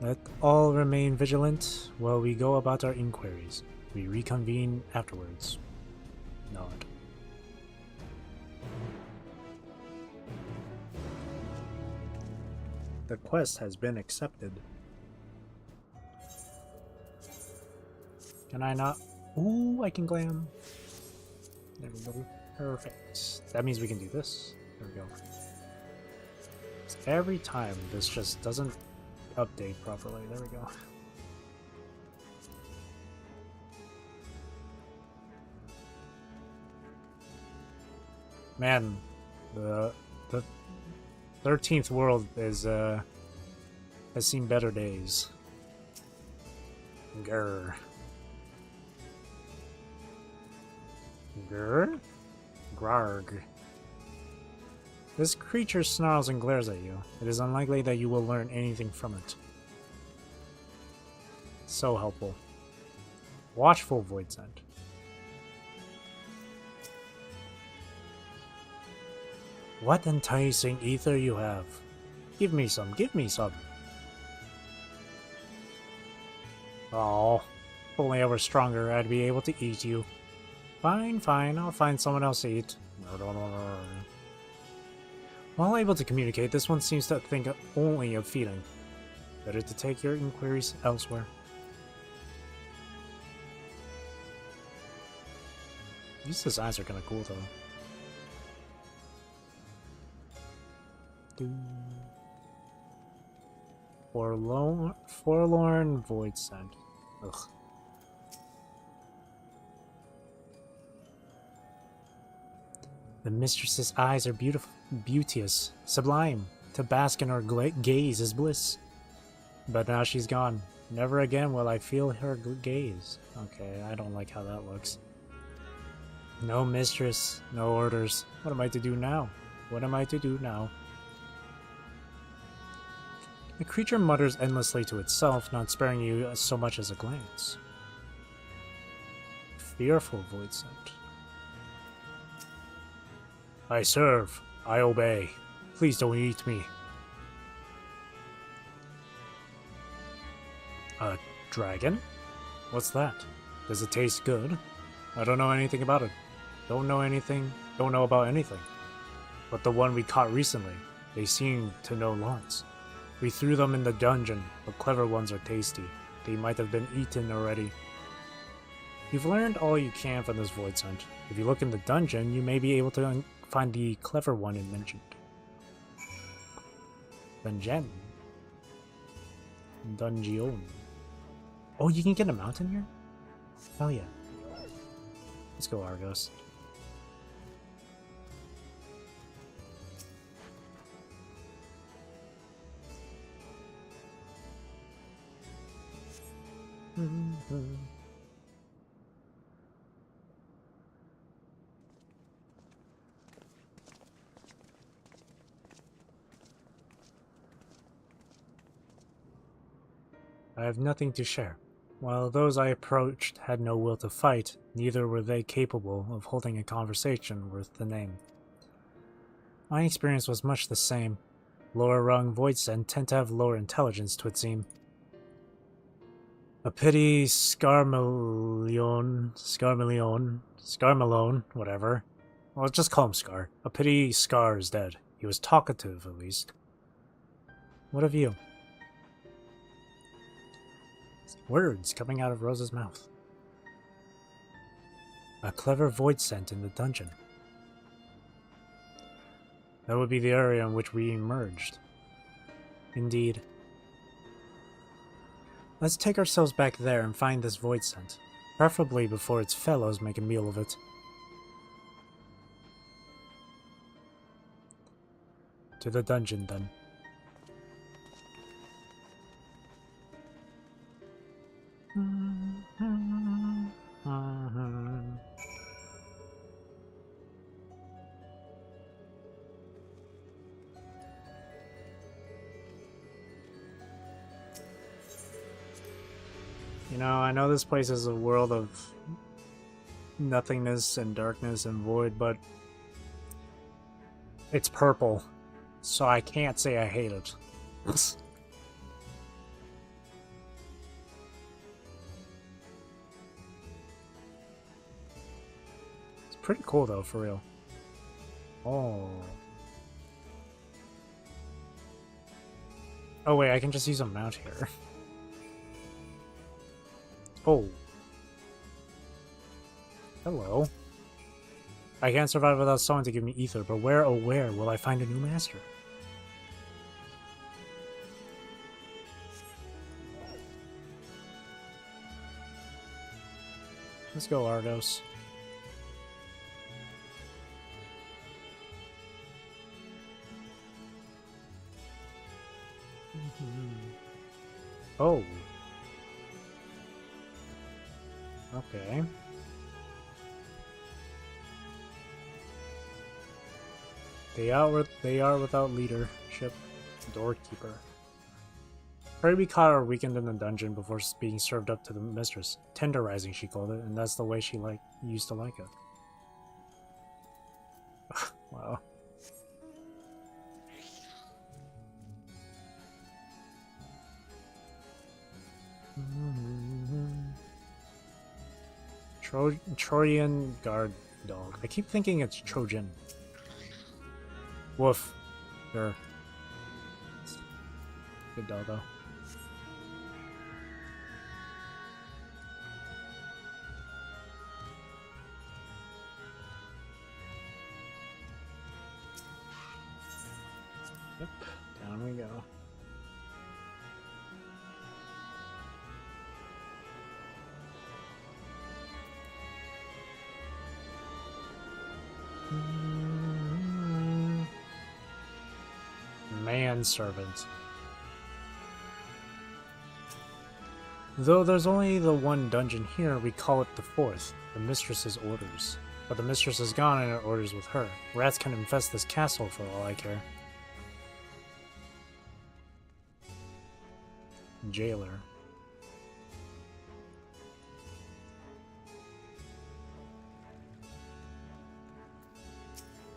Let all remain vigilant while we go about our inquiries. We reconvene afterwards. Nod. The quest has been accepted. Can I not? Ooh, I can glam. There we go. Perfect. That means we can do this. There we go. Every time this just doesn't update properly. There we go. Man, the 13th world is has seen better days. Grr. Grr? Grarg. This creature snarls and glares at you. It is unlikely that you will learn anything from it. So helpful. Watchful void scent. What enticing ether you have. Give me some, give me some. Oh, if only I were stronger, I'd be able to eat you. Fine, fine, I'll find someone else to eat. While able to communicate, this one seems to think only of feeding. Better to take your inquiries elsewhere. These designs are kinda cool though. Forlorn void scent. Ugh. The mistress's eyes are beauteous, sublime. To bask in her gaze is bliss. But now she's gone. Never again will I feel her gaze. Okay, I don't like how that looks. No mistress, no orders. What am I to do now? What am I to do now? The creature mutters endlessly to itself, not sparing you so much as a glance. Fearful void scent. I serve. I obey. Please don't eat me. A dragon? What's that? Does it taste good? I don't know anything about it. Don't know about anything. But the one we caught recently, they seem to know lots. We threw them in the dungeon, but clever ones are tasty. They might have been eaten already. You've learned all you can from this void scent. If you look in the dungeon, you may be able to find the clever one it mentioned. Dungeon. Dungeon. Oh, you can get a mountain here? Hell yeah. Let's go, Argos. I have nothing to share. While those I approached had no will to fight, neither were they capable of holding a conversation worth the name. My experience was much the same. Lower rung Voidsend tend to have lower intelligence, 'twould seem. A pity Scarmalone, whatever. Well, let's just call him Scar. A pity Scar is dead. He was talkative, at least. What of you? Words coming out of Rose's mouth. A clever void scent in the dungeon. That would be the area in which we emerged. Indeed. Let's take ourselves back there and find this void scent, preferably before its fellows make a meal of it. To the dungeon, then. You know, I know this place is a world of nothingness and darkness and void, but it's purple, so I can't say I hate it. It's pretty cool though, for real. Oh. Oh wait, I can just use a mount here. Oh. Hello. I can't survive without someone to give me ether, but where, oh where, will I find a new master? Let's go, Argos. Oh. Okay. They are without leadership. Doorkeeper. Pray we caught her weakened in the dungeon before being served up to the mistress. Tenderizing, she called it, and that's the way she used to like it. Wow. Trojan guard dog. I keep thinking it's Trojan. Woof. Sure. Good doggo. Yep, down we go. Manservant. Though there's only the one dungeon here, we call it the fourth, the mistress's orders. But the mistress is gone and her orders with her. Rats can infest this castle for all I care. Jailer.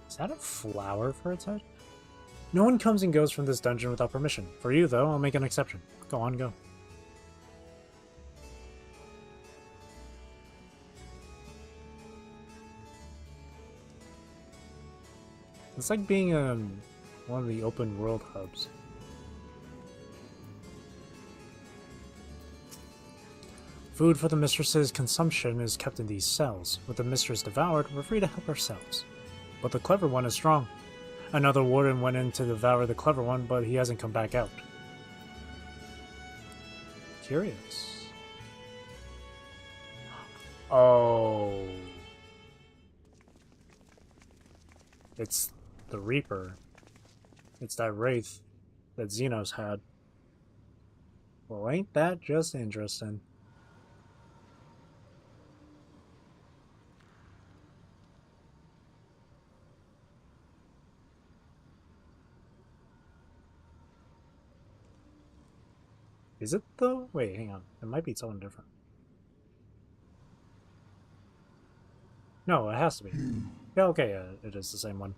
Is that a flower for its head? No one comes and goes from this dungeon without permission. For you, though, I'll make an exception. Go on, go. It's like being one of the open world hubs. Food for the mistress's consumption is kept in these cells. With the mistress devoured, we're free to help ourselves. But the clever one is strong. Another warden went in to devour the clever one, but he hasn't come back out. Curious. Oh. It's the Reaper. It's that wraith that Xenos had. Well, ain't that just interesting? Is it though? Wait, hang on. It might be someone different. No, it has to be. Yeah, okay, it is the same one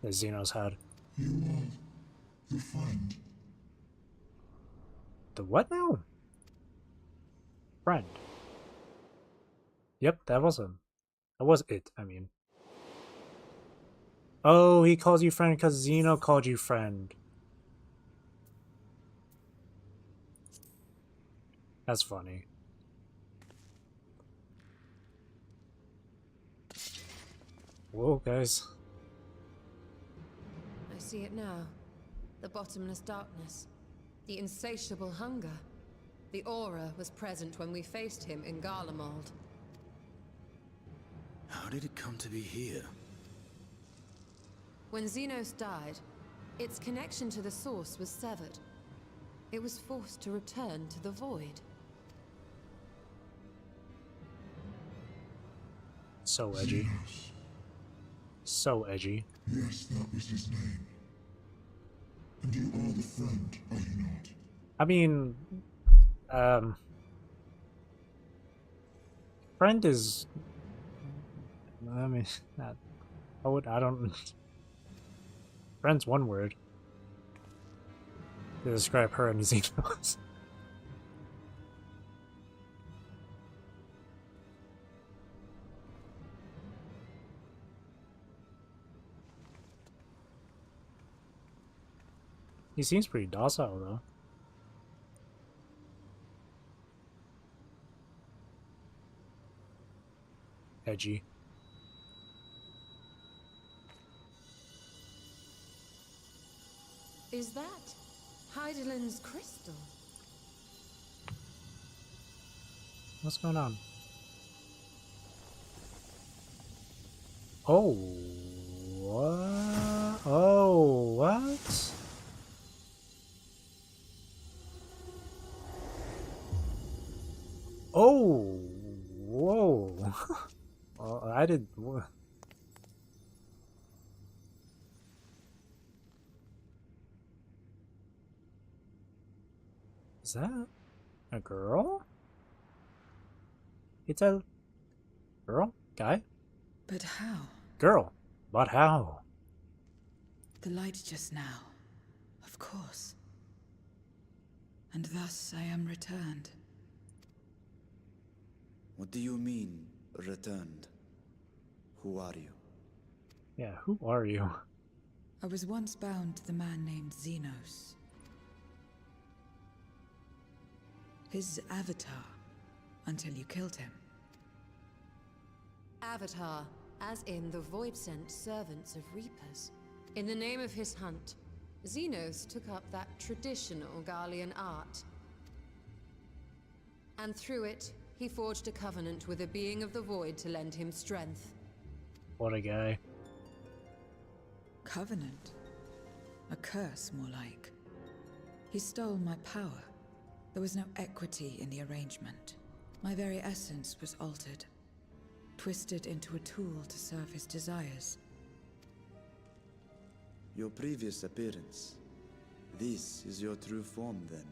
that Xenos had. You are the friend. The what now? Friend. Yep, that was him. That was it, I mean. Oh, he calls you friend because Zeno called you friend. That's funny. Whoa, guys. I see it now. The bottomless darkness. The insatiable hunger. The aura was present when we faced him in Garlemald. How did it come to be here? When Xenos died, its connection to the source was severed. It was forced to return to the void. So edgy. Xenos. So edgy. Yes, that was his name. And you are the friend, are you not? I mean, friend is. I mean, not. I don't. Friend's one word to describe her and Xenos. He seems pretty docile, though. Edgy. Is that Heidelin's crystal? What's going on? Oh, what? Oh, what? Oh, whoa. Well, I did. Is that a girl? It's a girl? Guy? But how? Girl. But how? The light just now. Of course. And thus I am returned. What do you mean, returned? Who are you? Yeah, who are you? I was once bound to the man named Xenos. His avatar, until you killed him. Avatar, as in the void-sent servants of Reapers. In the name of his hunt, Xenos took up that traditional Garlean art. And through it, he forged a covenant with a being of the void to lend him strength. What a guy. Covenant? A curse, more like. He stole my power. There was no equity in the arrangement. My very essence was altered, twisted into a tool to serve his desires. Your previous appearance. This is your true form, then.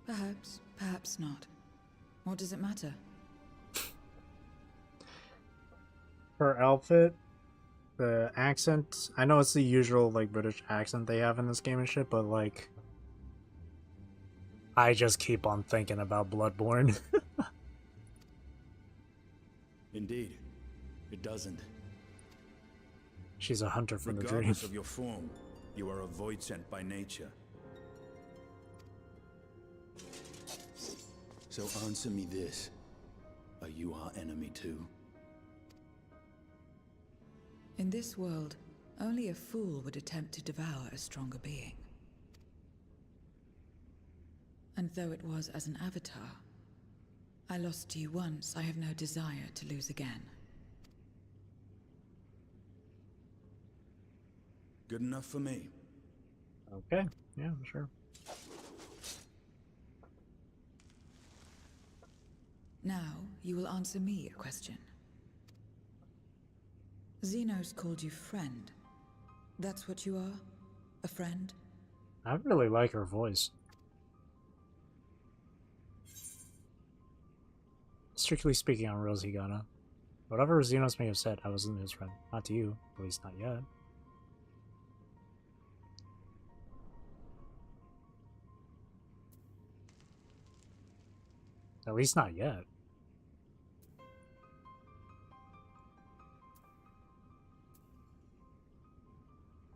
Perhaps, perhaps not. What does it matter? Her outfit, the accent, I know it's the usual like British accent they have in this game and shit, but like I just keep on thinking about Bloodborne. Indeed, it doesn't. She's a hunter from the dream. Regardless of your form, you are a void sent by nature. So answer me this. Are you our enemy too? In this world, only a fool would attempt to devour a stronger being. And though it was as an avatar, I lost to you once, I have no desire to lose again. Good enough for me. Okay, yeah, sure. Now, you will answer me a question. Xenos called you friend. That's what you are? A friend? I really like her voice. Strictly speaking, on Rose Higana. Whatever Xenos may have said, I wasn't his friend. Not to you, at least not yet. At least not yet.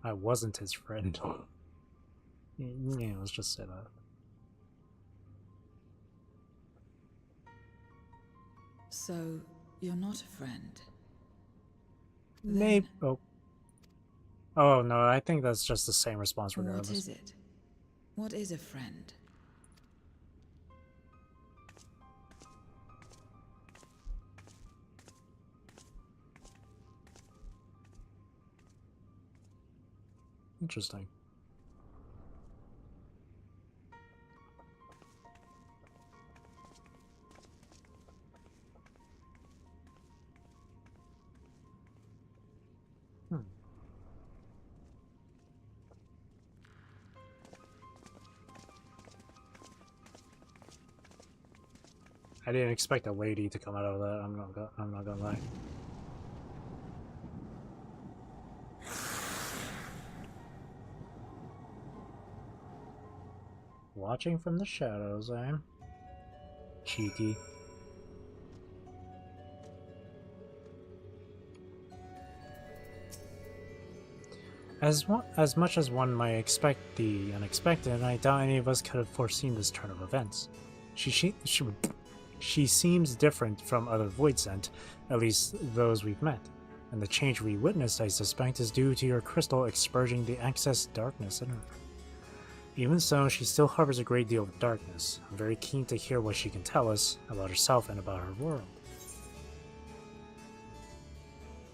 I wasn't his friend. Yeah, let's just say that. So, you're not a friend? Maybe. Oh. Oh, no, I think that's just the same response regardless. What is it? What is a friend? Interesting. I didn't expect a lady to come out of that. I'm not gonna lie. Watching from the shadows, eh? Cheeky. As much as one might expect the unexpected, I doubt any of us could have foreseen this turn of events. She seems different from other Void Sent, at least those we've met, and the change we witnessed, I suspect, is due to your crystal expurging the excess darkness in her. Even so, she still harbors a great deal of darkness. I'm very keen to hear what she can tell us about herself and about her world.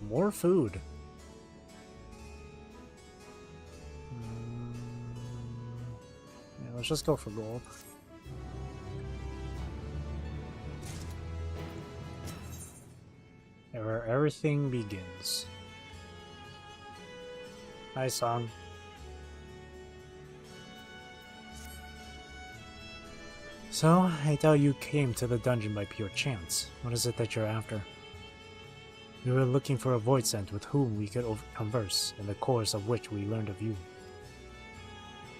More food. Yeah, let's just go for gold. Where everything begins. Hi, Song. So, I doubt you came to the dungeon by pure chance. What is it that you're after? We were looking for a Void Sent with whom we could converse, in the course of which we learned of you.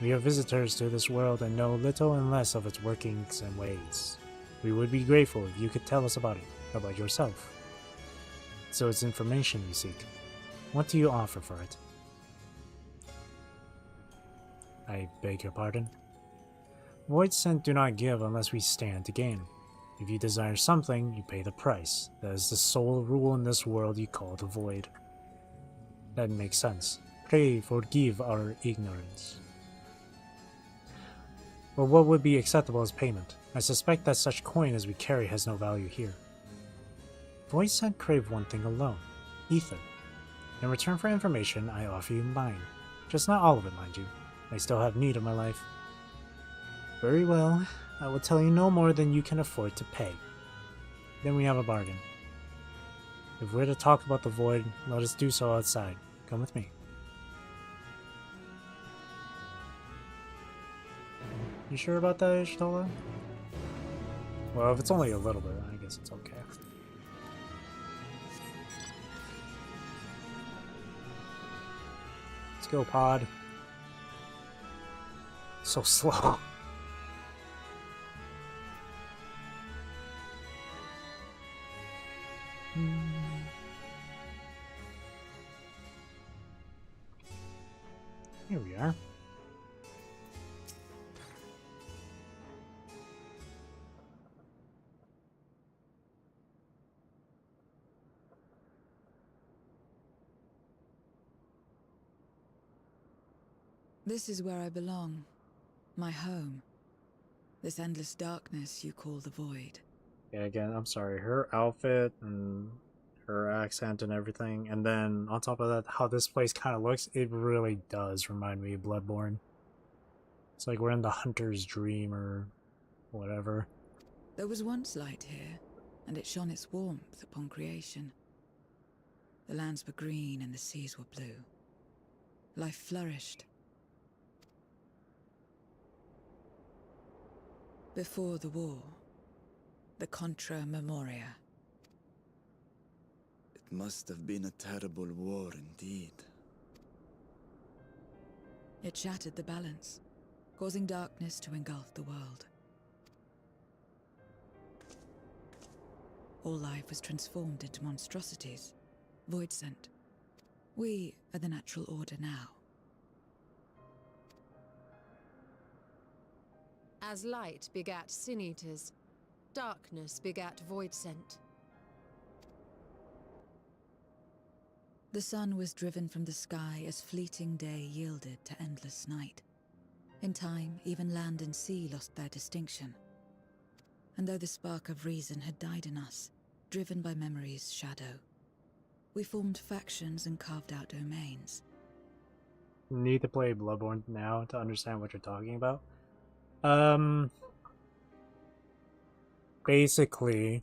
We are visitors to this world and know little and less of its workings and ways. We would be grateful if you could tell us about it, about yourself. So it's information we seek. What do you offer for it? I beg your pardon? Void Sent do not give unless we stand to gain. If you desire something, you pay the price. That is the sole rule in this world you call the Void. That makes sense. Pray forgive our ignorance. But what would be acceptable as payment? I suspect that such coin as we carry has no value here. Void Sent crave one thing alone, ether. In return for information, I offer you mine. Just not all of it, mind you. I still have need of my life. Very well, I will tell you no more than you can afford to pay. Then we have a bargain. If we're to talk about the Void, let us do so outside. Come with me. You sure about that, Ishtola? Well, if it's only a little bit, I guess it's okay. Let's go, pod. So slow. Here we are. This is where I belong. My home. This endless darkness you call the void. Yeah, again, I'm sorry. Her outfit and her accent and everything, and then on top of that, how this place kind of looks, it really does remind me of Bloodborne. It's like we're in the hunter's dream or whatever. There was once light here, and it shone its warmth upon creation. The lands were green and the seas were blue. Life flourished. Before the war, the Contra Memoria. It must have been a terrible war indeed. It shattered the balance, causing darkness to engulf the world. All life was transformed into monstrosities, void sent. We are the natural order now. As light begat sin-eaters, darkness begat void sent. The sun was driven from the sky as fleeting day yielded to endless night. In time, even land and sea lost their distinction. And though the spark of reason had died in us, driven by memory's shadow, we formed factions and carved out domains. Need to play Bloodborne now to understand what you're talking about. Basically,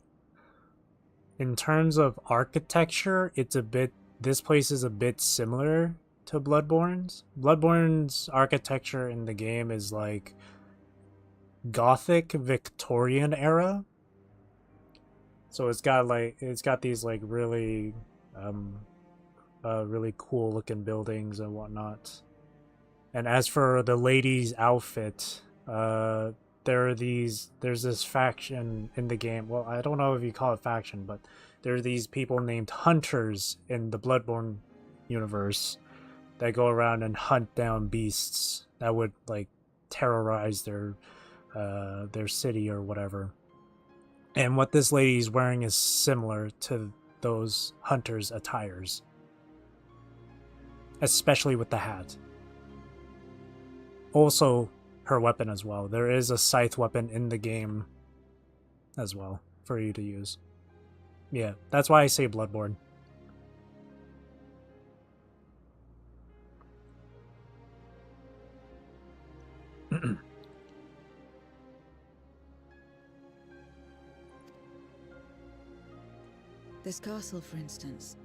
in terms of architecture, it's a bit. This place is a bit similar to Bloodborne's. Bloodborne's architecture in the game is like Gothic Victorian era. So it's got these like really really cool looking buildings and whatnot. And as for the lady's outfit, there's this faction in the game. Well, I don't know if you call it faction, but there are these people named hunters in the Bloodborne universe that go around and hunt down beasts that would like terrorize their city or whatever. And what this lady's wearing is similar to those hunters' attires, especially with the hat. Also, her weapon as well. There is a scythe weapon in the game as well for you to use. Yeah, that's why I say Bloodborne. This castle, for instance,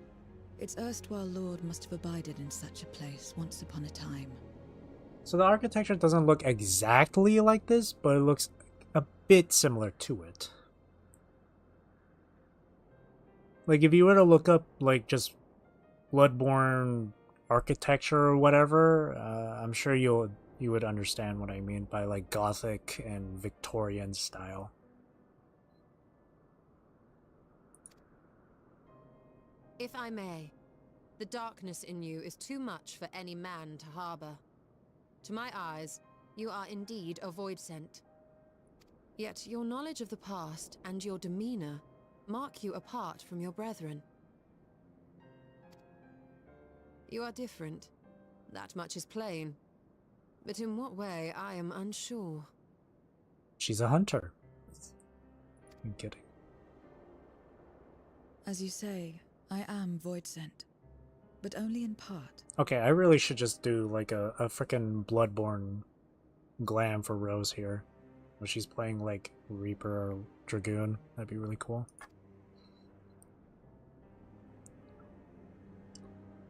its erstwhile lord must have abided in such a place once upon a time. So the architecture doesn't look exactly like this, but it looks a bit similar to it. Like if you were to look up like just Bloodborne architecture or whatever, I'm sure you would understand what I mean by like Gothic and Victorian style. If I may, the darkness in you is too much for any man to harbor. To my eyes, you are indeed a void sent. Yet your knowledge of the past and your demeanor mark you apart from your brethren. You are different. That much is plain. But in what way, I am unsure. She's a hunter. I'm kidding. As you say, I am void sent, but only in part. Okay, I really should just do like a frickin' Bloodborne glam for Rose here. Where she's playing like Reaper or Dragoon. That'd be really cool.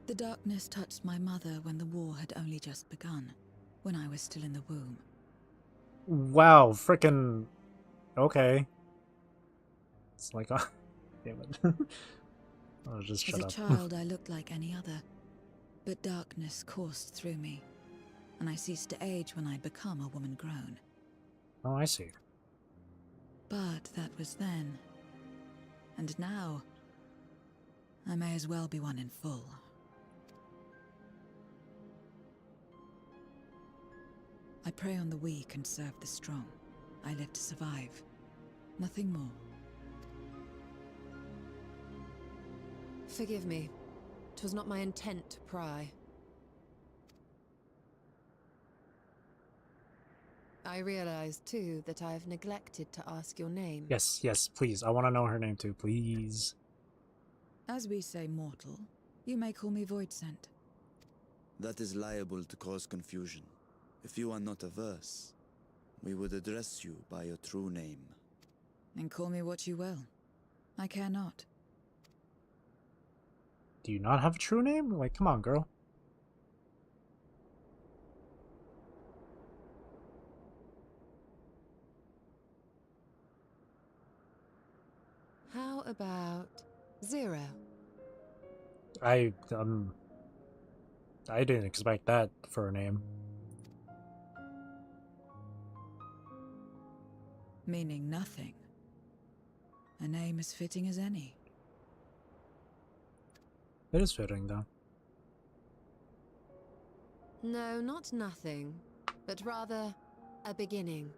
The darkness touched my mother when the war had only just begun, when I was still in the womb. Wow, frickin' okay. It's like, oh, damn it. I'll just shut up. As a child, I looked like any other, but darkness coursed through me, and I ceased to age when I'd become a woman grown. Oh, I see. But that was then. And now, I may as well be one in full. I prey on the weak and serve the strong. I live to survive. Nothing more. Forgive me. 'Twas not my intent to pry. I realize, too, that I've neglected to ask your name. Yes, yes, please. I want to know her name too, please. As we say mortal, you may call me Voidsent. That is liable to cause confusion. If you are not averse, we would address you by your true name. And call me what you will. I care not. Do you not have a true name? Like, come on, girl. How about Zero? I didn't expect that for a name. Meaning nothing. A name as fitting as any. It is fitting, though. No, not nothing, but rather a beginning.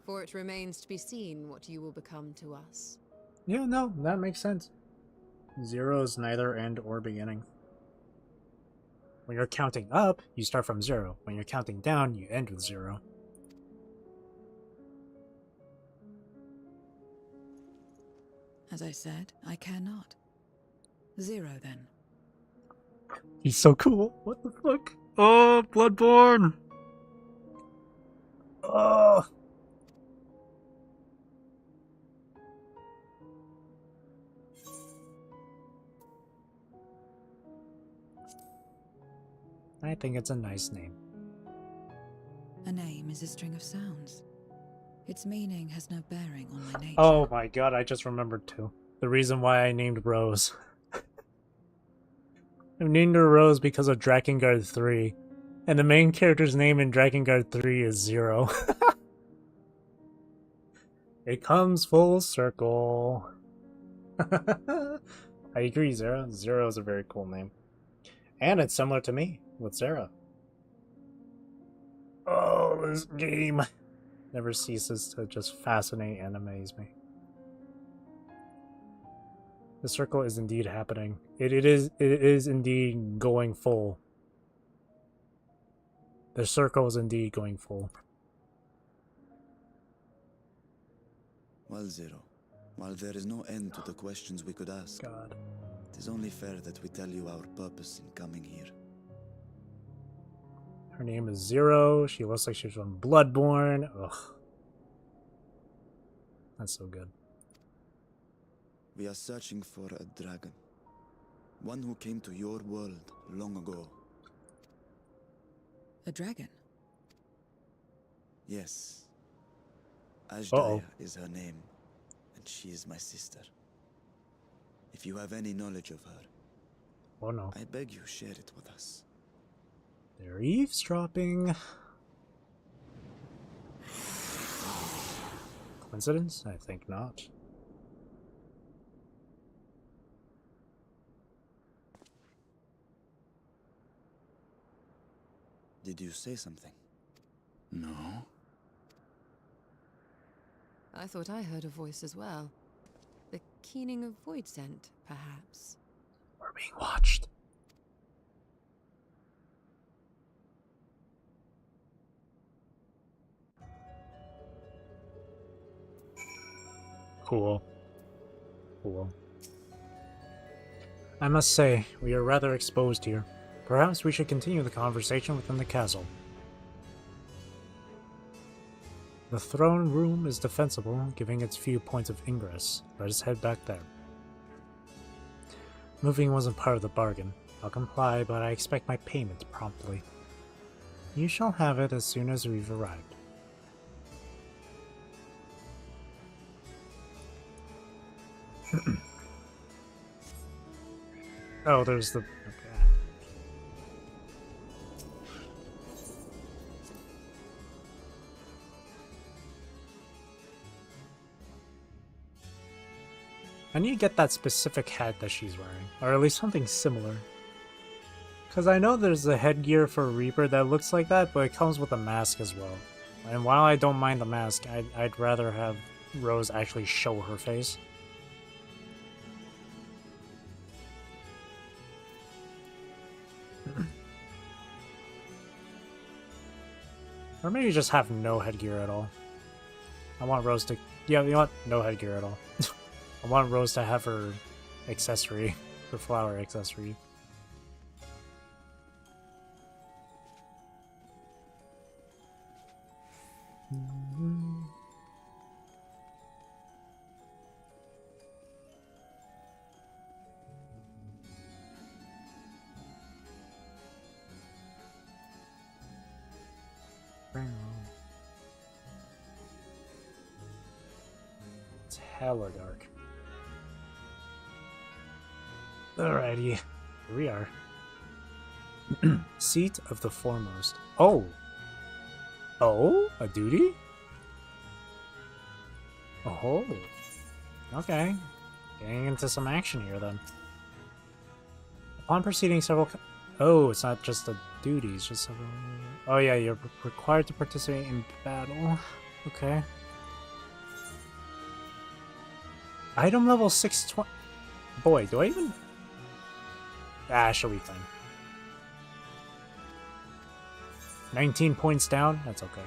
For it remains to be seen what you will become to us. Yeah, no, that makes sense. Zero is neither end or beginning. When you're counting up, you start from 0. When you're counting down, you end with 0. As I said, I care not. 0 then. He's so cool. What the fuck? Oh, Bloodborne! Oh! I think it's a nice name. A name is a string of sounds. Its meaning has no bearing on my nature. Oh my god, I just remembered too. The reason why I named Rose. I named her Rose because of Drakengard 3. And the main character's name in Drakengard 3 is Zero. It comes full circle. I agree, Zero. Zero is a very cool name. And it's similar to me, with Zera. Oh, this game never ceases to just fascinate and amaze me. The circle is indeed happening. It is indeed going full. The circle is indeed going full. Well, Zero, while there is no end to the questions we could ask, God. it is only fair that we tell you our purpose in coming here. Her name is Zero. She looks like she's from Bloodborne. Ugh. That's so good. We are searching for a dragon. One who came to your world long ago. A dragon? Yes. Ashdaya is her name, and she is my sister. If you have any knowledge of her, Oh no. I beg you share it with us. They're eavesdropping. Coincidence? I think not. Did you say something? No. I thought I heard a voice as well. The keening of Voidsent, perhaps. We're being watched. Cool. Cool. I must say, we are rather exposed here. Perhaps we should continue the conversation within the castle. The throne room is defensible, giving its few points of ingress. Let us head back there. Moving wasn't part of the bargain. I'll comply, but I expect my payment promptly. You shall have it as soon as we've arrived. Oh, there's the... Okay. I need to get that specific hat that she's wearing, or at least something similar. Because I know there's a headgear for Reaper that looks like that, but it comes with a mask as well. And while I don't mind the mask, I'd rather have Rose actually show her face. Or maybe just have no headgear at all. I want Rose to... Yeah, you know what? No headgear at all. I want Rose to have her accessory. Her flower accessory. It's hella dark. Alrighty, here we are. Seat of the Foremost. Oh! Oh? A duty? Oh. Okay. Getting into some action here then. Upon proceeding several... Oh, it's not just a duty, it's just several... Oh yeah, you're required to participate in battle. Okay. Item level 620... Boy, do I even... Ah, she'll be fine. 19 points down? That's okay.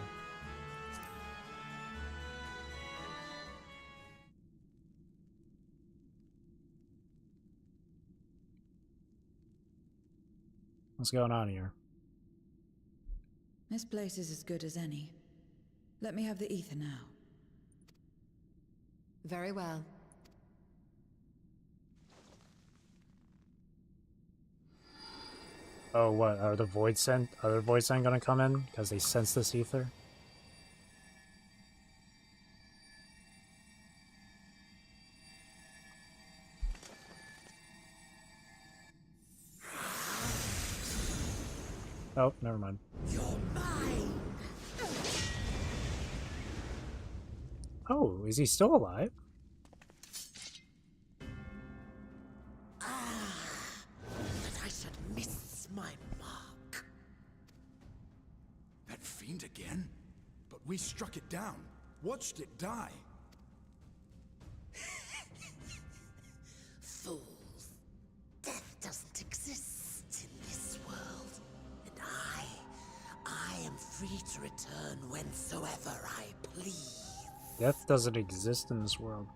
What's going on here? This place is as good as any. Let me have the ether now. Very well. Oh, what? Are the Void Sent? Other Void Sent gonna come in because they sense this ether? Oh, never mind. You're mine. Oh, is he still alive? That I should miss my mark. That fiend again? But we struck it down. Watched it die. Fools. Death doesn't exist in this world. And I am free to return whensoever I please. Death doesn't exist in this world.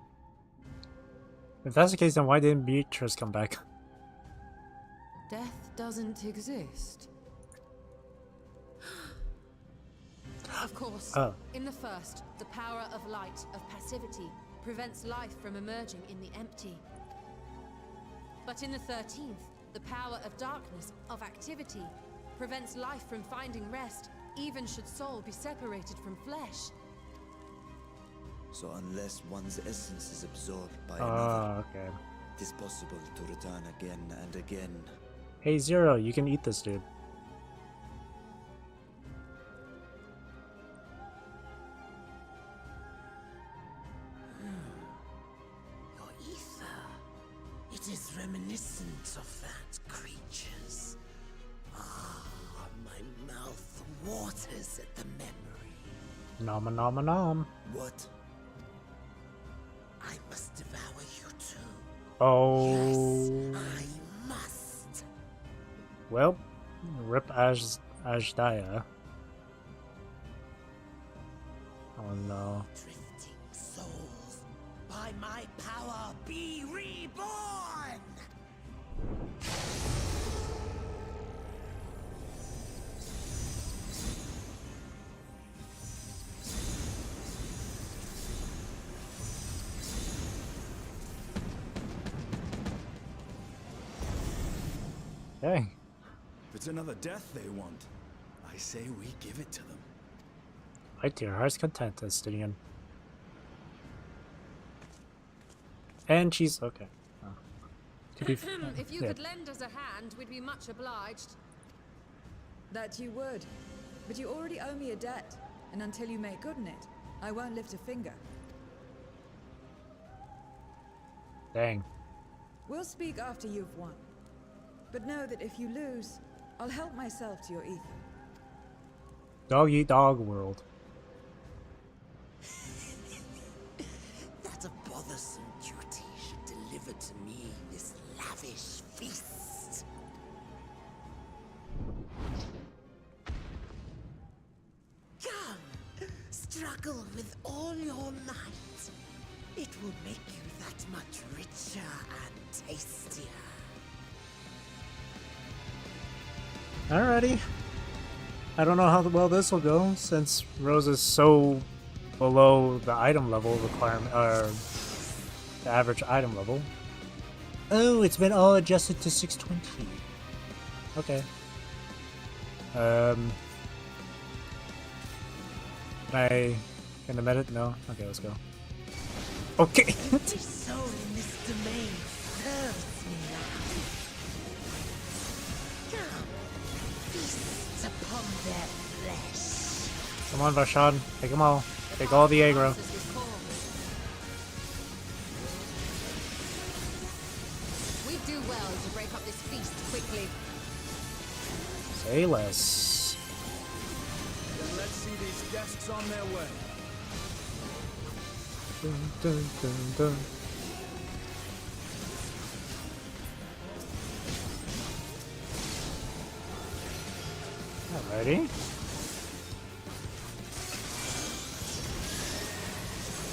If that's the case, then why didn't Beatrice come back? Death doesn't exist. Of course. Oh. In the first, the power of light, of passivity, prevents life from emerging in the empty. But in the 13th, the power of darkness, of activity, prevents life from finding rest, even should soul be separated from flesh. So unless one's essence is absorbed by another, Okay. it is possible to return again and again. Hey, Zero, you can eat this dude. Your ether. It is reminiscent of that creature's. Ah, my mouth waters at the memory. Nom nom nom. What? I must devour you too. Oh. Yes, I must. Well, rip Ajdaya. Oh no. Drifting souls, by my power be reborn! Hey. If it's another death they want, I say we give it to them. Right to your heart's content, Estinian. And she's okay. Oh. To be If you yeah. could lend us a hand, we'd be much obliged. That you would. But you already owe me a debt, and until you make good on it, I won't lift a finger. Dang. We'll speak after you've won. But know that if you lose, I'll help myself to your ether. Dog eat dog world. That a bothersome duty should deliver to me this lavish feast. Struggle with all your might. It will make you that much richer and tastier. Alrighty. I don't know how well this will go, since Rose is so below the item level requirement, or the average item level. Oh, it's been all adjusted to 620. Okay. Can I medit? No? Okay, let's go. Okay! Every soul in this domain serves me now. Come, feast upon their flesh. Come on, Vashad. Take them all. Take all the aggro. We do well to break up this feast quickly. Say less. Then let's see these guests on their way. Dun, dun, dun, dun. Alrighty.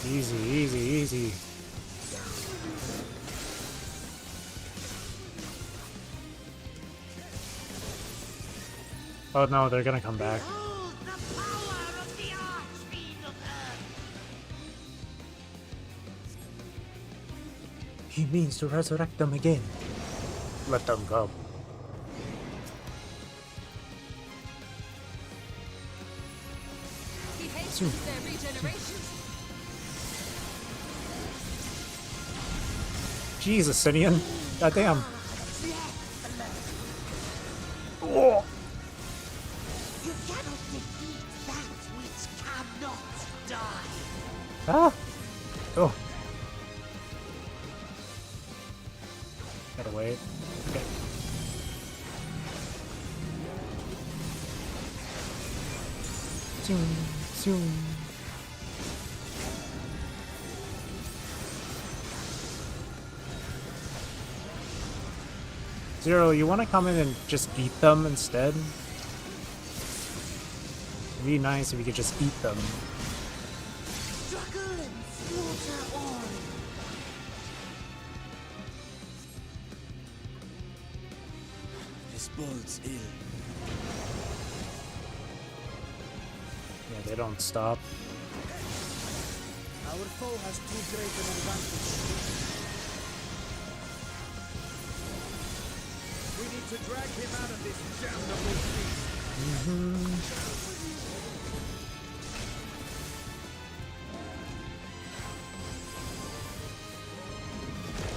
Easy, easy, easy. Oh no, they're gonna come back. Behold the power of the Archfiend of Earth. He means to resurrect them again. Let them go. He hastens their regeneration. Jesus, Simeon. Goddamn. Oh. You cannot defeat that which cannot die. Ah. Oh. Gotta wait. Okay. Zoom, zoom. Zero, you want to come in and just eat them instead? It'd be nice if you could just eat them. Struggle and slaughter all. This bodes ill. Yeah, they don't stop. Our foe has too great an advantage. We need to drag him out of this damnable feast.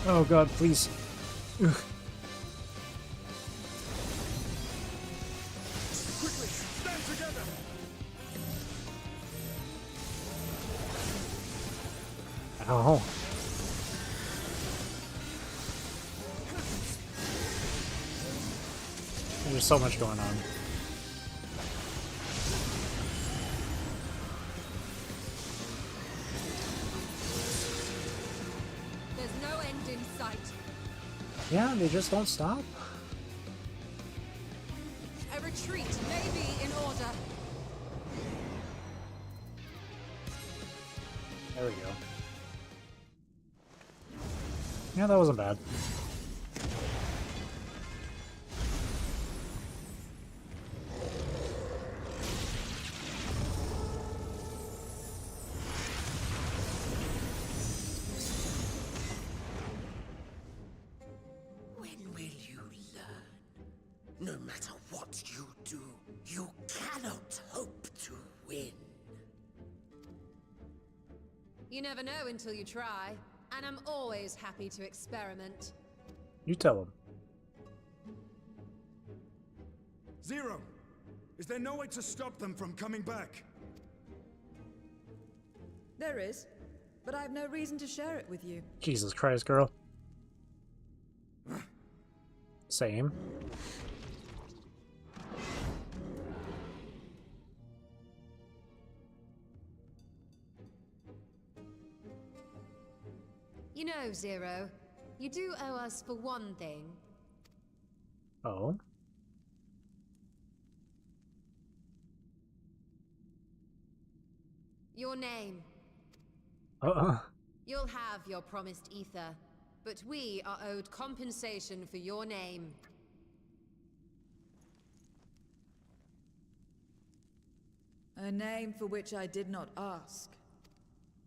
Oh god, please. Ugh. Quickly, stand together! Ow. There's so much going on. There's no end in sight. Yeah, they just don't stop. A retreat may be in order. There we go. Yeah, that wasn't bad. When will you learn? No matter what you do, you cannot hope to win. You never know until you try, and I'm always happy to experiment. You tell them. Zero! Is there no way to stop them from coming back? There is, but I have no reason to share it with you. Jesus Christ, girl. Same. You know, Zero, you do owe us for one thing. Oh. Your name. Uh-uh. You'll have your promised ether, but we are owed compensation for your name. A name for which I did not ask,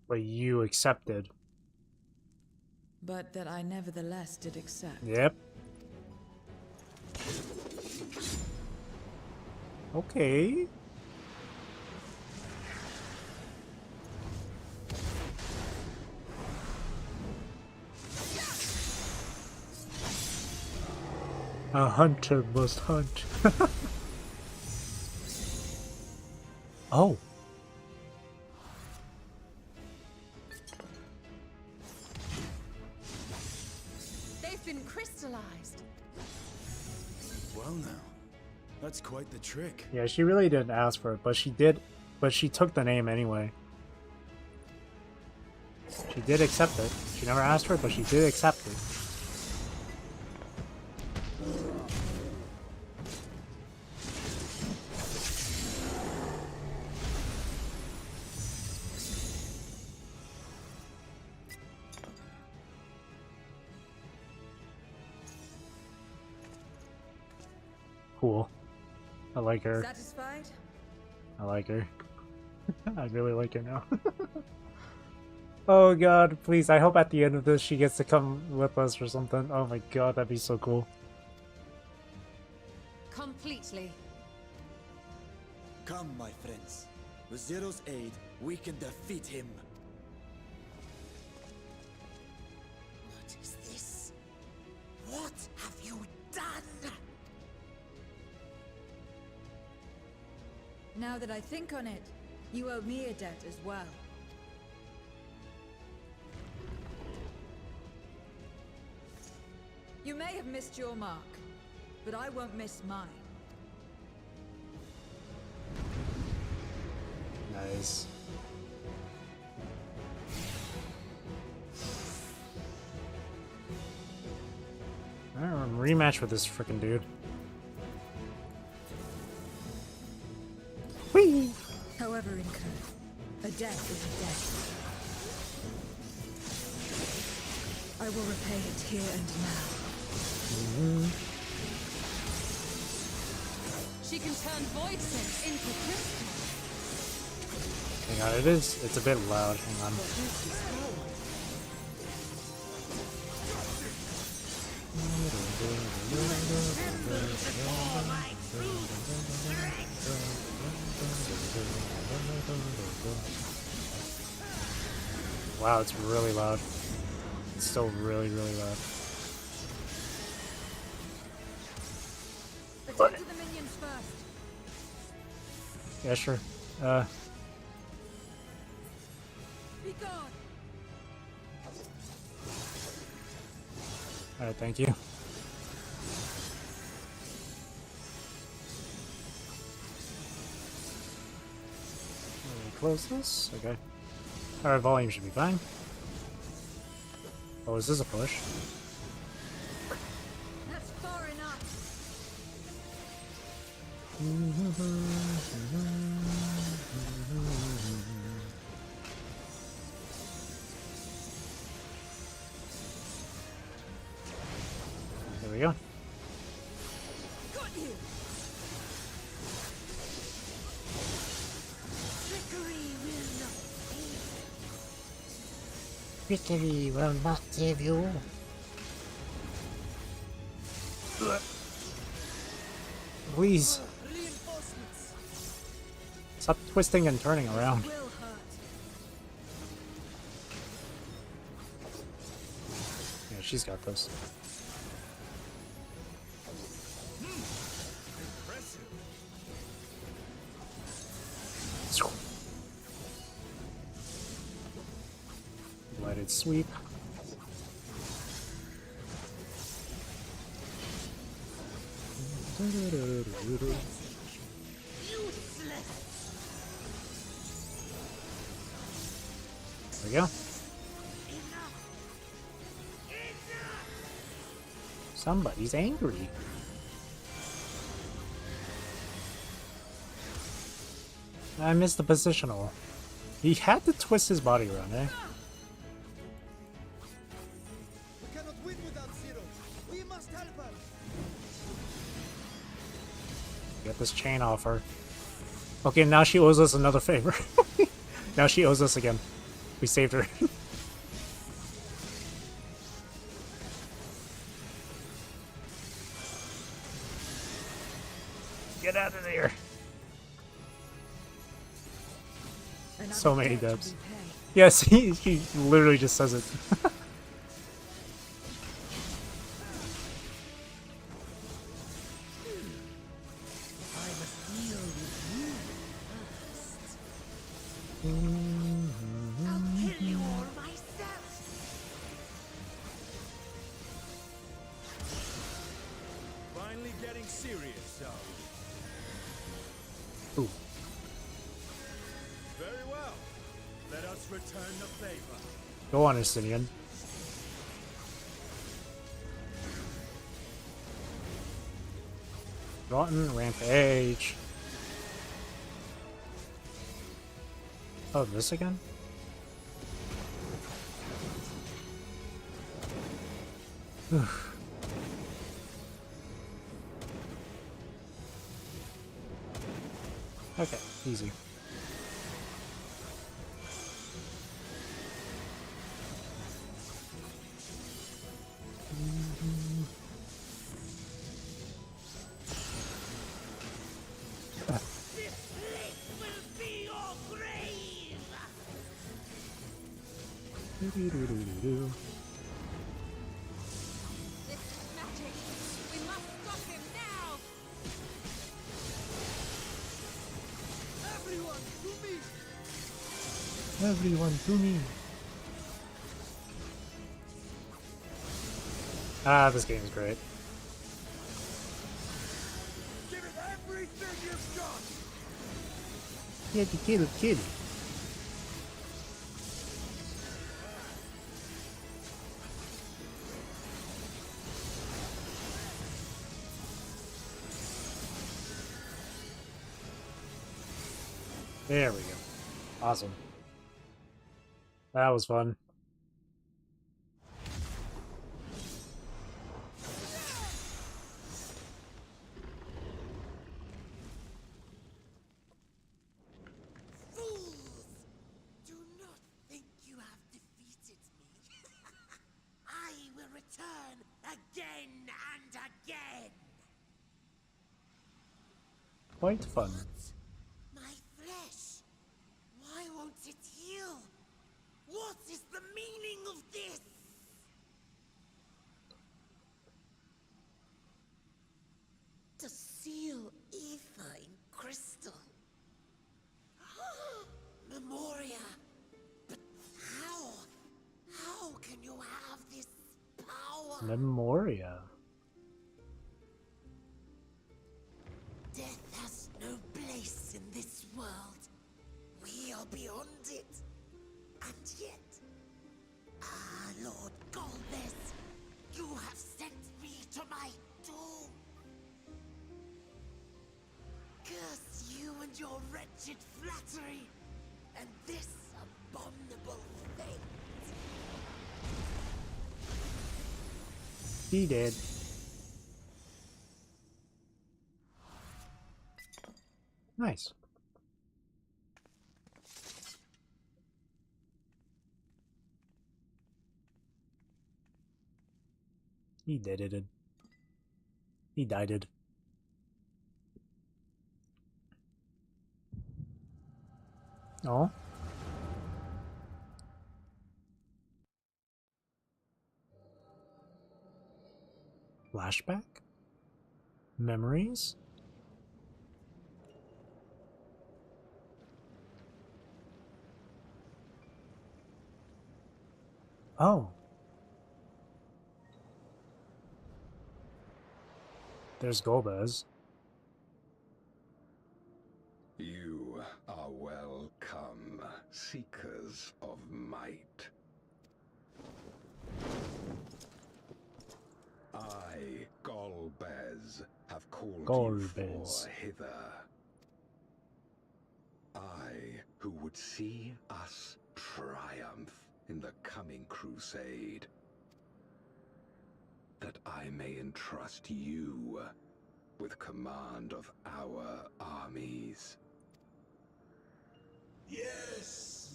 But you accepted. but that I nevertheless did accept. Yep. Okay. A hunter must hunt. Oh. They've been crystallized. Well now, that's quite the trick. Yeah, she really didn't ask for it, but she did. But she took the name anyway. She did accept it. She never asked for it, but she did accept it. Cool. I like her. Satisfied? I like her. I really like her now. Oh god, please, I hope at the end of this she gets to come with us or something. Oh my god, that'd be so cool. Completely. Come, my friends. With Zero's aid, we can defeat him. What is this? What have you done? Now that I think on it, you owe me a debt as well. You may have missed your mark, but I won't miss mine. Nice. Alright, rematch with this freaking dude. Whee! However incurred, a debt is a debt. I will repay it here and now. She can turn void sense into crystal. Hang on, it's a bit loud, hang on. Wow, it's really loud. It's still really, really loud. Attend to the minions first. Yeah, sure. Be gone. Alright, thank you. Close this? Okay. Alright, volume should be fine. Oh, is this a push? That's far enough. There we go. Got you. Victory will not save you. Please. Stop twisting and turning around. Will hurt. Yeah, she's got this. Lighted sweep. There we go. Somebody's angry. I missed the positional. He had to twist his body around, eh? We cannot win without Zero. We must help her. Get this chain off her. Okay, now she owes us another favor. Now she owes us again. We saved her. Get out of there. So many dubs. Yes, he literally just says it. Finally getting serious, are Ooh. we? Very well. Let us return the favor. Go on, Estinian. Rotten Rampage. Oh, this again? Oof. Okay, easy. Do-do-do-do-do-do. This is magic. We must stop him now. Everyone, to me. Everyone to me. Ah, this game is great. Give it everything you've got. Kill. There we go. Awesome. That was fun. Fools! Do not think you have defeated me. I will return again and again. Quite fun. My flesh. Why won't it heal? What is the meaning of this? To seal ether in crystal. Memoria. But how? How can you have this power? Memoria. Death has no place in this world. We are beyond it. And yet, Lord Golbez, you have sent me to my doom. Curse you and your wretched flattery, and this abominable fate. He did. Nice. He did it. He died it. Oh. Flashback? Memories? Oh. There's Golbez. You are welcome, seekers of might. I, Golbez, have called you for hither. I, who would see us triumph in the coming crusade. That I may entrust you with command of our armies. Yes,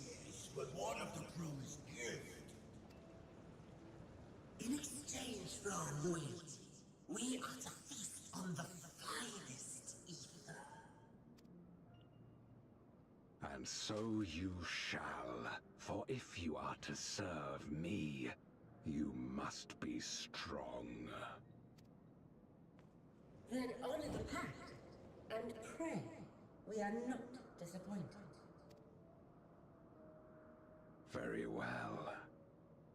but what of the promised gift? In exchange for our loyalty, we are to feast on the finest ether. And so you shall, for if you are to serve me, you must be strong. Then honor the pact, and pray we are not disappointed. Very well.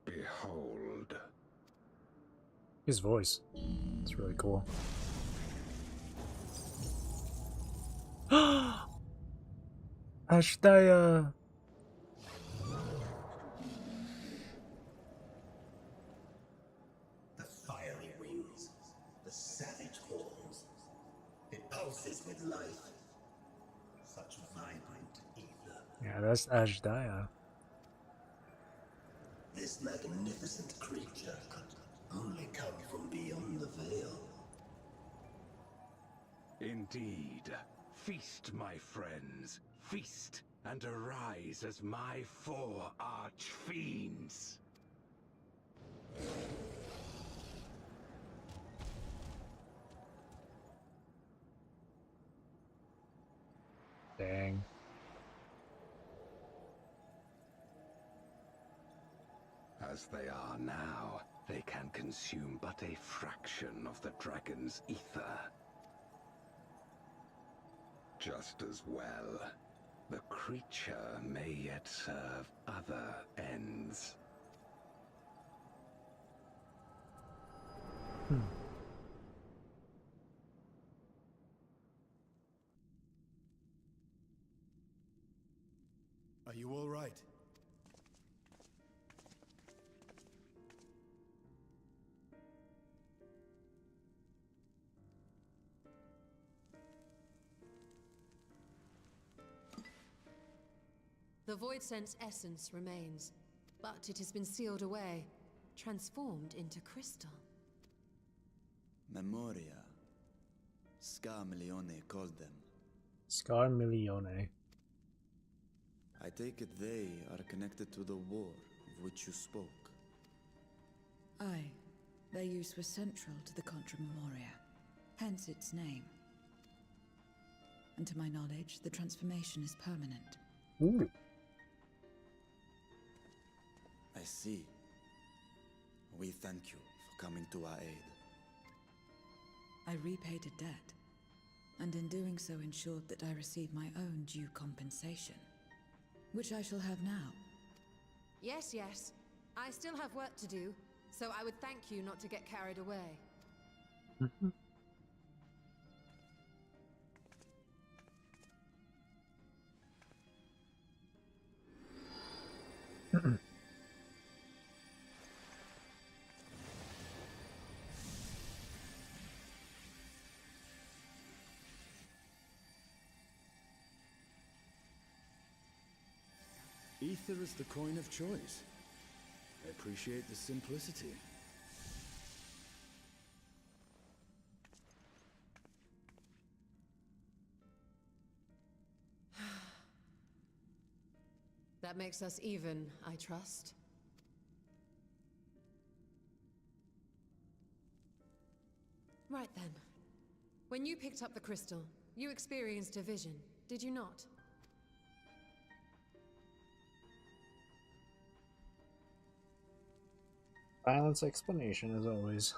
Behold. His voice. It's really cool. Ashdaya! The fiery wings, the savage horns. It pulses with life. Such vibrant ether. Yeah, that's Ashdaya. This magnificent creature could only come from beyond the veil. Indeed. Feast, my friends. Feast and arise as my 4 arch-fiends. Dang. As they are now, they can consume but a fraction of the dragon's ether. Just as well, the creature may yet serve other ends. Are you all right? The Void Sense essence remains, but it has been sealed away, transformed into crystal. Memoria. Scarmilione called them. Scarmilione. I take it they are connected to the war of which you spoke. Aye. Their use was central to the Contra Memoria, hence its name. And to my knowledge, the transformation is permanent. Ooh. I see. We thank you for coming to our aid. I repaid a debt, and in doing so ensured that I receive my own due compensation, which I shall have now. Yes, yes. I still have work to do, so I would thank you not to get carried away. Ether is the coin of choice. I appreciate the simplicity. That makes us even, I trust. Right then. When you picked up the crystal, you experienced a vision, did you not? Silence explanation, as always.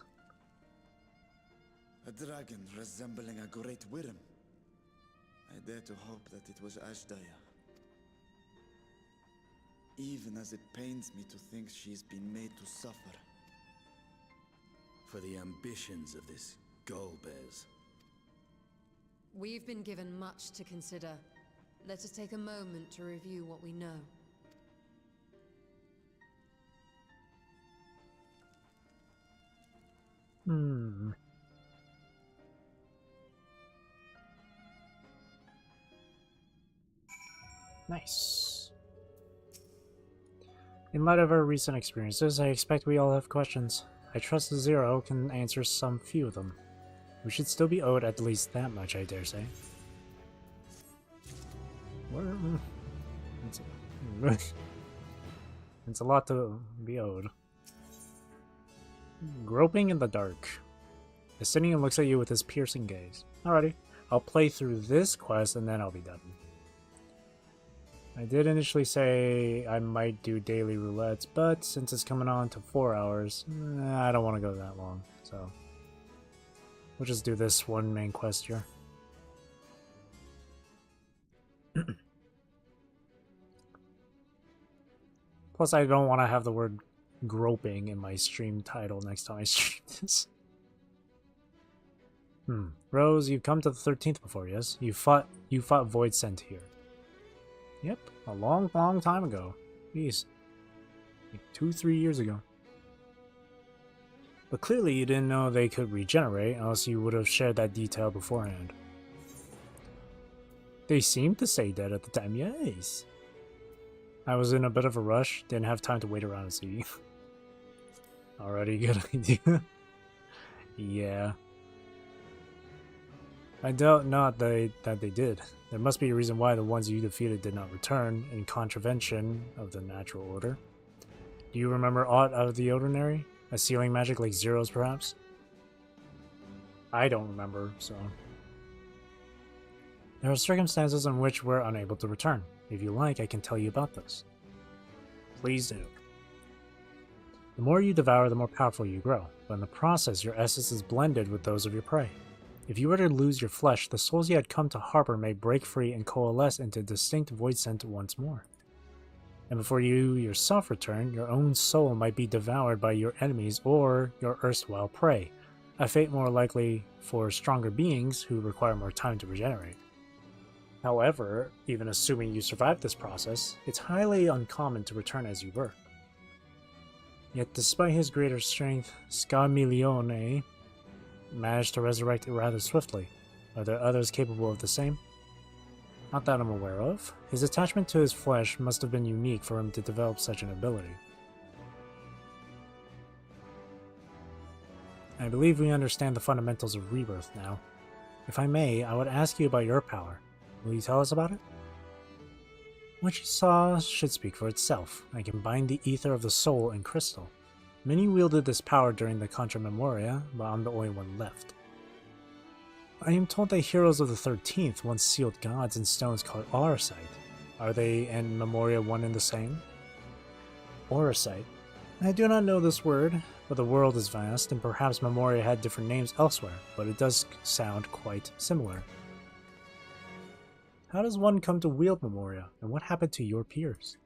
A dragon resembling a great worm. I dare to hope that it was Ashdaya. Even as it pains me to think she's been made to suffer. For the ambitions of this Golbez. We've been given much to consider. Let us take a moment to review what we know. Nice. In light of our recent experiences, I expect we all have questions. I trust the Zero can answer some few of them. We should still be owed at least that much, I dare say. It's a lot to be owed. Groping in the dark. Estinian looks at you with his piercing gaze. Alrighty, I'll play through this quest and then I'll be done. I did initially say I might do daily roulettes, but since it's coming on to 4 hours, I don't want to go that long, so we'll just do this one main quest here. Plus, I don't want to have the word groping in my stream title next time I stream this. Rose, you've come to the 13th before, yes? You fought Void Sent here. Yep, a long time ago. Jeez. Like 2-3 years ago. But clearly you didn't know they could regenerate, else you would have shared that detail beforehand. They seemed to say that at the time, yes. I was in a bit of a rush, didn't have time to wait around and see. Already good idea. Yeah. I doubt not that they did. There must be a reason why the ones you defeated did not return, in contravention of the natural order. Do you remember aught out of the ordinary? A sealing magic like Zero's, perhaps? I don't remember, so... There are circumstances in which we're unable to return. If you like, I can tell you about those. Please do. The more you devour, the more powerful you grow, but in the process your essence is blended with those of your prey. If you were to lose your flesh, the souls you had come to harbor may break free and coalesce into distinct void scent once more. And before you yourself return, your own soul might be devoured by your enemies or your erstwhile prey, a fate more likely for stronger beings who require more time to regenerate. However, even assuming you survive this process, it's highly uncommon to return as you were. Yet despite his greater strength, Scarmiglione managed to resurrect it rather swiftly. Are there others capable of the same? Not that I'm aware of. His attachment to his flesh must have been unique for him to develop such an ability. I believe we understand the fundamentals of rebirth now. If I may, I would ask you about your power. Will you tell us about it? What you saw should speak for itself. I can bind the ether of the soul in crystal. Many wielded this power during the Contra Memoria, but I'm the only one left. I am told that heroes of the 13th once sealed gods in stones called auracite. Are they and Memoria one and the same? Auracite. I do not know this word, but the world is vast, and perhaps Memoria had different names elsewhere, but it does sound quite similar. How does one come to wield Memoria, and what happened to your peers?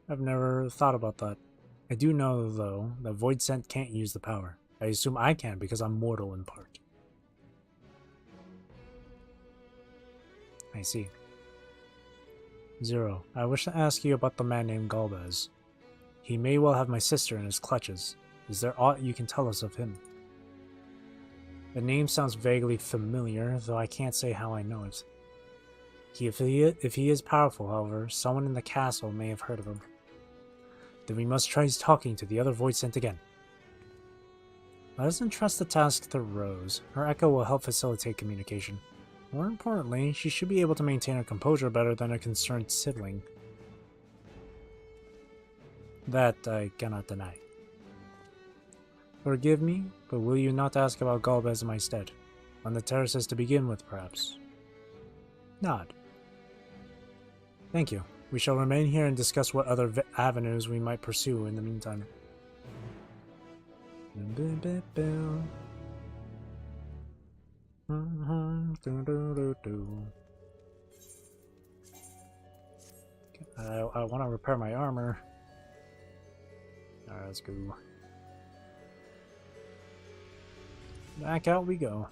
I've never thought about that. I do know, though, that Void Scent can't use the power. I assume I can because I'm mortal in part. I see. Zero, I wish to ask you about the man named Galvez. He may well have my sister in his clutches. Is there aught you can tell us of him? The name sounds vaguely familiar, though I can't say how I know it. If he is powerful, however, someone in the castle may have heard of him. Then we must try talking to the other Void Scent again. Let us entrust the task to Rose. Her echo will help facilitate communication. More importantly, she should be able to maintain her composure better than a concerned sibling. That I cannot deny. Forgive me, but will you not ask about Galvez in my stead? On the terraces to begin with, perhaps? Nod. Thank you. We shall remain here and discuss what other avenues we might pursue in the meantime. I want to repair my armor. Alright, let's go. Back out we go.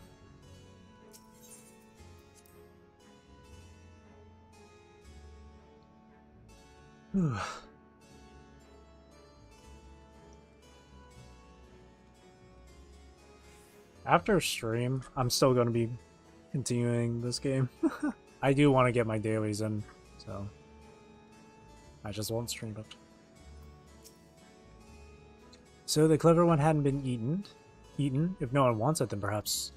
After stream, I'm still going to be continuing this game. I do want to get my dailies in, so I just won't stream it. So the clever one hadn't been eaten. If no one wants it, then perhaps.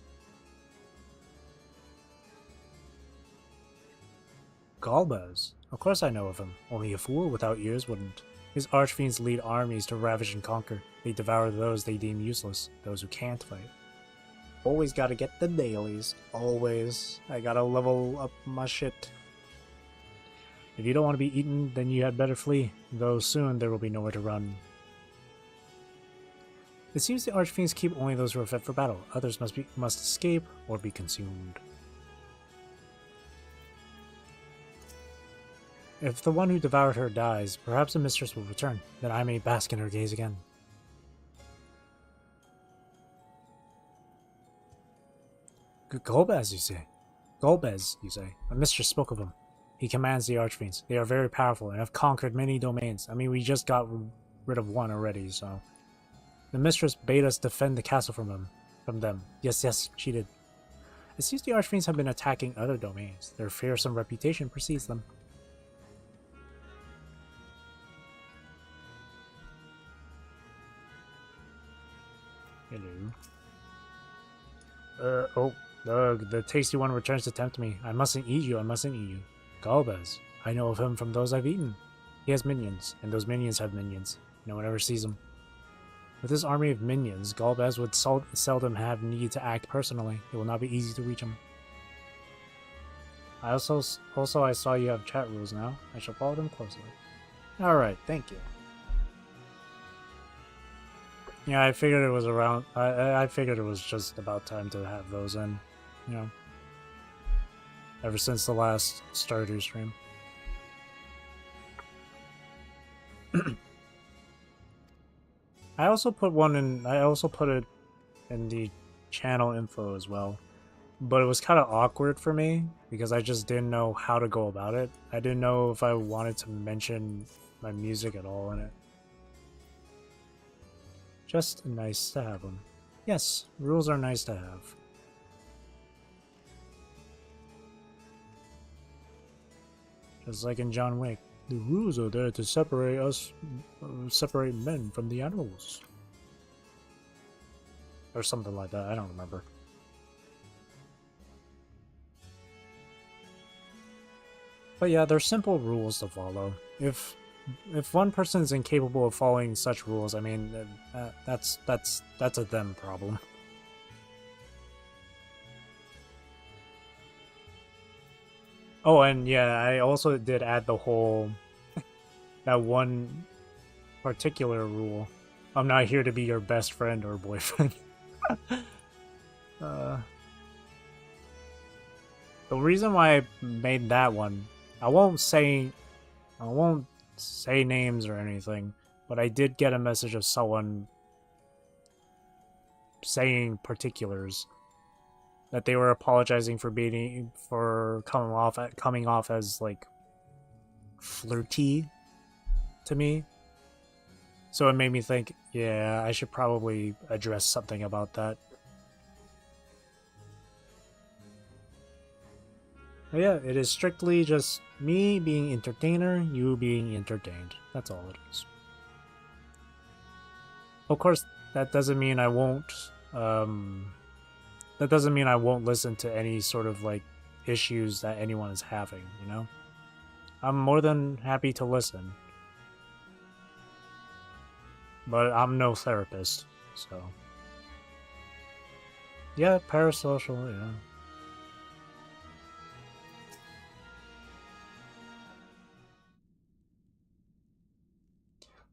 Galbaz. Of course I know of him. Only a fool without ears wouldn't. His archfiends lead armies to ravage and conquer. They devour those they deem useless, those who can't fight. Always gotta get the dailies. Always. I gotta level up my shit. If you don't want to be eaten, then you had better flee, though soon there will be nowhere to run. It seems the archfiends keep only those who are fit for battle. Others must escape or be consumed. If the one who devoured her dies, perhaps the mistress will return. Then I may bask in her gaze again. Golbez, you say? Golbez, you say? A mistress spoke of him. He commands the archfiends. They are very powerful and have conquered many domains. I mean, we just got rid of one already, so... The mistress bade us defend the castle from them. Yes, she did. It seems the archfiends have been attacking other domains. Their fearsome reputation precedes them. Hello. The tasty one returns to tempt me. I mustn't eat you. Galbez. I know of him from those I've eaten. He has minions, and those minions have minions. No one ever sees them. With his army of minions, Galbez would seldom have need to act personally. It will not be easy to reach him. I also I saw you have chat rules now. I shall follow them closely. Alright, thank you. Yeah, I figured it was around... I figured it was just about time to have those in, you know. Ever since the last Stardew stream. I also put it in the channel info as well. But it was kind of awkward for me because I just didn't know how to go about it. I didn't know if I wanted to mention my music at all in it. Just nice to have them. Yes, rules are nice to have. Just like in John Wick, the rules are there to separate men from the animals. Or something like that, I don't remember. But yeah, they're simple rules to follow. If one person is incapable of following such rules, I mean, that's a them problem. Oh, and yeah, I also did add the whole that one particular rule. I'm not here to be your best friend or boyfriend. The reason why I made that one, I won't say names or anything, but I did get a message of someone saying particulars that they were apologizing for coming off as like flirty to me. So it made me think, yeah, I should probably address something about that. But yeah, it is strictly just me being entertainer, you being entertained. That's all it is. Of course, that doesn't mean I won't listen to any sort of like issues that anyone is having, you know? I'm more than happy to listen. But I'm no therapist, so. Yeah, parasocial, yeah.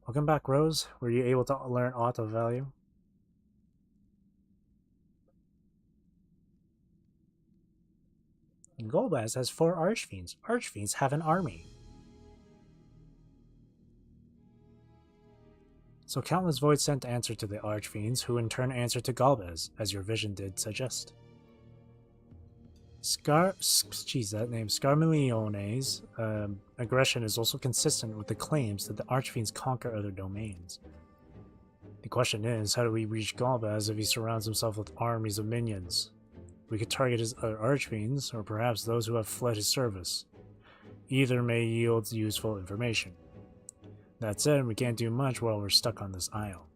Welcome back, Rose. Were you able to learn aught of value? Golbez has 4 archfiends. Archfiends have an army. So countless voids sent answer to the archfiends, who in turn answered to Golbez, as your vision did suggest. Scarmillione's aggression is also consistent with the claims that the archfiends conquer other domains. The question is, how do we reach Golbez if he surrounds himself with armies of minions? We could target his other archfiends, or perhaps those who have fled his service. Either may yield useful information. That said, we can't do much while we're stuck on this isle.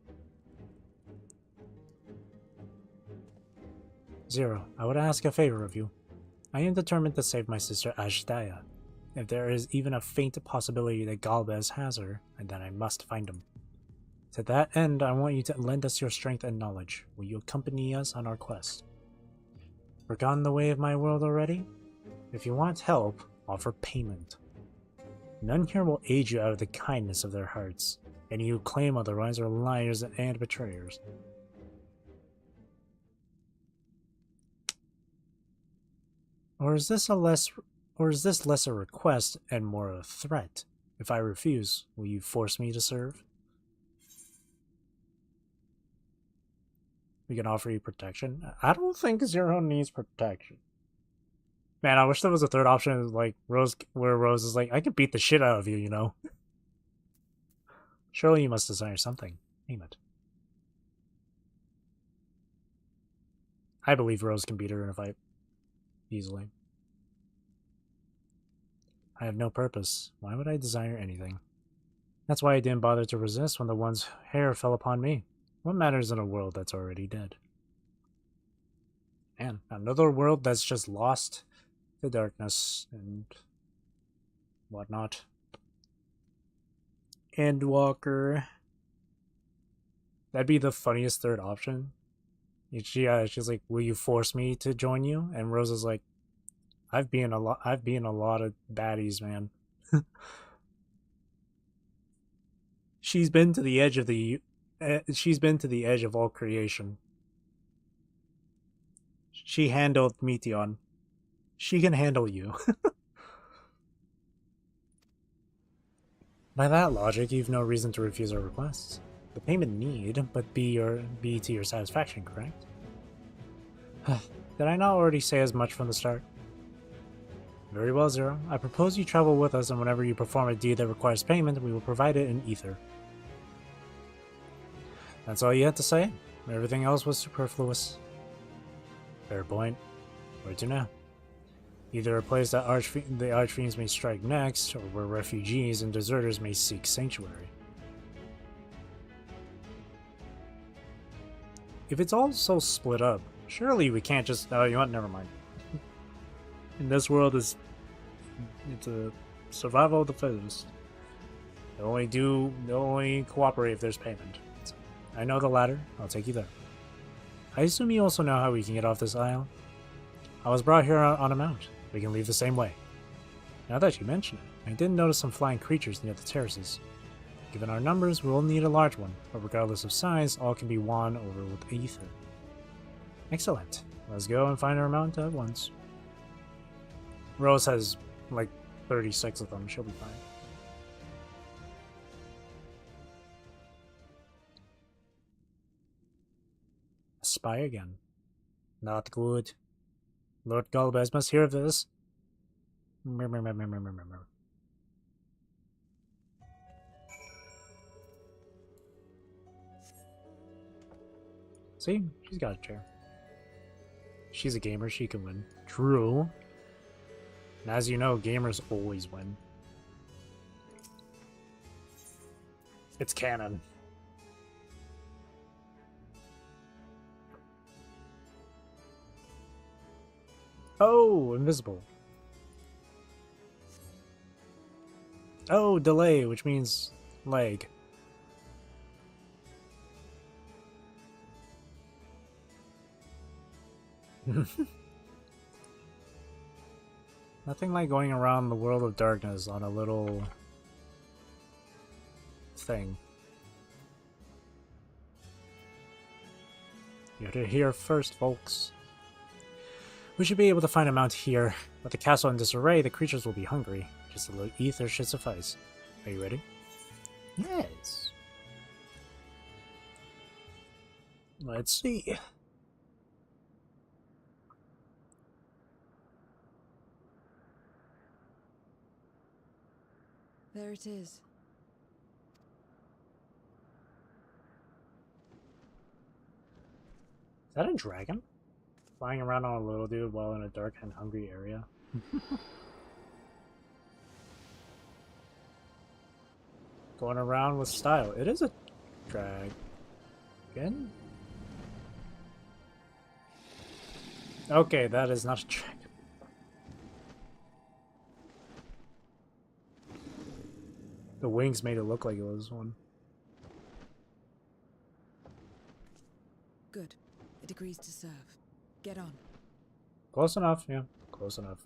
Zero, I would ask a favor of you. I am determined to save my sister Ashdaya. If there is even a faint possibility that Galbez has her, then I must find him. To that end, I want you to lend us your strength and knowledge. Will you accompany us on our quest? Forgotten the way of my world already? If you want help, offer payment. None here will aid you out of the kindness of their hearts. Any who claim otherwise are liars and betrayers. Or is this less a request and more a threat? If I refuse, will you force me to serve? We can offer you protection. I don't think Zero needs protection. Man, I wish there was a third option, like Rose, where Rose is like, I could beat the shit out of you, you know? Surely you must desire something. Name it. I believe Rose can beat her in a fight. Easily. I have no purpose. Why would I desire anything? That's why I didn't bother to resist when the one's hair fell upon me. What matters in a world that's already dead? Man, another world that's just lost to darkness and whatnot. Endwalker. That'd be the funniest third option. She's like, will you force me to join you? And Rose is like, I've been a lot of baddies, man. She's been to the edge of all creation. She handled Meteon. She can handle you. By that logic, you've no reason to refuse our requests. The payment need but be to your satisfaction, correct? Did I not already say as much from the start? Very well, Zero. I propose you travel with us, and whenever you perform a deed that requires payment, we will provide it in ether. That's all you had to say? Everything else was superfluous. Fair point. Where to now? Either a place that the Archfiends may strike next, or where refugees and deserters may seek sanctuary. If it's all so split up, surely we can't just... Oh, you know what? Never mind. In this world, it's a survival of the fittest. They'll only cooperate if there's payment. So, I know the latter. I'll take you there. I assume you also know how we can get off this isle? I was brought here on a mount. We can leave the same way. Now that you mention it, I did notice some flying creatures near the terraces. Given our numbers, we will need a large one, but regardless of size, all can be won over with ether. Excellent. Let's go and find our mount at once. Rose has like 36 of them. She'll be fine. A spy again. Not good. Lord Galbez must hear of this. See? She's got a chair. She's a gamer, she can win. True. And as you know, gamers always win. It's canon. Oh, invisible. Oh, delay, which means lag. Nothing like going around the world of darkness on a little thing. You heard it here first, folks. We should be able to find a mount here. With the castle in disarray, the creatures will be hungry. Just a little ether should suffice. Are you ready? Yes. Let's see. There it is. Is that a dragon? Flying around on a little dude while in a dark and hungry area. Going around with style. It is a dragon? Okay, that is not a dragon. The wings made it look like it was one. Good. It agrees to serve. Get on. Close enough, yeah. Close enough.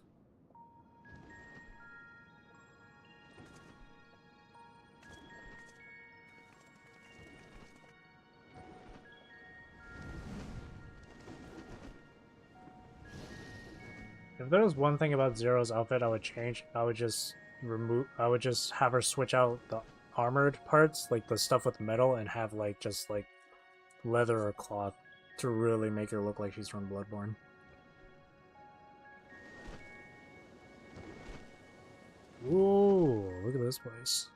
If there was one thing about Zero's outfit I would change, I would just have her switch out the armored parts, like the stuff with metal, and have like just like leather or cloth to really make her look like she's from Bloodborne. Ooh, look at this place.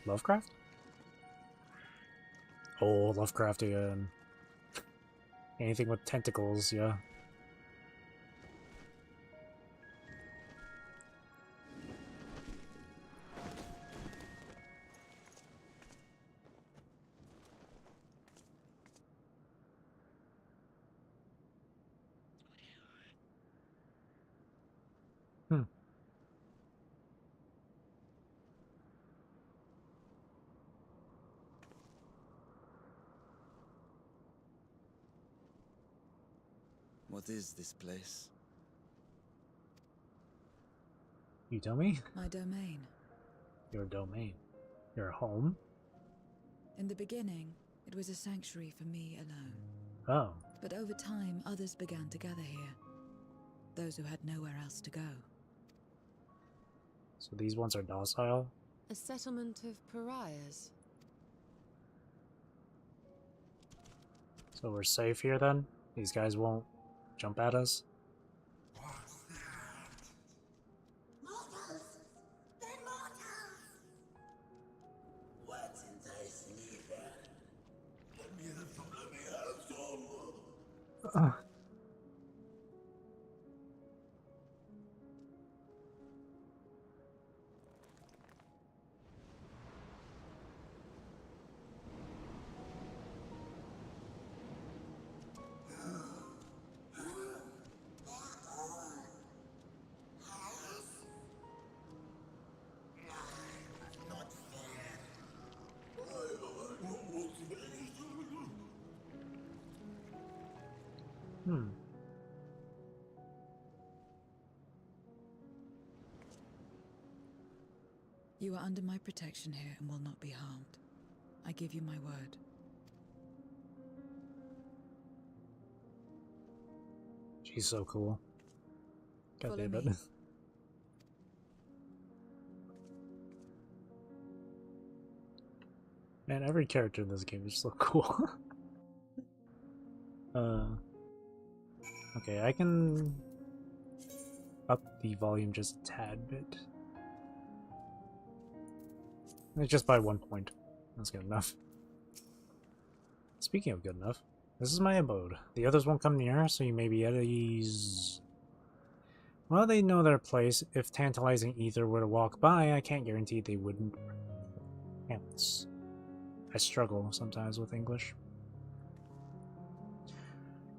Lovecraft? Oh, Lovecraftian. Anything with tentacles, yeah. What is this place? You tell me? My domain. Your domain. Your home? In the beginning, it was a sanctuary for me alone. Oh. But over time, others began to gather here. Those who had nowhere else to go. So these ones are docile? A settlement of pariahs. So we're safe here then? These guys won't jump at us? What's that? Mortals! They're mortals! What's enticing you there? Let me have some, let me have some! You are under my protection here and will not be harmed. I give you my word. She's so cool. God Follow damn it. me. Man, every character in this game is so cool. Okay, I can up the volume just a tad bit. It's just by 1 point. That's good enough. Speaking of good enough, this is my abode. The others won't come near, so you may be at ease. Well, they know their place. If tantalizing ether were to walk by, I can't guarantee they wouldn't. Ants. I struggle sometimes with English.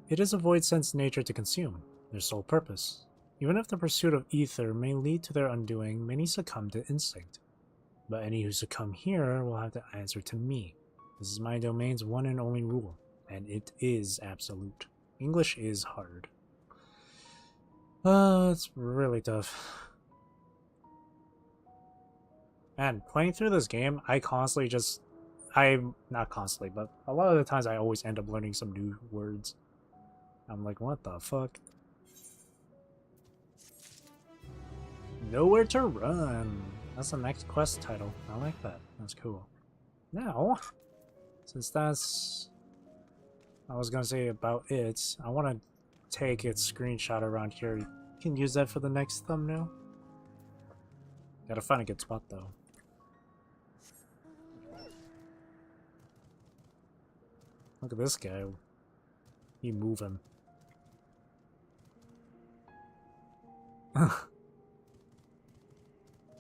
It is a void sense nature to consume, their sole purpose. Even if the pursuit of ether may lead to their undoing, many succumb to instinct. But any who succumb here will have to answer to me. This is my domain's one and only rule, and it is absolute. English is hard. It's really tough. And playing through this game, not constantly, but a lot of the times I always end up learning some new words. I'm like, what the fuck? Nowhere to run. That's the next quest title. I like that. That's cool. Now, since that's... I was gonna say about it, I want to take its screenshot around here. You can use that for the next thumbnail. Gotta find a good spot though. Look at this guy. You move him.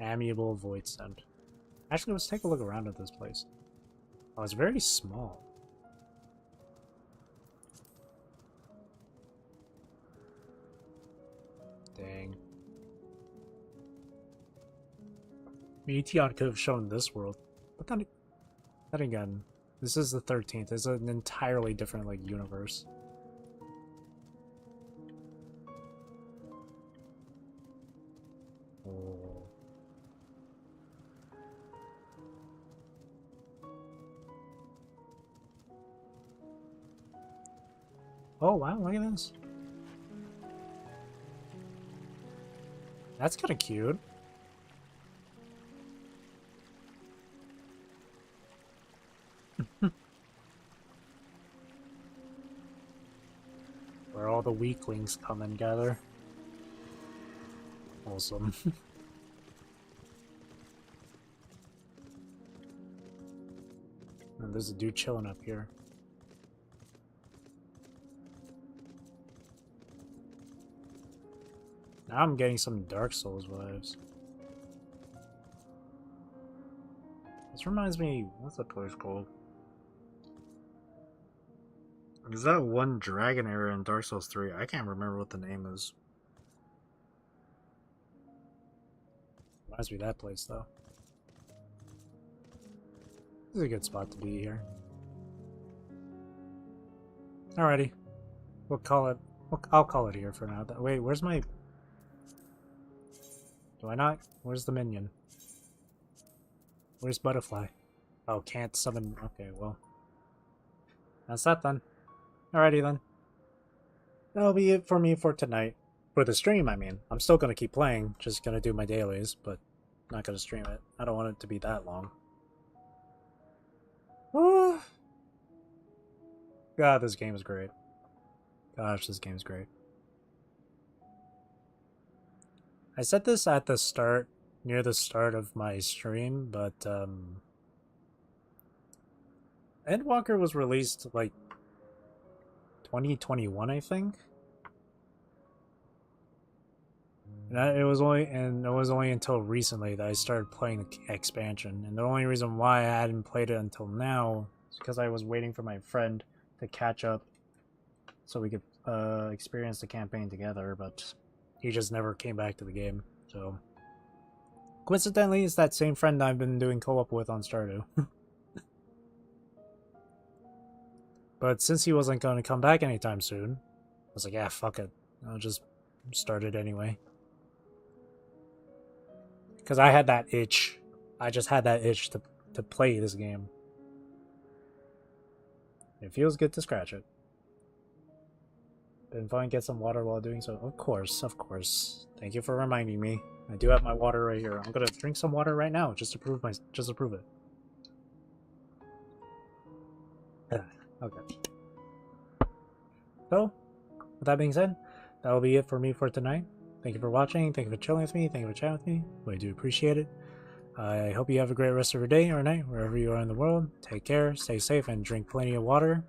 Amiable void scent. Actually, let's take a look around at this place. Oh, it's very small. Dang. Meteon could have shown this world. But then again, this is the 13th. It's an entirely different, like, universe. Oh. Oh, wow, look at this. That's kind of cute. Where all the weaklings come and gather. Awesome. And there's a dude chilling up here. Now I'm getting some Dark Souls vibes. This reminds me, what's that place called? Is that one dragon area in Dark Souls 3? I can't remember what the name is. Reminds me of that place, though. This is a good spot to be here. Alrighty. We'll call it... I'll call it here for now. Wait, where's my... Do I not? Where's the minion? Where's Butterfly? Oh, can't summon... Okay, well. That's that then. Alrighty then. That'll be it for me for tonight. For the stream, I mean. I'm still gonna keep playing, just gonna do my dailies, but not gonna stream it. I don't want it to be that long. God, this game is great. Gosh, this game is great. I said this at the start, near the start of my stream, but Endwalker was released like 2021, I think. And it was only until recently that I started playing the expansion, and the only reason why I hadn't played it until now is because I was waiting for my friend to catch up so we could experience the campaign together, but he just never came back to the game. So coincidentally, it's that same friend I've been doing co-op with on Stardew. But since he wasn't going to come back anytime soon, I was like, yeah, fuck it. I'll just start it anyway. Because I had that itch. I just had that itch to play this game. It feels good to scratch it. Been fun, get some water while doing so. Of course, of course. Thank you for reminding me. I do have my water right here. I'm gonna drink some water right now just to prove it. Okay. So, with that being said, that'll be it for me for tonight. Thank you for watching. Thank you for chilling with me. Thank you for chatting with me. I do appreciate it. I hope you have a great rest of your day or night, wherever you are in the world. Take care, stay safe, and drink plenty of water.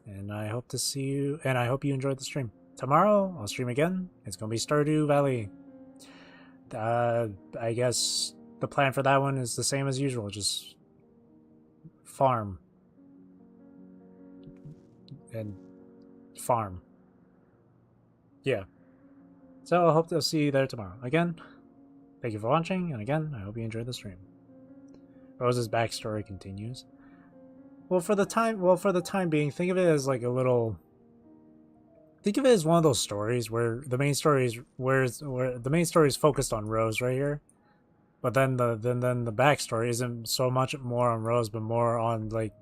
And I hope to see you, and I hope you enjoyed the stream. Tomorrow, I'll stream again. It's going to be Stardew Valley. I guess the plan for that one is the same as usual, just farm. And farm. Yeah. So I hope to see you there tomorrow. Again, thank you for watching, and again, I hope you enjoyed the stream. Rose's backstory continues. Well, for the time being, think of it as like a little. Think of it as one of those stories where the main story is focused on Rose right here, but then the backstory isn't so much more on Rose, but more on like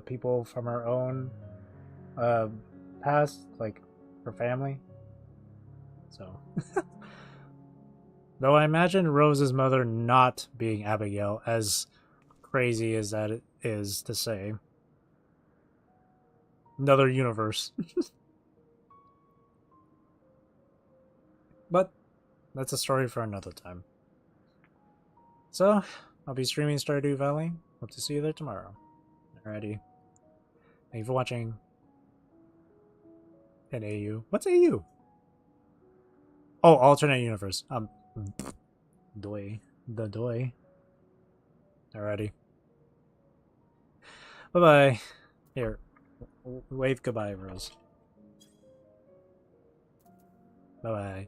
people from her own past, like her family. So, though I imagine Rose's mother not being Abigail, as crazy as that it is to say. Another universe. But that's a story for another time. So, I'll be streaming Stardew Valley. Hope to see you there tomorrow. Alrighty. Thank you for watching. And AU. What's AU? Oh, alternate universe. Doi. The Doi. Alrighty. Bye-bye. Here. Wave goodbye, Rose. Bye-bye.